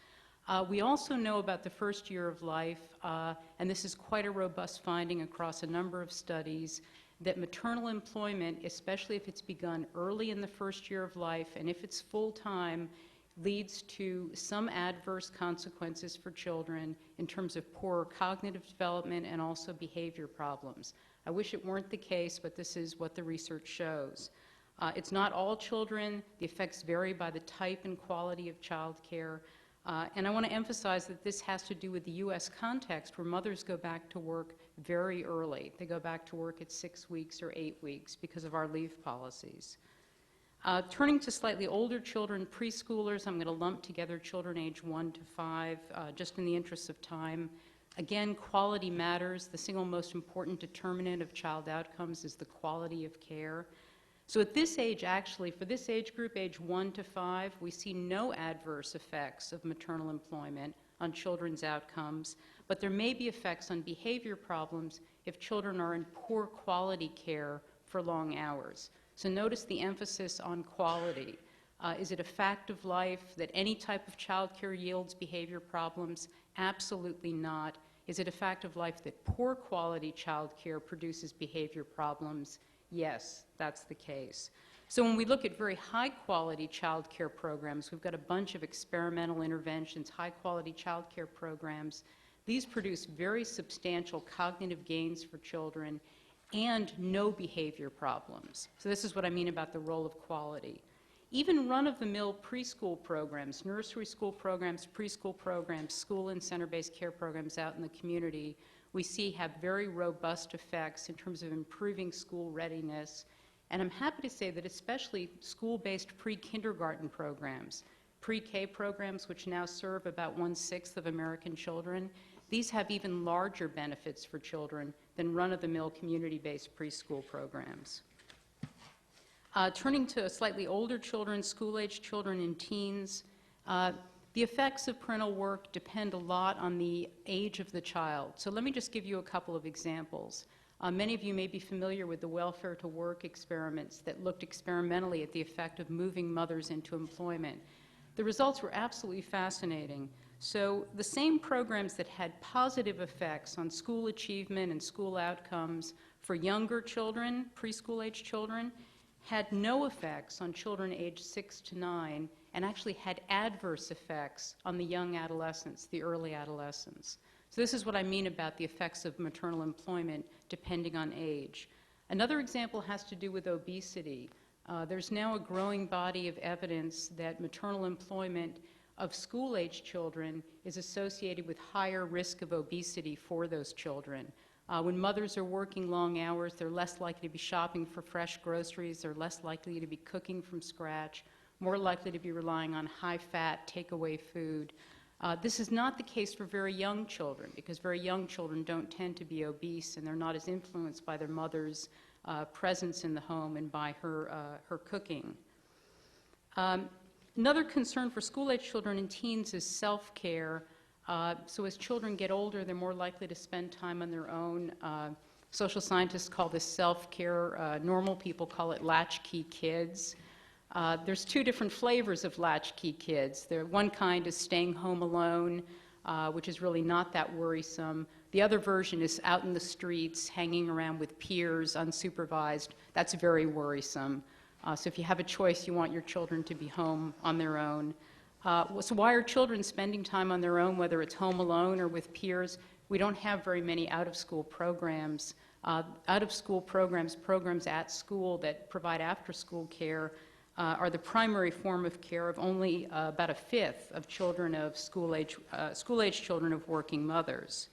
We also know about the first year of life, and this is quite a robust finding across a number of studies, that maternal employment, especially if it's begun early in the first year of life and if it's full-time, leads to some adverse consequences for children in terms of poorer cognitive development and also behavior problems. I wish it weren't the case, but this is what the research shows. It's not all children. The effects vary by the type and quality of child care. And I want to emphasize that this has to do with the U.S. context where mothers go back to work very early. They go back to work at 6 weeks or 8 weeks because of our leave policies. Turning to slightly older children, preschoolers, I'm going to lump together children age 1 to 5, just in the interest of time. Again, quality matters. The single most important determinant of child outcomes is the quality of care. So at this age, actually, for this age group, age 1 to 5, we see no adverse effects of maternal employment on children's outcomes, but there may be effects on behavior problems if children are in poor quality care for long hours. So notice the emphasis on quality. Is it a fact of life that any type of child care yields behavior problems? Absolutely not. Is it a fact of life that poor quality child care produces behavior problems? Yes, that's the case. So when we look at very high-quality child care programs, we've got a bunch of experimental interventions, high-quality child care programs. These produce very substantial cognitive gains for children and no behavior problems. So this is what I mean about the role of quality. Even run-of-the-mill preschool programs, nursery school programs, preschool programs, school and center-based care programs out in the community, we see have very robust effects in terms of improving school readiness. And I'm happy to say that especially school-based pre-kindergarten programs, pre-K programs, which now serve about 1/6 of American children, these have even larger benefits for children than run-of-the-mill community-based preschool programs. Turning to slightly older children, school-age children and teens, the effects of parental work depend a lot on the age of the child. So let me just give you a couple of examples. Many of you may be familiar with the welfare to work experiments that looked experimentally at the effect of moving mothers into employment. The results were absolutely fascinating. So the same programs that had positive effects on school achievement and school outcomes for younger children, preschool-age children, had no effects on children aged 6 to 9 and actually had adverse effects on the young adolescents, the early adolescents. So this is what I mean about the effects of maternal employment depending on age. Another example has to do with obesity. There's now a growing body of evidence that maternal employment of school-age children is associated with higher risk of obesity for those children. When mothers are working long hours, they're less likely to be shopping for fresh groceries, they're less likely to be cooking from scratch, more likely to be relying on high-fat takeaway food. This is not the case for very young children, because very young children don't tend to be obese and they're not as influenced by their mother's presence in the home and by her cooking. Another concern for school-age children and teens is self-care. So as children get older, they're more likely to spend time on their own. Social scientists call this self-care. Normal people call it latchkey kids. There's two different flavors of latchkey kids. One kind is staying home alone, which is really not that worrisome. The other version is out in the streets, hanging around with peers, unsupervised. That's very worrisome. So if you have a choice, you want your children to be home on their own. So why are children spending time on their own, whether it's home alone or with peers? We don't have very many out-of-school programs. Out-of-school programs, programs at school that provide after-school care are the primary form of care of only about 1/5 of children of school-age children of working mothers.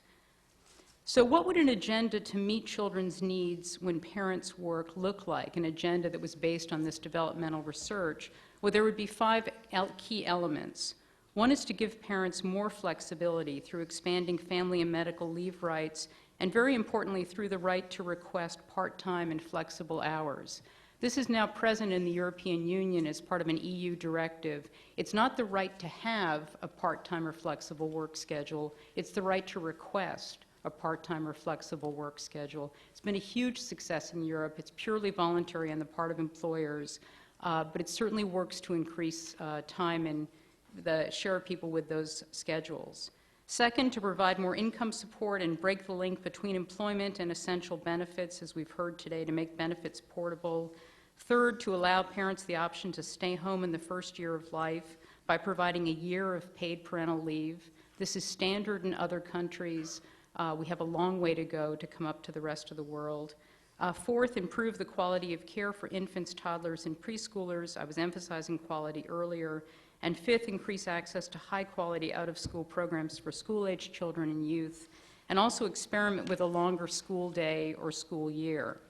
So what would an agenda to meet children's needs when parents work look like, an agenda that was based on this developmental research? Well, there would be 5 key elements. One is to give parents more flexibility through expanding family and medical leave rights, and very importantly, through the right to request part-time and flexible hours. This is now present in the European Union as part of an EU directive. It's not the right to have a part-time or flexible work schedule, it's the right to request a part-time or flexible work schedule. It's been a huge success in Europe. It's purely voluntary on the part of employers, but it certainly works to increase time and the share of people with those schedules. Second, to provide more income support and break the link between employment and essential benefits, as we've heard today, to make benefits portable. Third, to allow parents the option to stay home in the first year of life by providing a year of paid parental leave. This is standard in other countries. We have a long way to go to come up to the rest of the world. Fourth, improve the quality of care for infants, toddlers, and preschoolers. I was emphasizing quality earlier. And fifth, increase access to high-quality out-of-school programs for school-age children and youth, and also experiment with a longer school day or school year.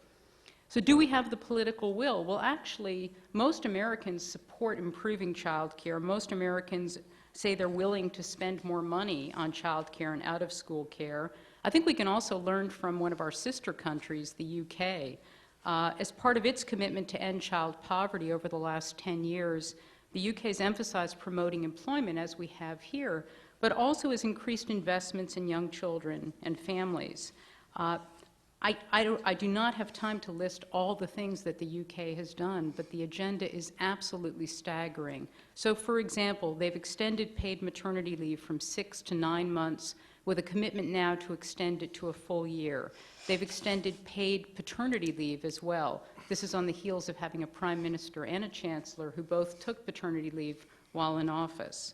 So do we have the political will? Well, actually, most Americans support improving child care. Most Americans say they're willing to spend more money on child care and out-of-school care. I think we can also learn from one of our sister countries, the UK. As part of its commitment to end child poverty over the last 10 years, the UK has emphasized promoting employment, as we have here, but also has increased investments in young children and families. I do not have time to list all the things that the UK has done, but the agenda is absolutely staggering. So, for example, they've extended paid maternity leave from 6 to 9 months with a commitment now to extend it to a full year. They've extended paid paternity leave as well. This is on the heels of having a prime minister and a chancellor who both took paternity leave while in office.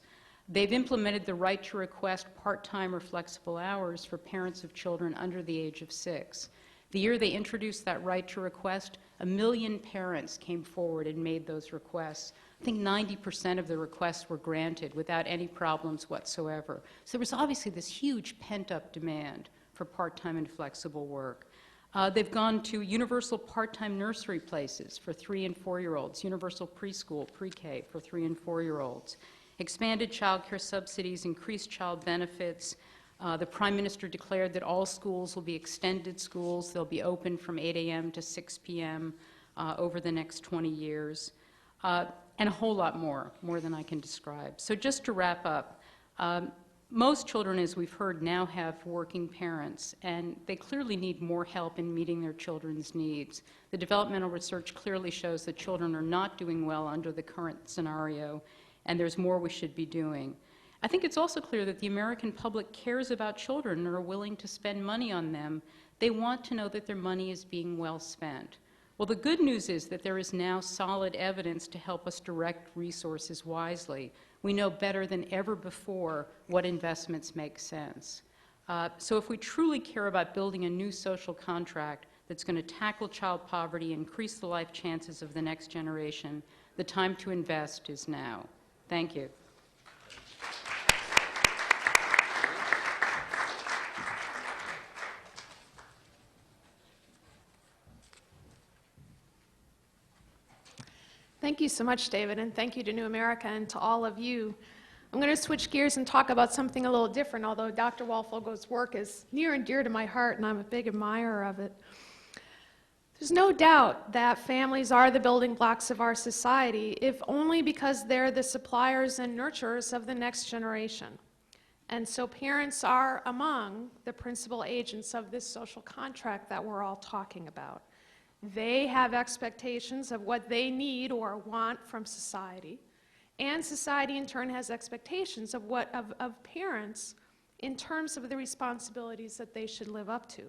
They've implemented the right to request part-time or flexible hours for parents of children under the age of 6. The year they introduced that right to request, 1 million parents came forward and made those requests. I think 90% of the requests were granted without any problems whatsoever. So there was obviously this huge pent-up demand for part-time and flexible work. They've gone to universal part-time nursery places for 3- and 4-year-olds, universal preschool, pre-K for 3- and 4-year-olds, expanded child care subsidies, increased child benefits. The Prime Minister declared that all schools will be extended schools. They'll be open from 8 a.m. to 6 p.m. Over the next 20 years, and a whole lot more than I can describe. So just to wrap up, most children, as we've heard, now have working parents, and they clearly need more help in meeting their children's needs. The developmental research clearly shows that children are not doing well under the current scenario, and there's more we should be doing. I think it's also clear that the American public cares about children and are willing to spend money on them. They want to know that their money is being well spent. Well, the good news is that there is now solid evidence to help us direct resources wisely. We know better than ever before what investments make sense. So if we truly care about building a new social contract that's going to tackle child poverty, increase the life chances of the next generation, the time to invest is now. Thank you. Thank you so much, David, and thank you to New America and to all of you. I'm going to switch gears and talk about something a little different, although Dr. Walfogel's work is near and dear to my heart, and I'm a big admirer of it. There's no doubt that families are the building blocks of our society, if only because they're the suppliers and nurturers of the next generation. And so parents are among the principal agents of this social contract that we're all talking about. They have expectations of what they need or want from society, and society in turn has expectations of parents in terms of the responsibilities that they should live up to.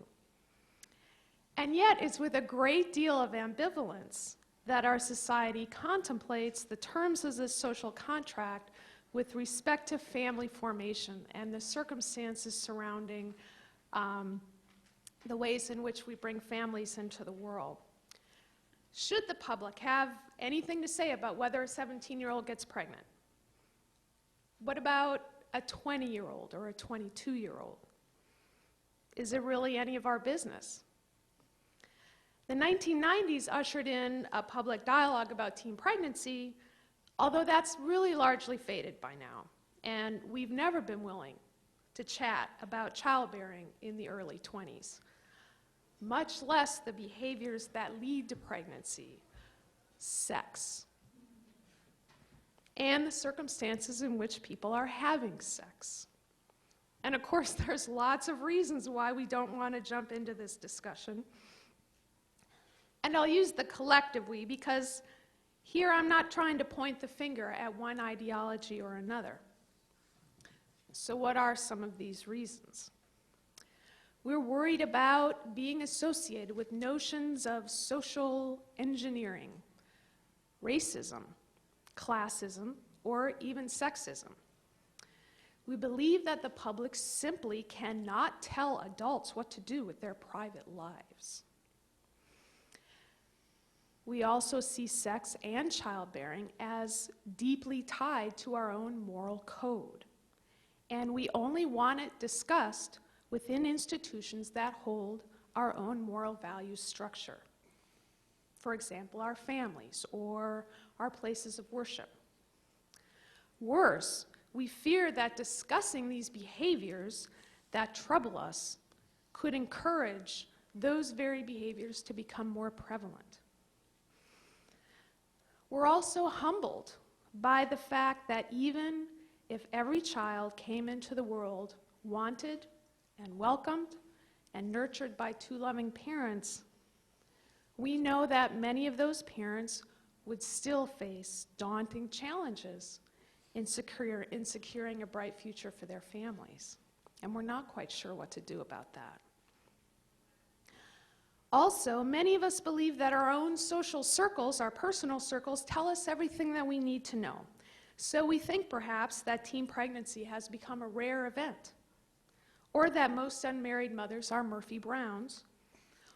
And yet it's with a great deal of ambivalence that our society contemplates the terms of this social contract with respect to family formation and the circumstances surrounding the ways in which we bring families into the world. Should the public have anything to say about whether a 17-year-old gets pregnant? What about a 20-year-old or a 22-year-old? Is it really any of our business? The 1990s ushered in a public dialogue about teen pregnancy, although that's really largely faded by now, and we've never been willing to chat about childbearing in the early 20s, much less the behaviors that lead to pregnancy, sex, and the circumstances in which people are having sex. And of course, there's lots of reasons why we don't want to jump into this discussion. And I'll use the collective we, because here I'm not trying to point the finger at one ideology or another. So what are some of these reasons? We're worried about being associated with notions of social engineering, racism, classism, or even sexism. We believe that the public simply cannot tell adults what to do with their private lives. We also see sex and childbearing as deeply tied to our own moral code, and we only want it discussed within institutions that hold our own moral value structure. For example, our families or our places of worship. Worse, we fear that discussing these behaviors that trouble us could encourage those very behaviors to become more prevalent. We're also humbled by the fact that even if every child came into the world wanted and welcomed and nurtured by two loving parents, we know that many of those parents would still face daunting challenges in securing a bright future for their families. and we're not quite sure what to do about that. Also, many of us believe that our own social circles, our personal circles, tell us everything that we need to know. So we think perhaps that teen pregnancy has become a rare event, or that most unmarried mothers are Murphy Browns,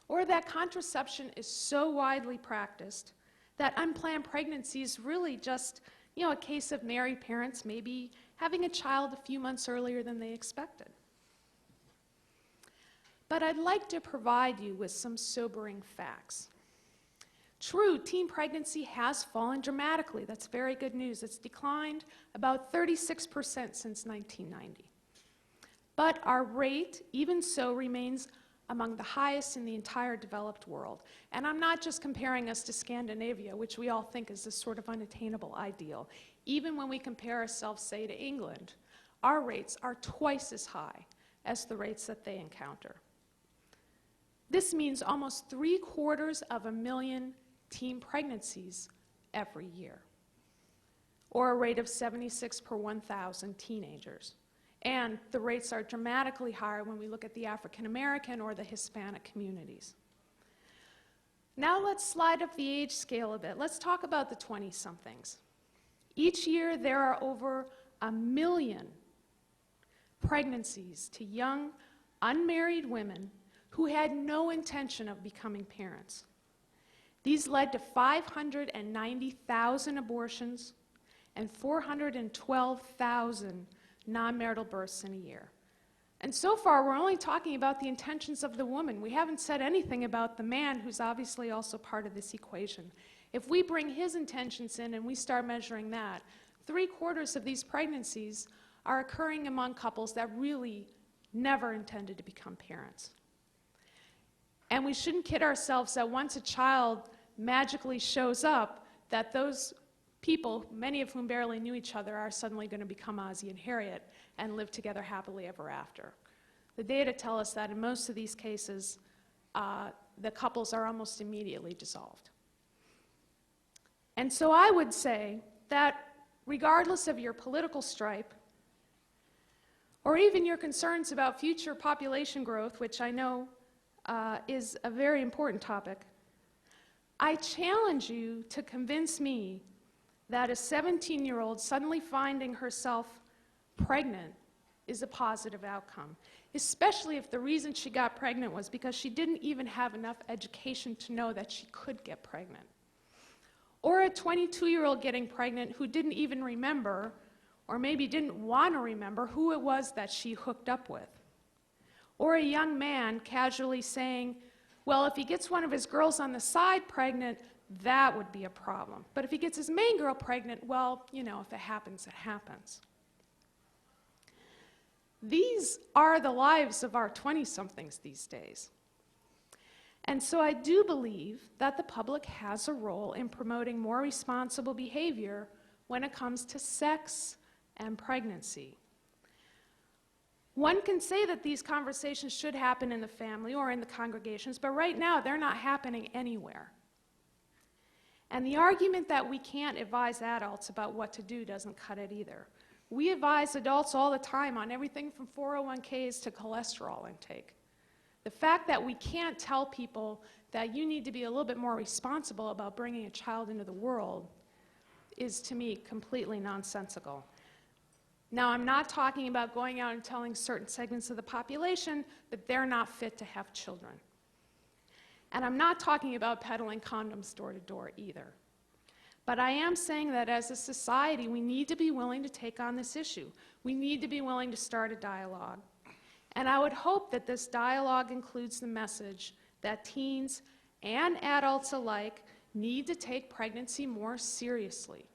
or that contraception is so widely practiced that unplanned pregnancy is really just, a case of married parents maybe having a child a few months earlier than they expected. But I'd like to provide you with some sobering facts. True, teen pregnancy has fallen dramatically. That's very good news. It's declined about 36% since 1990. But our rate, even so, remains among the highest in the entire developed world. And I'm not just comparing us to Scandinavia, which we all think is this sort of unattainable ideal. Even when we compare ourselves, say, to England, our rates are twice as high as the rates that they encounter. This means almost 750,000 teen pregnancies every year, or a rate of 76 per 1,000 teenagers. And the rates are dramatically higher when we look at the African American or the Hispanic communities. Now let's slide up the age scale a bit. Let's talk about the 20-somethings. Each year there are over 1 million pregnancies to young, unmarried women who had no intention of becoming parents. These led to 590,000 abortions and 412,000 non-marital births in a year. And so far, we're only talking about the intentions of the woman. We haven't said anything about the man, who's obviously also part of this equation. If we bring his intentions in and we start measuring that, 3/4 of these pregnancies are occurring among couples that really never intended to become parents. And we shouldn't kid ourselves that once a child magically shows up, that those people, many of whom barely knew each other, are suddenly going to become Ozzie and Harriet and live together happily ever after. The data tell us that in most of these cases, the couples are almost immediately dissolved. And so I would say that regardless of your political stripe, or even your concerns about future population growth, which I know is a very important topic, I challenge you to convince me that a 17-year-old suddenly finding herself pregnant is a positive outcome, especially if the reason she got pregnant was because she didn't even have enough education to know that she could get pregnant. Or a 22-year-old getting pregnant who didn't even remember, or maybe didn't want to remember, who it was that she hooked up with. Or a young man casually saying, well, if he gets one of his girls on the side pregnant, that would be a problem. But if he gets his main girl pregnant, well, if it happens, it happens. These are the lives of our 20-somethings these days. And so I do believe that the public has a role in promoting more responsible behavior when it comes to sex and pregnancy. One can say that these conversations should happen in the family or in the congregations, but right now they're not happening anywhere. And the argument that we can't advise adults about what to do doesn't cut it either. We advise adults all the time on everything from 401ks to cholesterol intake. The fact that we can't tell people that you need to be a little bit more responsible about bringing a child into the world is, to me, completely nonsensical. Now, I'm not talking about going out and telling certain segments of the population that they're not fit to have children. And I'm not talking about peddling condoms door to door either. But I am saying that as a society, we need to be willing to take on this issue. We need to be willing to start a dialogue. And I would hope that this dialogue includes the message that teens and adults alike need to take pregnancy more seriously.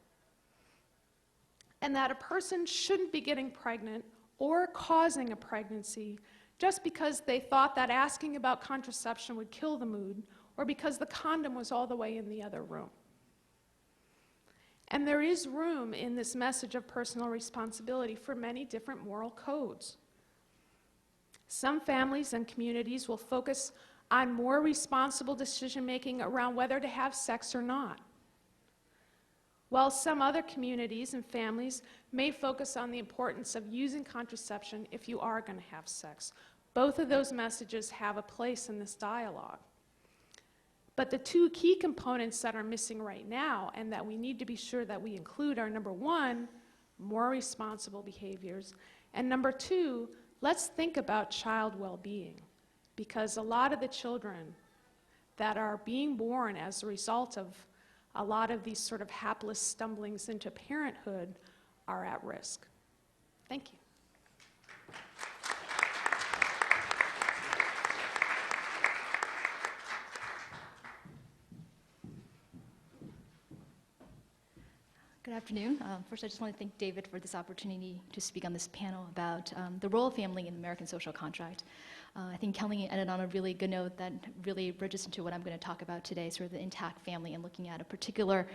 And that a person shouldn't be getting pregnant or causing a pregnancy just because they thought that asking about contraception would kill the mood, or because the condom was all the way in the other room. And there is room in this message of personal responsibility for many different moral codes. Some families and communities will focus on more responsible decision-making around whether to have sex or not. while some other communities and families may focus on the importance of using contraception if you are going to have sex. Both of those messages have a place in this dialogue. But the two key components that are missing right now and that we need to be sure that we include are, number one, more responsible behaviors, and number two, let's think about child well-being, because a lot of the children that are being born as a result of a lot of these sort of hapless stumblings into parenthood are at risk. Thank you. Good afternoon. First, I just want to thank David for this opportunity to speak on this panel about the role of family in the American social contract. I think Kelly ended on a really good note that really bridges into what I'm going to talk about today, sort of the intact family and looking at a particular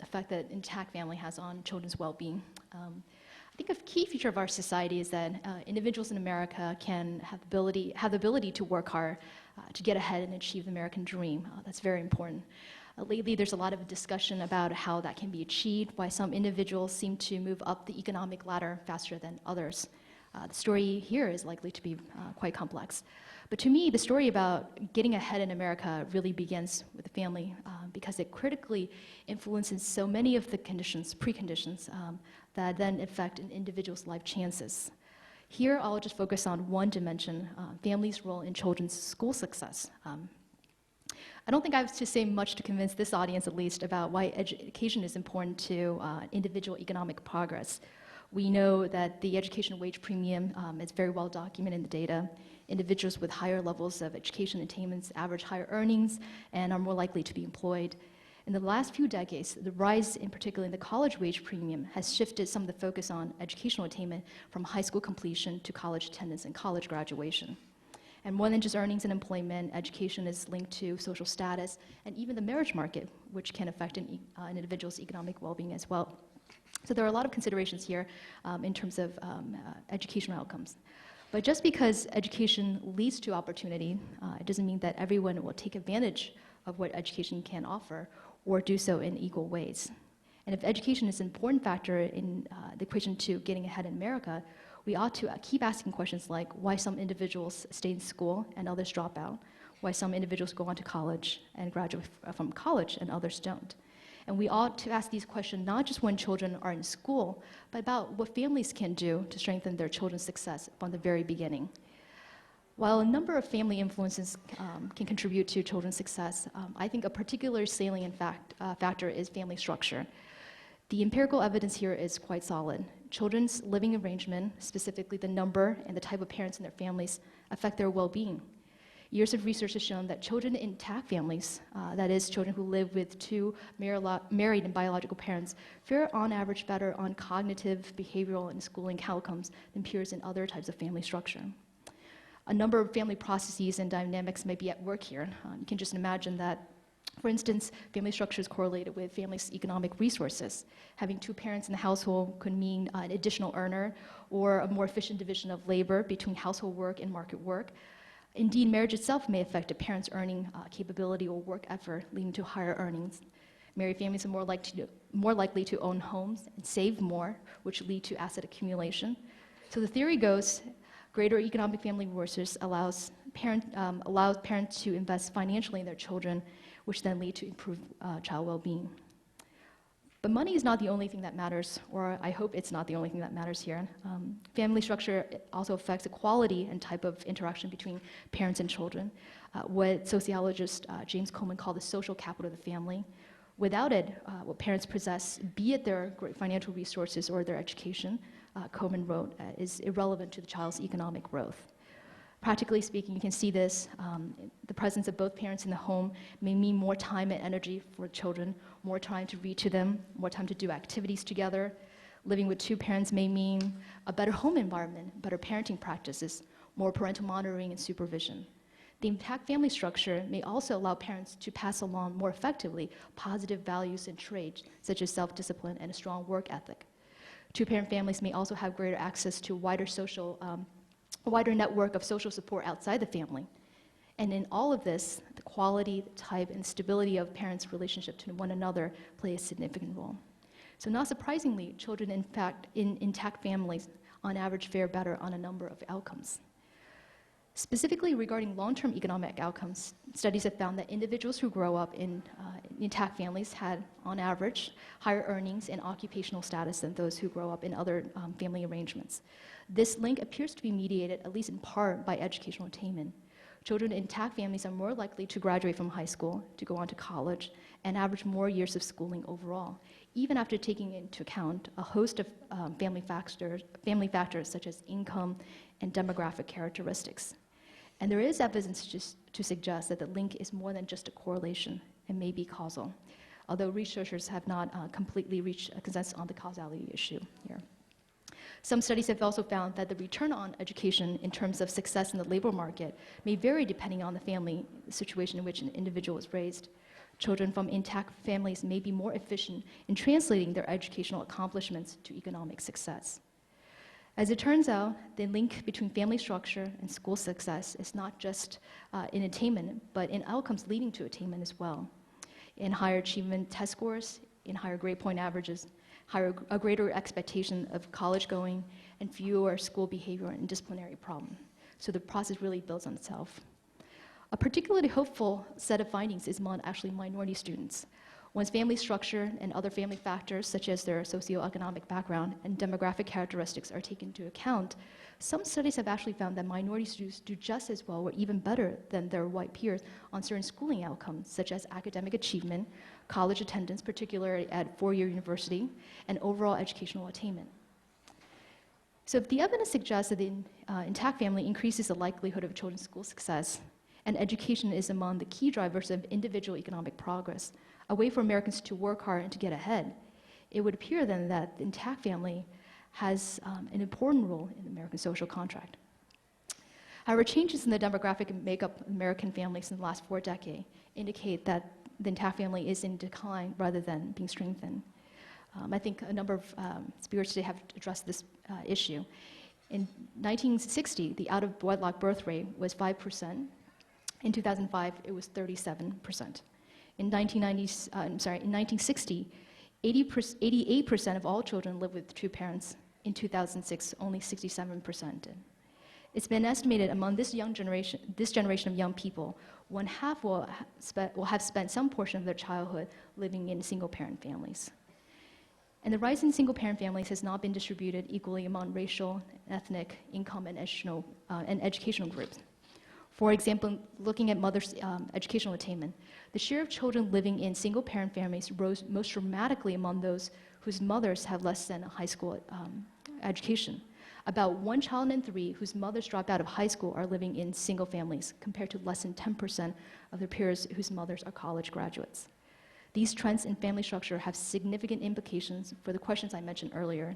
effect that intact family has on children's well-being. I think a key feature of our society is that individuals in America can have the ability to work hard to get ahead and achieve the American dream. That's very important. Lately, there's a lot of discussion about how that can be achieved, why some individuals seem to move up the economic ladder faster than others. The story here is likely to be quite complex. But to me, the story about getting ahead in America really begins with the family because it critically influences so many of the preconditions that then affect an individual's life chances. Here, I'll just focus on one dimension, family's role in children's school success. I don't think I have to say much to convince this audience, at least, about why education is important to individual economic progress. We know that the education wage premium is very well documented in the data. Individuals with higher levels of education attainments average higher earnings and are more likely to be employed. In the last few decades, the rise, in particular in the college wage premium, has shifted some of the focus on educational attainment from high school completion to college attendance and college graduation. And more than just earnings and employment, education is linked to social status and even the marriage market, which can affect an individual's economic well-being as well. So there are a lot of considerations here in terms of educational outcomes. But just because education leads to opportunity, it doesn't mean that everyone will take advantage of what education can offer or do so in equal ways. And if education is an important factor in the equation to getting ahead in America, we ought to keep asking questions like why some individuals stay in school and others drop out, why some individuals go on to college and graduate from college and others don't. And we ought to ask these questions not just when children are in school, but about what families can do to strengthen their children's success from the very beginning. While a number of family influences can contribute to children's success, I think a particular salient factor is family structure. The empirical evidence here is quite solid. Children's living arrangement, specifically the number and the type of parents in their families, affect their well-being. Years of research has shown that children in intact families, that is, children who live with two married and biological parents, fare on average better on cognitive, behavioral, and schooling outcomes than peers in other types of family structure. A number of family processes and dynamics may be at work here. You can just imagine that, for instance, family structure is correlated with families' economic resources. Having two parents in the household could mean an additional earner or a more efficient division of labor between household work and market work. Indeed, marriage itself may affect a parent's earning capability or work effort, leading to higher earnings. Married families are more likely to own homes and save more, which lead to asset accumulation. So the theory goes, greater economic family resources allows parents to invest financially in their children, which then lead to improved child well-being. But money is not the only thing that matters, or I hope it's not the only thing that matters here. Family structure also affects the quality and type of interaction between parents and children, what sociologist James Coleman called the social capital of the family. Without it, what parents possess, be it their great financial resources or their education, Coleman wrote, is irrelevant to the child's economic growth. Practically speaking, you can see this. The presence of both parents in the home may mean more time and energy for children, more time to read to them, more time to do activities together. Living with two parents may mean a better home environment, better parenting practices, more parental monitoring and supervision. The intact family structure may also allow parents to pass along more effectively positive values and traits, such as self-discipline and a strong work ethic. Two-parent families may also have greater access to a wider network of social support outside the family. And in all of this, the quality, the type, and stability of parents' relationship to one another play a significant role. So not surprisingly, children in intact families on average fare better on a number of outcomes. Specifically regarding long-term economic outcomes, studies have found that individuals who grow up in intact families had, on average, higher earnings and occupational status than those who grow up in other family arrangements. This link appears to be mediated, at least in part, by educational attainment. Children in intact families are more likely to graduate from high school, to go on to college, and average more years of schooling overall, even after taking into account a host of family factors such as income and demographic characteristics. And there is evidence to suggest that the link is more than just a correlation and may be causal, although researchers have not completely reached a consensus on the causality issue here. Some studies have also found that the return on education in terms of success in the labor market may vary depending on the family situation in which an individual is raised. Children from intact families may be more efficient in translating their educational accomplishments to economic success. As it turns out, the link between family structure and school success is not just in attainment, but in outcomes leading to attainment as well. In higher achievement test scores, in higher grade point averages, a greater expectation of college going, and fewer school behavior and disciplinary problems. So the process really builds on itself. A particularly hopeful set of findings is among actually minority students. Once family structure and other family factors, such as their socioeconomic background and demographic characteristics, are taken into account, some studies have actually found that minority students do just as well or even better than their white peers on certain schooling outcomes, such as academic achievement, college attendance, particularly at four-year university, and overall educational attainment. So if the evidence suggests that the intact family increases the likelihood of children's school success, and education is among the key drivers of individual economic progress, a way for Americans to work hard and to get ahead, it would appear then that the intact family has an important role in the American social contract. However, changes in the demographic makeup of American families in the last 4 decades indicate that the intact family is in decline rather than being strengthened. I think a number of speakers today have addressed this issue. In 1960, the out-of-wedlock birth rate was 5%. In 2005, it was 37%. In 1960, 88% of all children lived with 2 parents. In 2006, only 67% did. It's been estimated among this generation of young people, 1/2 will have spent some portion of their childhood living in single-parent families. And the rise in single-parent families has not been distributed equally among racial, ethnic, income, and educational groups. For example, looking at mothers' educational attainment, the share of children living in single-parent families rose most dramatically among those whose mothers have less than a high school education. About 1 child in 3 whose mothers dropped out of high school are living in single families, compared to less than 10% of their peers whose mothers are college graduates. These trends in family structure have significant implications for the questions I mentioned earlier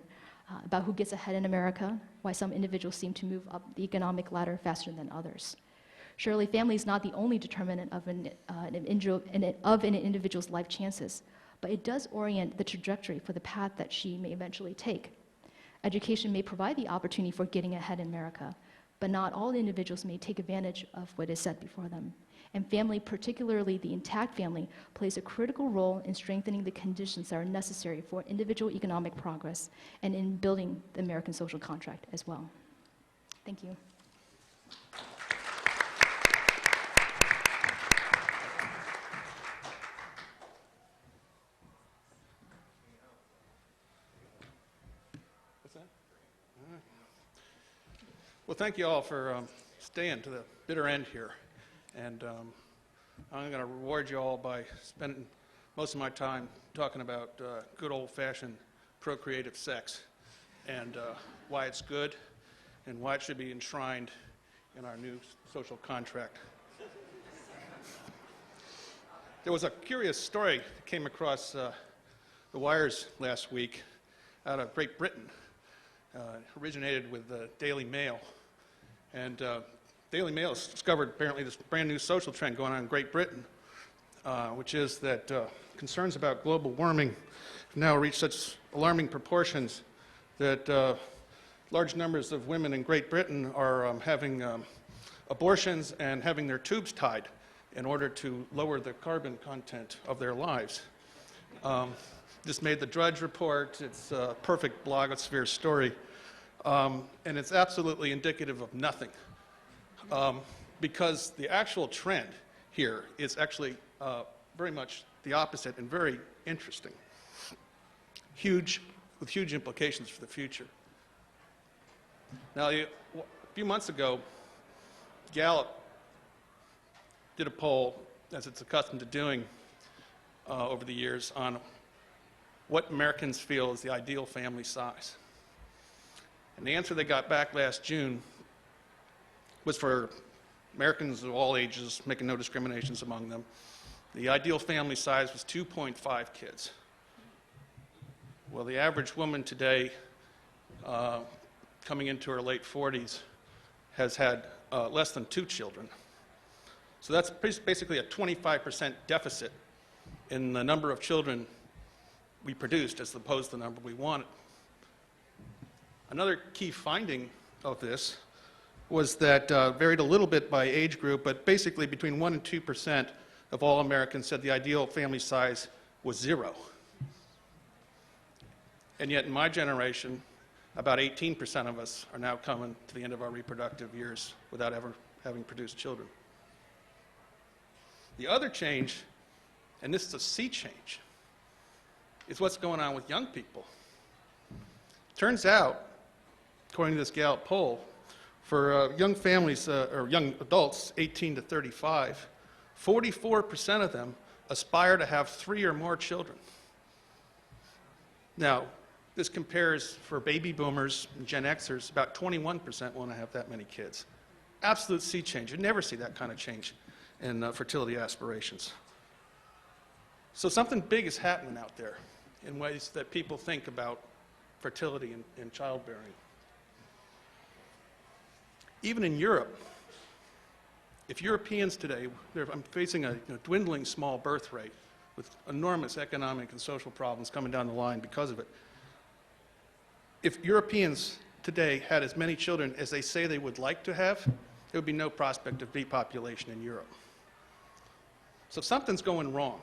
about who gets ahead in America, why some individuals seem to move up the economic ladder faster than others. Surely family is not the only determinant of an individual's life chances, but it does orient the trajectory for the path that she may eventually take. Education may provide the opportunity for getting ahead in America, but not all individuals may take advantage of what is set before them. And family, particularly the intact family, plays a critical role in strengthening the conditions that are necessary for individual economic progress and in building the American social contract as well. Thank you. Well, thank you all for staying to the bitter end here. And I'm going to reward you all by spending most of my time talking about good old-fashioned procreative sex and why it's good and why it should be enshrined in our new social contract. There was a curious story that came across the wires last week out of Great Britain. Originated with the Daily Mail. And Daily Mail has discovered apparently this brand new social trend going on in Great Britain, which is that concerns about global warming have now reached such alarming proportions that large numbers of women in Great Britain are having abortions and having their tubes tied in order to lower the carbon content of their lives. This made the Drudge Report. It's a perfect blogosphere story. And it's absolutely indicative of nothing. Because the actual trend here is actually very much the opposite and very interesting. With huge implications for the future. Now, a few months ago, Gallup did a poll, as it's accustomed to doing over the years, on what Americans feel is the ideal family size. And the answer they got back last June was for Americans of all ages, making no discriminations among them. The ideal family size was 2.5 kids. Well, the average woman today, coming into her late 40s, has had less than 2 children. So that's basically a 25% deficit in the number of children we produced as opposed to the number we wanted. Another key finding of this was that varied a little bit by age group, but basically between 1% and 2% of all Americans said the ideal family size was 0. And yet in my generation, about 18% of us are now coming to the end of our reproductive years without ever having produced children. The other change, and this is a sea change, is what's going on with young people. Turns out, according to this Gallup poll, for young families, or young adults, 18 to 35, 44% of them aspire to have 3 or more children. Now, this compares for baby boomers and Gen Xers, about 21% want to have that many kids. Absolute sea change. You never see that kind of change in fertility aspirations. So something big is happening out there in ways that people think about fertility and childbearing. Even in Europe, if Europeans today, I'm facing a dwindling small birth rate with enormous economic and social problems coming down the line because of it. If Europeans today had as many children as they say they would like to have, there would be no prospect of depopulation in Europe. So something's going wrong.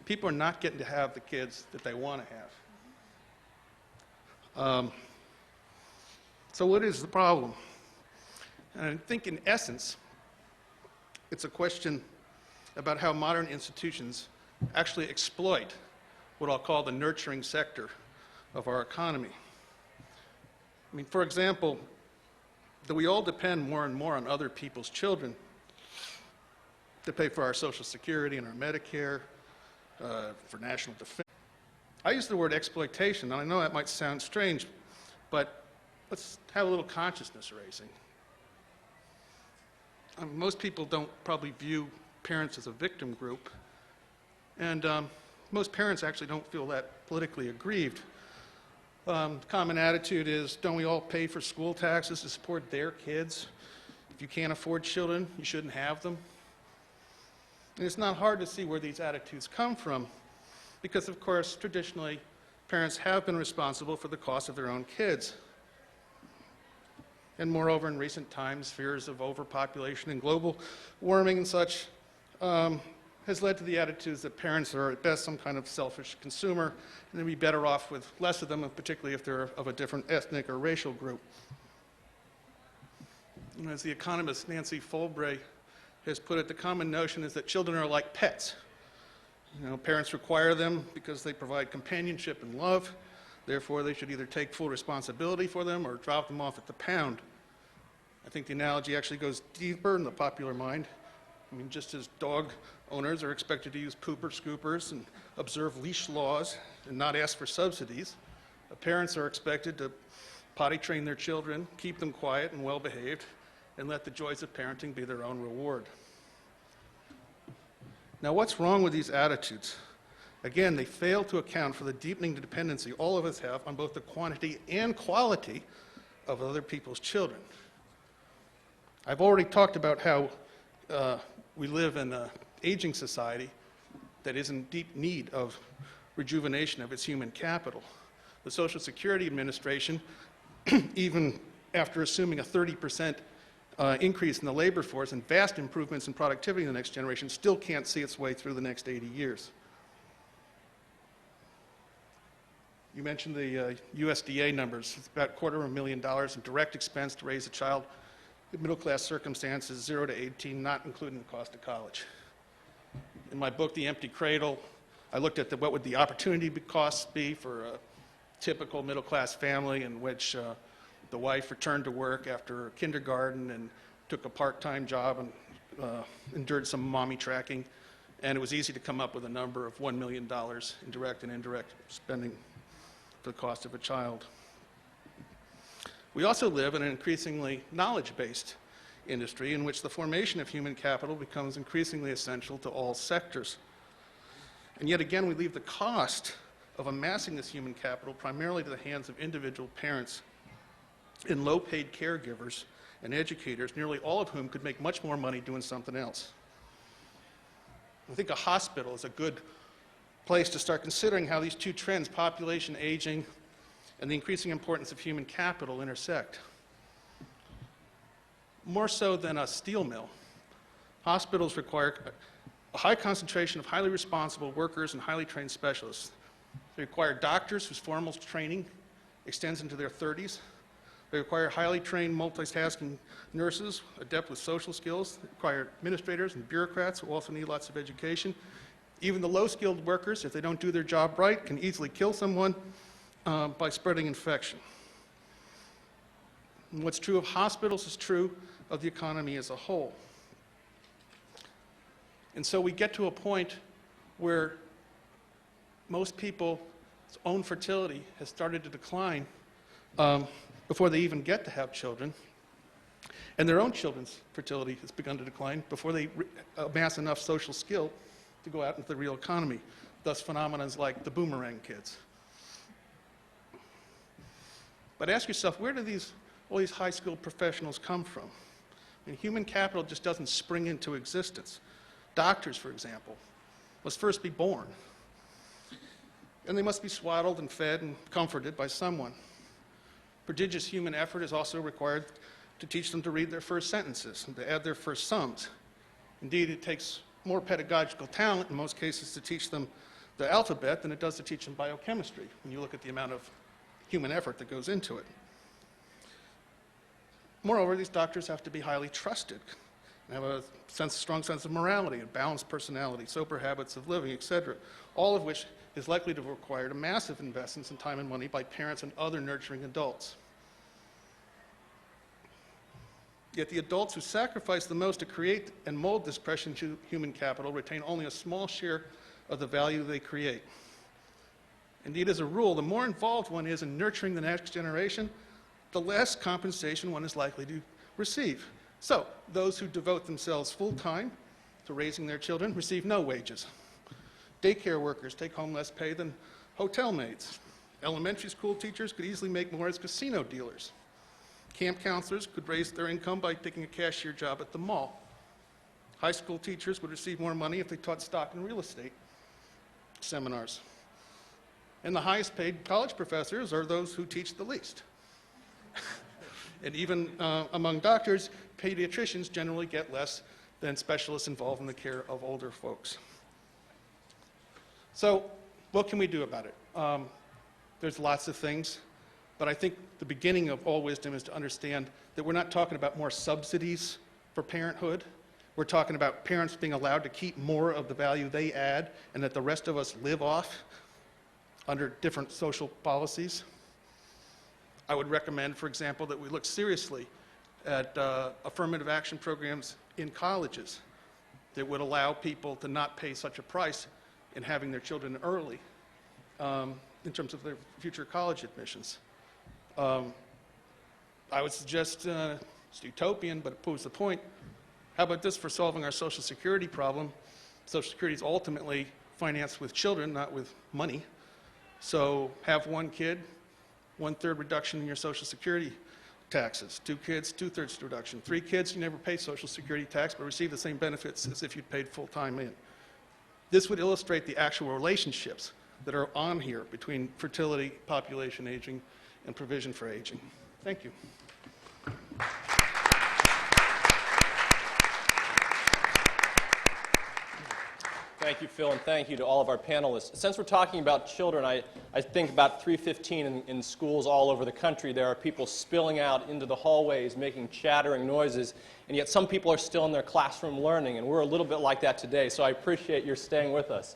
People are not getting to have the kids that they want to have. So what is the problem? And I think in essence, it's a question about how modern institutions actually exploit what I'll call the nurturing sector of our economy. I mean, for example, that we all depend more and more on other people's children to pay for our Social Security and our Medicare, for national defense. I use the word exploitation, and I know that might sound strange, but let's have a little consciousness raising. Most people don't probably view parents as a victim group, and most parents actually don't feel that politically aggrieved. Common attitude is, don't we all pay for school taxes to support their kids? If you can't afford children, you shouldn't have them. And it's not hard to see where these attitudes come from, because of course, traditionally, parents have been responsible for the cost of their own kids. And moreover, in recent times, fears of overpopulation and global warming and such has led to the attitudes that parents are at best some kind of selfish consumer, and they'd be better off with less of them, and particularly if they're of a different ethnic or racial group. And as the economist Nancy Folbre has put it, the common notion is that children are like pets. Parents require them because they provide companionship and love. Therefore, they should either take full responsibility for them or drop them off at the pound. I think the analogy actually goes deeper in the popular mind. I mean, just as dog owners are expected to use pooper scoopers and observe leash laws and not ask for subsidies, parents are expected to potty train their children, keep them quiet and well behaved, and let the joys of parenting be their own reward. Now, what's wrong with these attitudes? Again, they fail to account for the deepening dependency all of us have on both the quantity and quality of other people's children. I've already talked about how we live in an aging society that is in deep need of rejuvenation of its human capital. The Social Security Administration, even after assuming a 30% increase in the labor force and vast improvements in productivity in the next generation still can't see its way through the next 80 years. You mentioned the USDA numbers. It's about $250,000 in direct expense to raise a child in middle-class circumstances, 0 to 18, not including the cost of college. In my book, The Empty Cradle, I looked at what would the opportunity costs be for a typical middle-class family in which the wife returned to work after kindergarten and took a part-time job and endured some mommy tracking. And it was easy to come up with a number of $1 million in direct and indirect spending for the cost of a child. We also live in an increasingly knowledge-based industry in which the formation of human capital becomes increasingly essential to all sectors. And yet again, we leave the cost of amassing this human capital primarily to the hands of individual parents and low-paid caregivers and educators, nearly all of whom could make much more money doing something else. I think a hospital is a good place to start considering how these two trends, population aging and the increasing importance of human capital, intersect. More so than a steel mill, hospitals require a high concentration of highly responsible workers and highly trained specialists. They require doctors whose formal training extends into their 30s. They require highly trained multitasking nurses, adept with social skills. They require administrators and bureaucrats who also need lots of education. Even the low-skilled workers, if they don't do their job right, can easily kill someone by spreading infection. And what's true of hospitals is true of the economy as a whole. And so we get to a point where most people's own fertility has started to decline before they even get to have children, and their own children's fertility has begun to decline before they amass enough social skill to go out into the real economy. Thus phenomena like the boomerang kids. But ask yourself, where do all these high-skilled professionals come from? I mean, human capital just doesn't spring into existence. Doctors, for example, must first be born. And they must be swaddled and fed and comforted by someone. Prodigious human effort is also required to teach them to read their first sentences and to add their first sums. Indeed, it takes more pedagogical talent in most cases to teach them the alphabet than it does to teach them biochemistry, when you look at the amount of human effort that goes into it. Moreover, these doctors have to be highly trusted and have a strong sense of morality and balanced personality, sober habits of living, etc., all of which is likely to require massive investments in time and money by parents and other nurturing adults. Yet the adults who sacrifice the most to create and mold this precious human capital retain only a small share of the value they create. Indeed, as a rule, the more involved one is in nurturing the next generation, the less compensation one is likely to receive. So, those who devote themselves full-time to raising their children receive no wages. Daycare workers take home less pay than hotel maids. Elementary school teachers could easily make more as casino dealers. Camp counselors could raise their income by taking a cashier job at the mall. High school teachers would receive more money if they taught stock and real estate seminars. And the highest paid college professors are those who teach the least. And even among doctors, pediatricians generally get less than specialists involved in the care of older folks. So what can we do about it? There's lots of things, but I think the beginning of all wisdom is to understand that we're not talking about more subsidies for parenthood. We're talking about parents being allowed to keep more of the value they add and that the rest of us live off under different social policies. I would recommend, for example, that we look seriously at affirmative action programs in colleges that would allow people to not pay such a price in having their children early in terms of their future college admissions. I would suggest, it's utopian, but it proves the point. How about this for solving our Social Security problem? Social Security is ultimately financed with children, not with money. So have one kid, 1/3 reduction in your Social Security taxes. 2 kids, 2/3 reduction. 3 kids, you never pay Social Security tax, but receive the same benefits as if you'd paid full-time in. This would illustrate the actual relationships that are on here between fertility, population aging, and provision for aging. Thank you. Thank you, Phil, and thank you to all of our panelists. Since we're talking about children, I think about 3:15 in schools all over the country, there are people spilling out into the hallways, making chattering noises, and yet some people are still in their classroom learning, and we're a little bit like that today, so I appreciate your staying with us.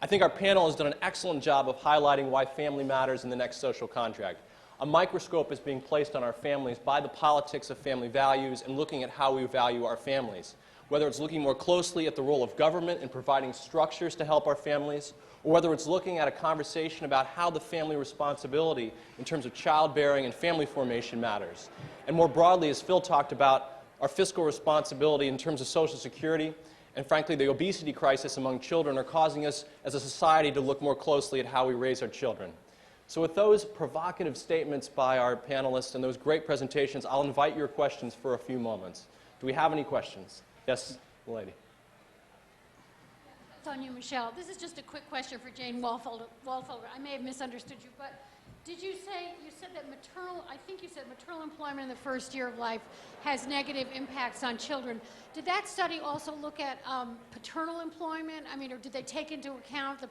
I think our panel has done an excellent job of highlighting why family matters in the next social contract. A microscope is being placed on our families by the politics of family values and looking at how we value our families. Whether it's looking more closely at the role of government in providing structures to help our families, or whether it's looking at a conversation about how the family responsibility in terms of childbearing and family formation matters. And more broadly, as Phil talked about, our fiscal responsibility in terms of Social Security, and frankly, the obesity crisis among children are causing us as a society to look more closely at how we raise our children. So with those provocative statements by our panelists and those great presentations, I'll invite your questions for a few moments. Do we have any questions? Yes, lady. It's on you, Michelle. This is just a quick question for Jane Walfolder. I may have misunderstood you, but did you say, you said that I think you said maternal employment in the first year of life has negative impacts on children. Did that study also look at paternal employment? I mean, or did they take into account the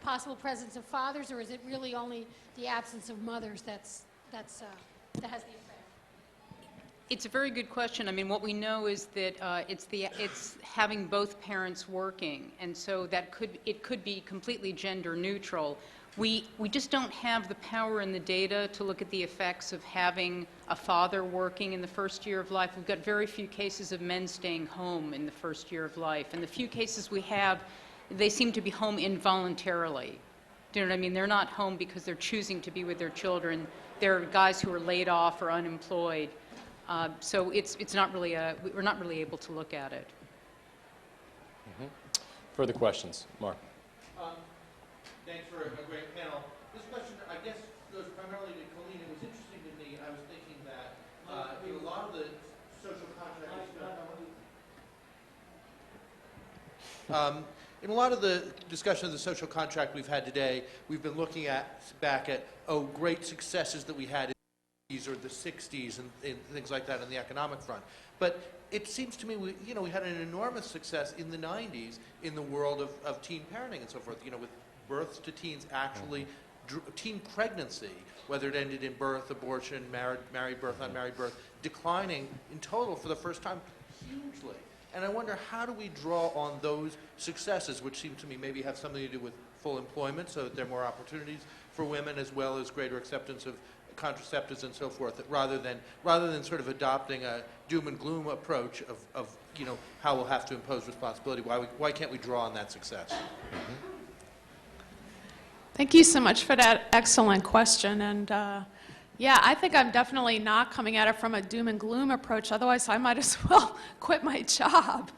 possible presence of fathers, or is it really only the absence of mothers that has the effect? It's a very good question. I mean, what we know is that it's having both parents working, and so it could be completely gender neutral. We just don't have the power in the data to look at the effects of having a father working in the first year of life. We've got very few cases of men staying home in the first year of life, and the few cases we have, they seem to be home involuntarily. Do you know what I mean? They're not home because they're choosing to be with their children. They're guys who are laid off or unemployed. So it's not really we're not really able to look at it. Mm-hmm. Further questions? Mark. Thanks for a great panel. This question, I guess, goes primarily to Colleen. It was interesting to me. I was thinking that in a lot of the social contract in a lot of the discussion of the social contract we've had today, we've been looking back at great successes that we had in the 50s or the 60s and things like that on the economic front. But it seems to me we had an enormous success in the 90s in the world of teen parenting and so forth. With births to teens actually, teen pregnancy, whether it ended in birth, abortion, married birth, unmarried birth, declining in total for the first time hugely. And I wonder, how do we draw on those successes, which seem to me maybe have something to do with full employment, so that there are more opportunities for women, as well as greater acceptance of contraceptives and so forth, that rather than sort of adopting a doom and gloom approach of how we'll have to impose responsibility, why can't we draw on that success? Mm-hmm. Thank you so much for that excellent question. And yeah, I think I'm definitely not coming at it from a doom and gloom approach. Otherwise, I might as well quit my job.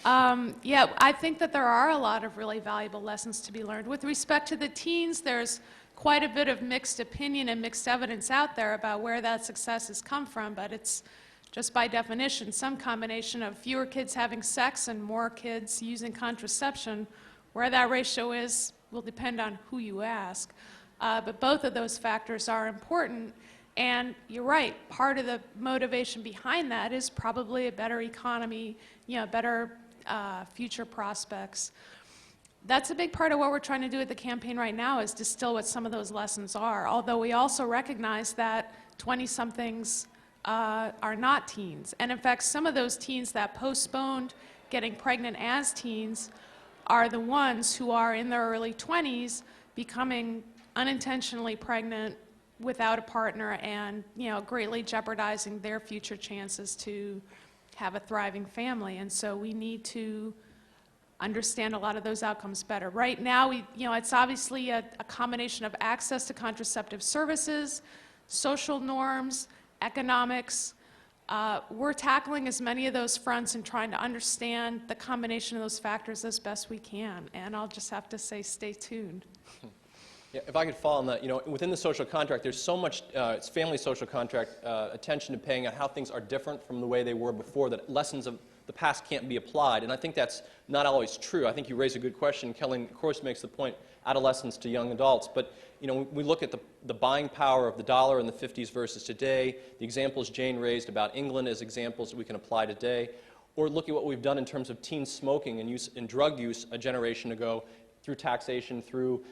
Yeah, I think that there are a lot of really valuable lessons to be learned. With respect to the teens, there's quite a bit of mixed opinion and mixed evidence out there about where that success has come from, but it's just by definition some combination of fewer kids having sex and more kids using contraception. Where that ratio is will depend on who you ask. But both of those factors are important. And you're right, part of the motivation behind that is probably a better economy, better future prospects. That's a big part of what we're trying to do at the campaign right now, is distill what some of those lessons are. Although we also recognize that 20-somethings are not teens. And in fact, some of those teens that postponed getting pregnant as teens are the ones who are in their early 20s becoming unintentionally pregnant without a partner and greatly jeopardizing their future chances to have a thriving family. And so we need to understand a lot of those outcomes better. Right now, it's obviously a combination of access to contraceptive services, social norms, economics. We're tackling as many of those fronts and trying to understand the combination of those factors as best we can. And I'll just have to say, stay tuned. Yeah, if I could follow on that, within the social contract, there's so much it's family social contract attention to paying on how things are different from the way they were before, that lessons of the past can't be applied. And I think that's not always true. I think you raise a good question. Kelly, of course, makes the point, adolescents to young adults. But we look at the buying power of the dollar in the 50s versus today. The examples Jane raised about England as examples that we can apply today. or look at what we've done in terms of teen smoking and drug use a generation ago, through taxation, through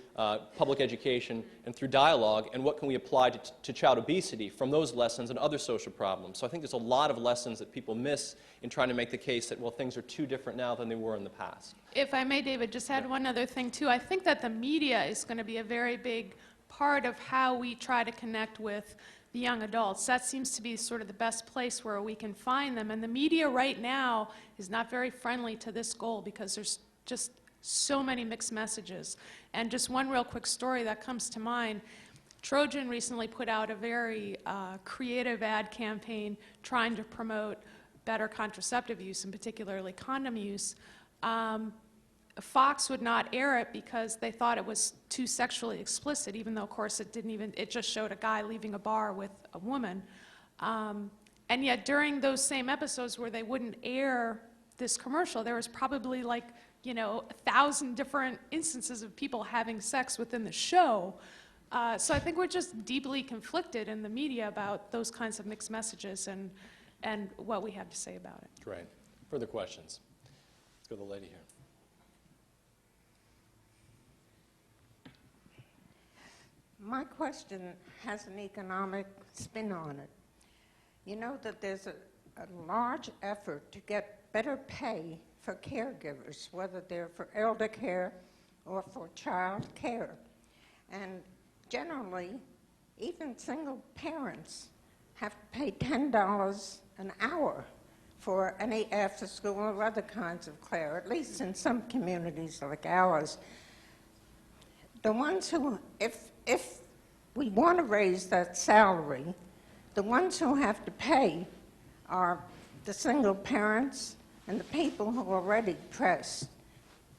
public education, and through dialogue, and what can we apply to child obesity from those lessons and other social problems. So I think there's a lot of lessons that people miss in trying to make the case that, well, things are too different now than they were in the past. If I may, David, just add one other thing, too. I think that the media is going to be a very big part of how we try to connect with the young adults. That seems to be sort of the best place where we can find them. And the media right now is not very friendly to this goal because there's just so many mixed messages. And just one real quick story that comes to mind. Trojan recently put out a very creative ad campaign trying to promote better contraceptive use, and particularly condom use. Fox would not air it because they thought it was too sexually explicit, even though, of course, it just showed a guy leaving a bar with a woman. And yet, during those same episodes where they wouldn't air this commercial, there was probably like, 1,000 different instances of people having sex within the show. So I think we're just deeply conflicted in the media about those kinds of mixed messages and what we have to say about it. Great. Further questions? Let's go to the lady here. My question has an economic spin on it. You know that there's a large effort to get better pay for caregivers, whether they're for elder care or for child care. And generally, even single parents have to pay $10 an hour for any after-school or other kinds of care, at least in some communities like ours. The ones who, if we want to raise that salary, the ones who have to pay are the single parents and the people who are already pressed.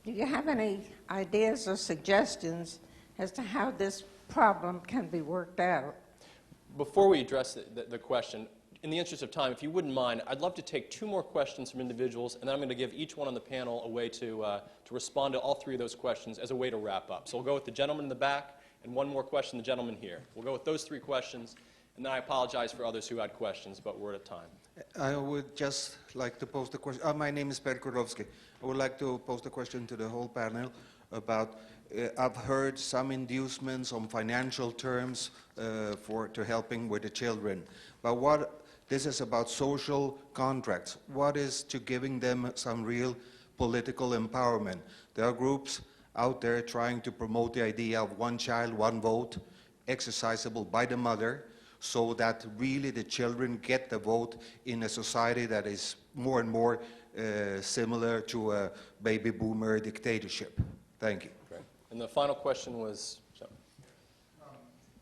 Do you have any ideas or suggestions as to how this problem can be worked out? Before we address the question, in the interest of time, if you wouldn't mind, I'd love to take 2 more questions from individuals, and then I'm going to give each one on the panel a way to respond to all 3 of those questions as a way to wrap up. So we'll go with the gentleman in the back, and one more question, the gentleman here. We'll go with those 3 questions, and then I apologize for others who had questions, but we're at time. I would just like to pose the question. My name is Per Kurovsky. I would like to pose the question to the whole panel about, I've heard some inducements on financial terms to helping with the children. But this is about social contracts. What is to giving them some real political empowerment? There are groups out there trying to promote the idea of one child, one vote, exercisable by the mother, so that really the children get the vote in a society that is more and more similar to a baby boomer dictatorship. Thank you. Great. And the final question was,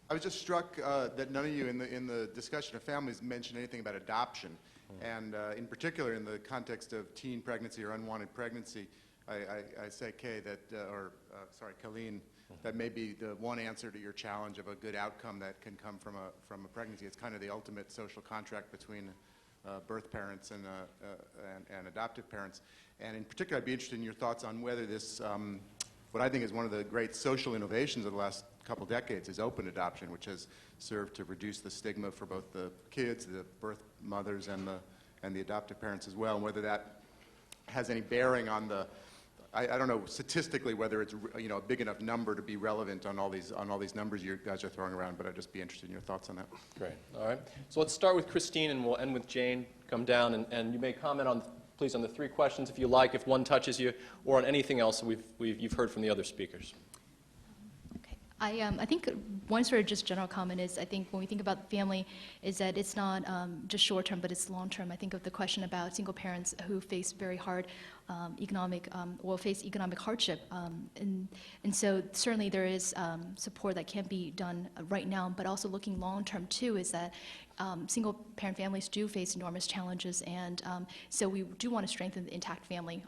I was just struck that none of you in the discussion of families mentioned anything about adoption. And in particular, in the context of teen pregnancy or unwanted pregnancy, I say, Kay, Colleen, that may be the one answer to your challenge of a good outcome that can come from a pregnancy. It's kind of the ultimate social contract between birth parents and adoptive parents. And in particular, I'd be interested in your thoughts on whether this, what I think is one of the great social innovations of the last couple decades, is open adoption, which has served to reduce the stigma for both the kids, the birth mothers, and the adoptive parents as well, and whether that has any bearing on the, I don't know statistically whether it's a big enough number to be relevant on all these numbers you guys are throwing around, but I'd just be interested in your thoughts on that. Great. All right. So let's start with Christine, and we'll end with Jane. Come down, and you may comment please on the 3 questions if you like, if one touches you, or on anything else that you've heard from the other speakers. I think one sort of just general comment is, I think when we think about family, is that it's not just short term, but it's long term. I think of the question about single parents who face very hard face economic hardship, and so certainly there is support that can be done right now, but also looking long term too, is that single parent families do face enormous challenges, and so we do want to strengthen the intact family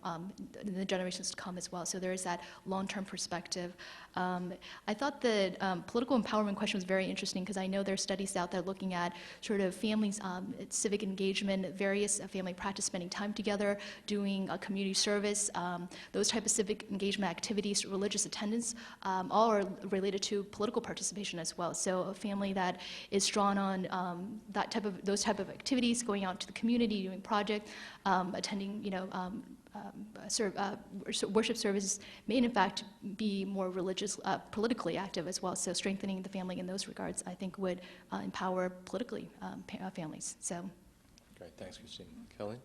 in the generations to come as well. So there is that long-term perspective. I thought the political empowerment question was very interesting, because I know there are studies out there looking at sort of families, civic engagement, various family practice, spending time together, doing community community service, those type of civic engagement activities, religious attendance, all are related to political participation as well. So a family that is drawn on those type of activities, going out to the community, doing projects, attending, worship services, may in fact be more politically active as well. So strengthening the family in those regards, I think, would empower politically families. So. Great, thanks, Christine. Kelly?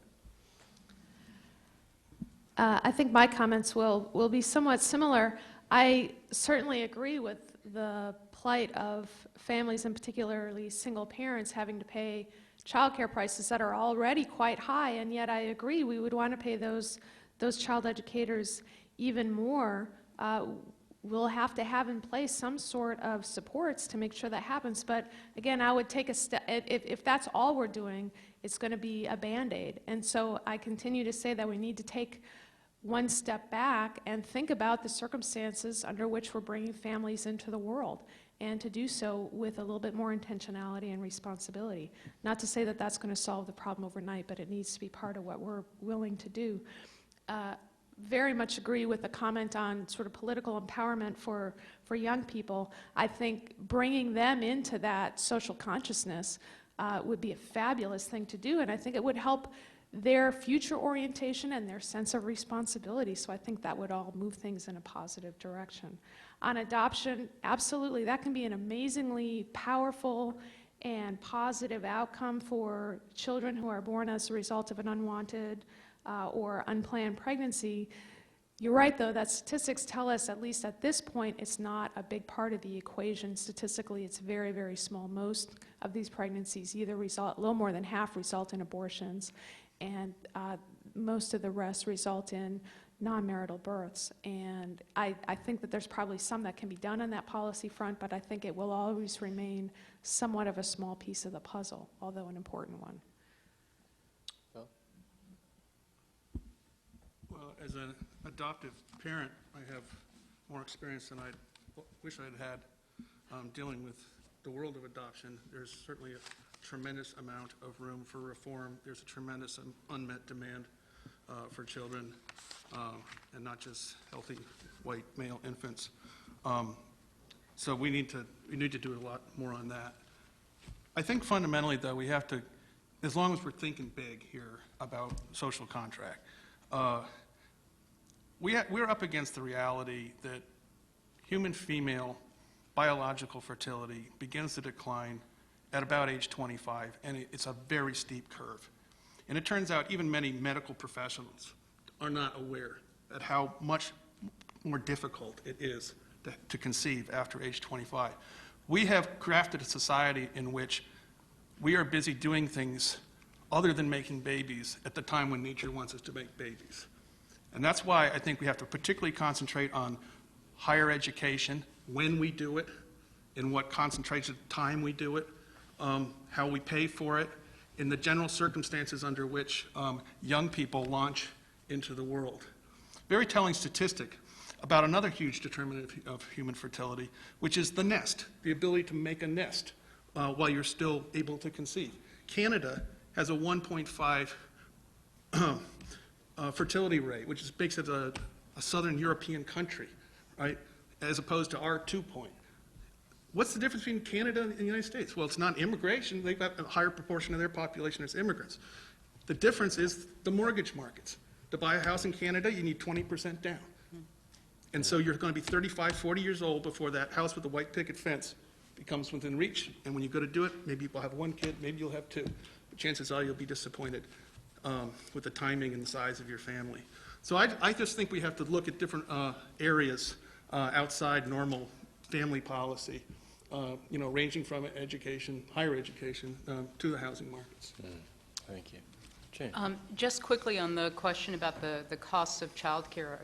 I think my comments will be somewhat similar. I certainly agree with the plight of families, and particularly single parents, having to pay childcare prices that are already quite high, and yet I agree we would want to pay those child educators even more. We'll have to have in place some sort of supports to make sure that happens. But again, I would take a step, if that's all we're doing, it's going to be a Band-Aid. And so I continue to say that we need to take one step back and think about the circumstances under which we're bringing families into the world, and to do so with a little bit more intentionality and responsibility. Not to say that that's going to solve the problem overnight, but it needs to be part of what we're willing to do. Very much agree with the comment on sort of political empowerment for young people. I think bringing them into that social consciousness would be a fabulous thing to do, and I think it would help their future orientation and their sense of responsibility. So I think that would all move things in a positive direction. On adoption, absolutely, that can be an amazingly powerful and positive outcome for children who are born as a result of an unwanted or unplanned pregnancy. You're right, though, that statistics tell us, at least at this point, it's not a big part of the equation. Statistically, it's very, very small. Most of these pregnancies either result, a little more than half result in abortions, and most of the rest result in non-marital births. And I think that there's probably some that can be done on that policy front, but I think it will always remain somewhat of a small piece of the puzzle, although an important one. Well, as an adoptive parent, I have more experience than I wish I'd had dealing with the world of adoption. There's certainly a tremendous amount of room for reform. There's a tremendous unmet demand for children, and not just healthy white male infants. So we need to do a lot more on that. I think fundamentally, though, we have to, as long as we're thinking big here about social contract, we're up against the reality that human female biological fertility begins to decline at about age 25, and it's a very steep curve. And it turns out even many medical professionals are not aware at how much more difficult it is to conceive after age 25. We have crafted a society in which we are busy doing things other than making babies at the time when nature wants us to make babies. And that's why I think we have to particularly concentrate on higher education, when we do it, in what concentration of time we do it, how we pay for it, in the general circumstances under which young people launch into the world. Very telling statistic about another huge determinant of human fertility, which is the nest, the ability to make a nest while you're still able to conceive. Canada has a 1.5 fertility rate, which makes it a southern European country, right, as opposed to our 2 point. What's the difference between Canada and the United States? Well, it's not immigration. They've got a higher proportion of their population as immigrants. The difference is the mortgage markets. To buy a house in Canada, you need 20% down. And so you're going to be 35, 40 years old before that house with the white picket fence becomes within reach. And when you go to do it, maybe you'll have one kid, maybe you'll have two. But chances are you'll be disappointed with the timing and the size of your family. So I just think we have to look at different areas outside normal family policy, ranging from education, higher education, to the housing markets. Thank you. Jane. Just quickly on the question about the costs of childcare,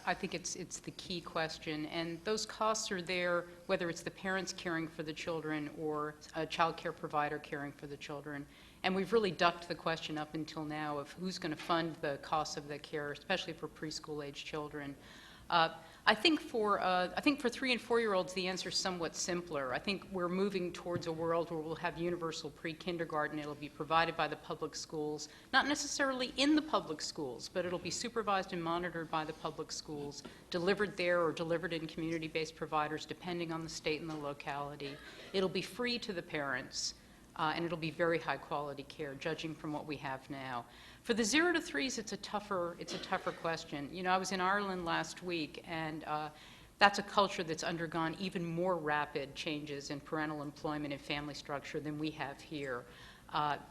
I think it's the key question, and those costs are there whether it's the parents caring for the children or a child care provider caring for the children. And we've really ducked the question up until now of who's going to fund the costs of the care, especially for preschool-age children. I think for 3 and 4-year-olds, the answer is somewhat simpler. I think we're moving towards a world where we'll have universal pre-kindergarten. It'll be provided by the public schools, not necessarily in the public schools, but it'll be supervised and monitored by the public schools, delivered there or delivered in community-based providers, depending on the state and the locality. It'll be free to the parents, and it'll be very high-quality care, judging from what we have now. For the 0 to 3s, it's a tougher question. You know, I was in Ireland last week, and that's a culture that's undergone even more rapid changes in parental employment and family structure than we have here,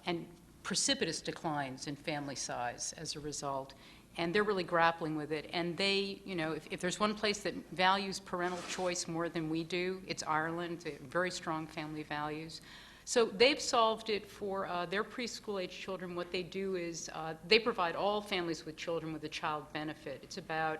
and precipitous declines in family size as a result. And they're really grappling with it. And they, you know, if there's one place that values parental choice more than we do, it's Ireland. They have very strong family values. So they've solved it for their preschool-age children. What they do is they provide all families with children with a child benefit. It's about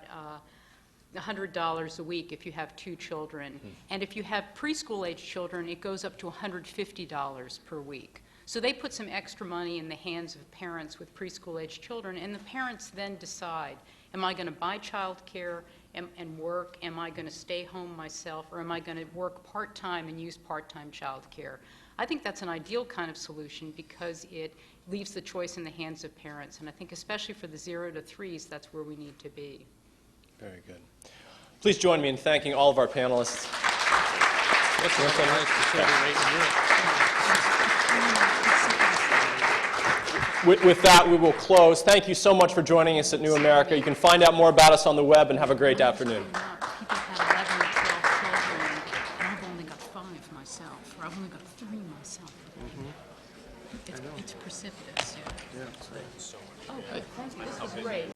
$100 a week if you have 2 children. And if you have preschool-age children, it goes up to $150 per week. So they put some extra money in the hands of parents with preschool-age children, and the parents then decide, am I going to buy child care and work? Am I going to stay home myself? Or am I going to work part-time and use part-time child care? I think that's an ideal kind of solution because it leaves the choice in the hands of parents. And I think especially for the 0 to 3s, that's where we need to be. Very good. Please join me in thanking all of our panelists. With that, we will close. Thank you so much for joining us at New America. You can find out more about us on the web, and have a great afternoon. People have 11 or 12 children, and I've only got 5 myself, or I've only got 3 myself. It's precipitous. Yeah. Oh, thank you. This is great.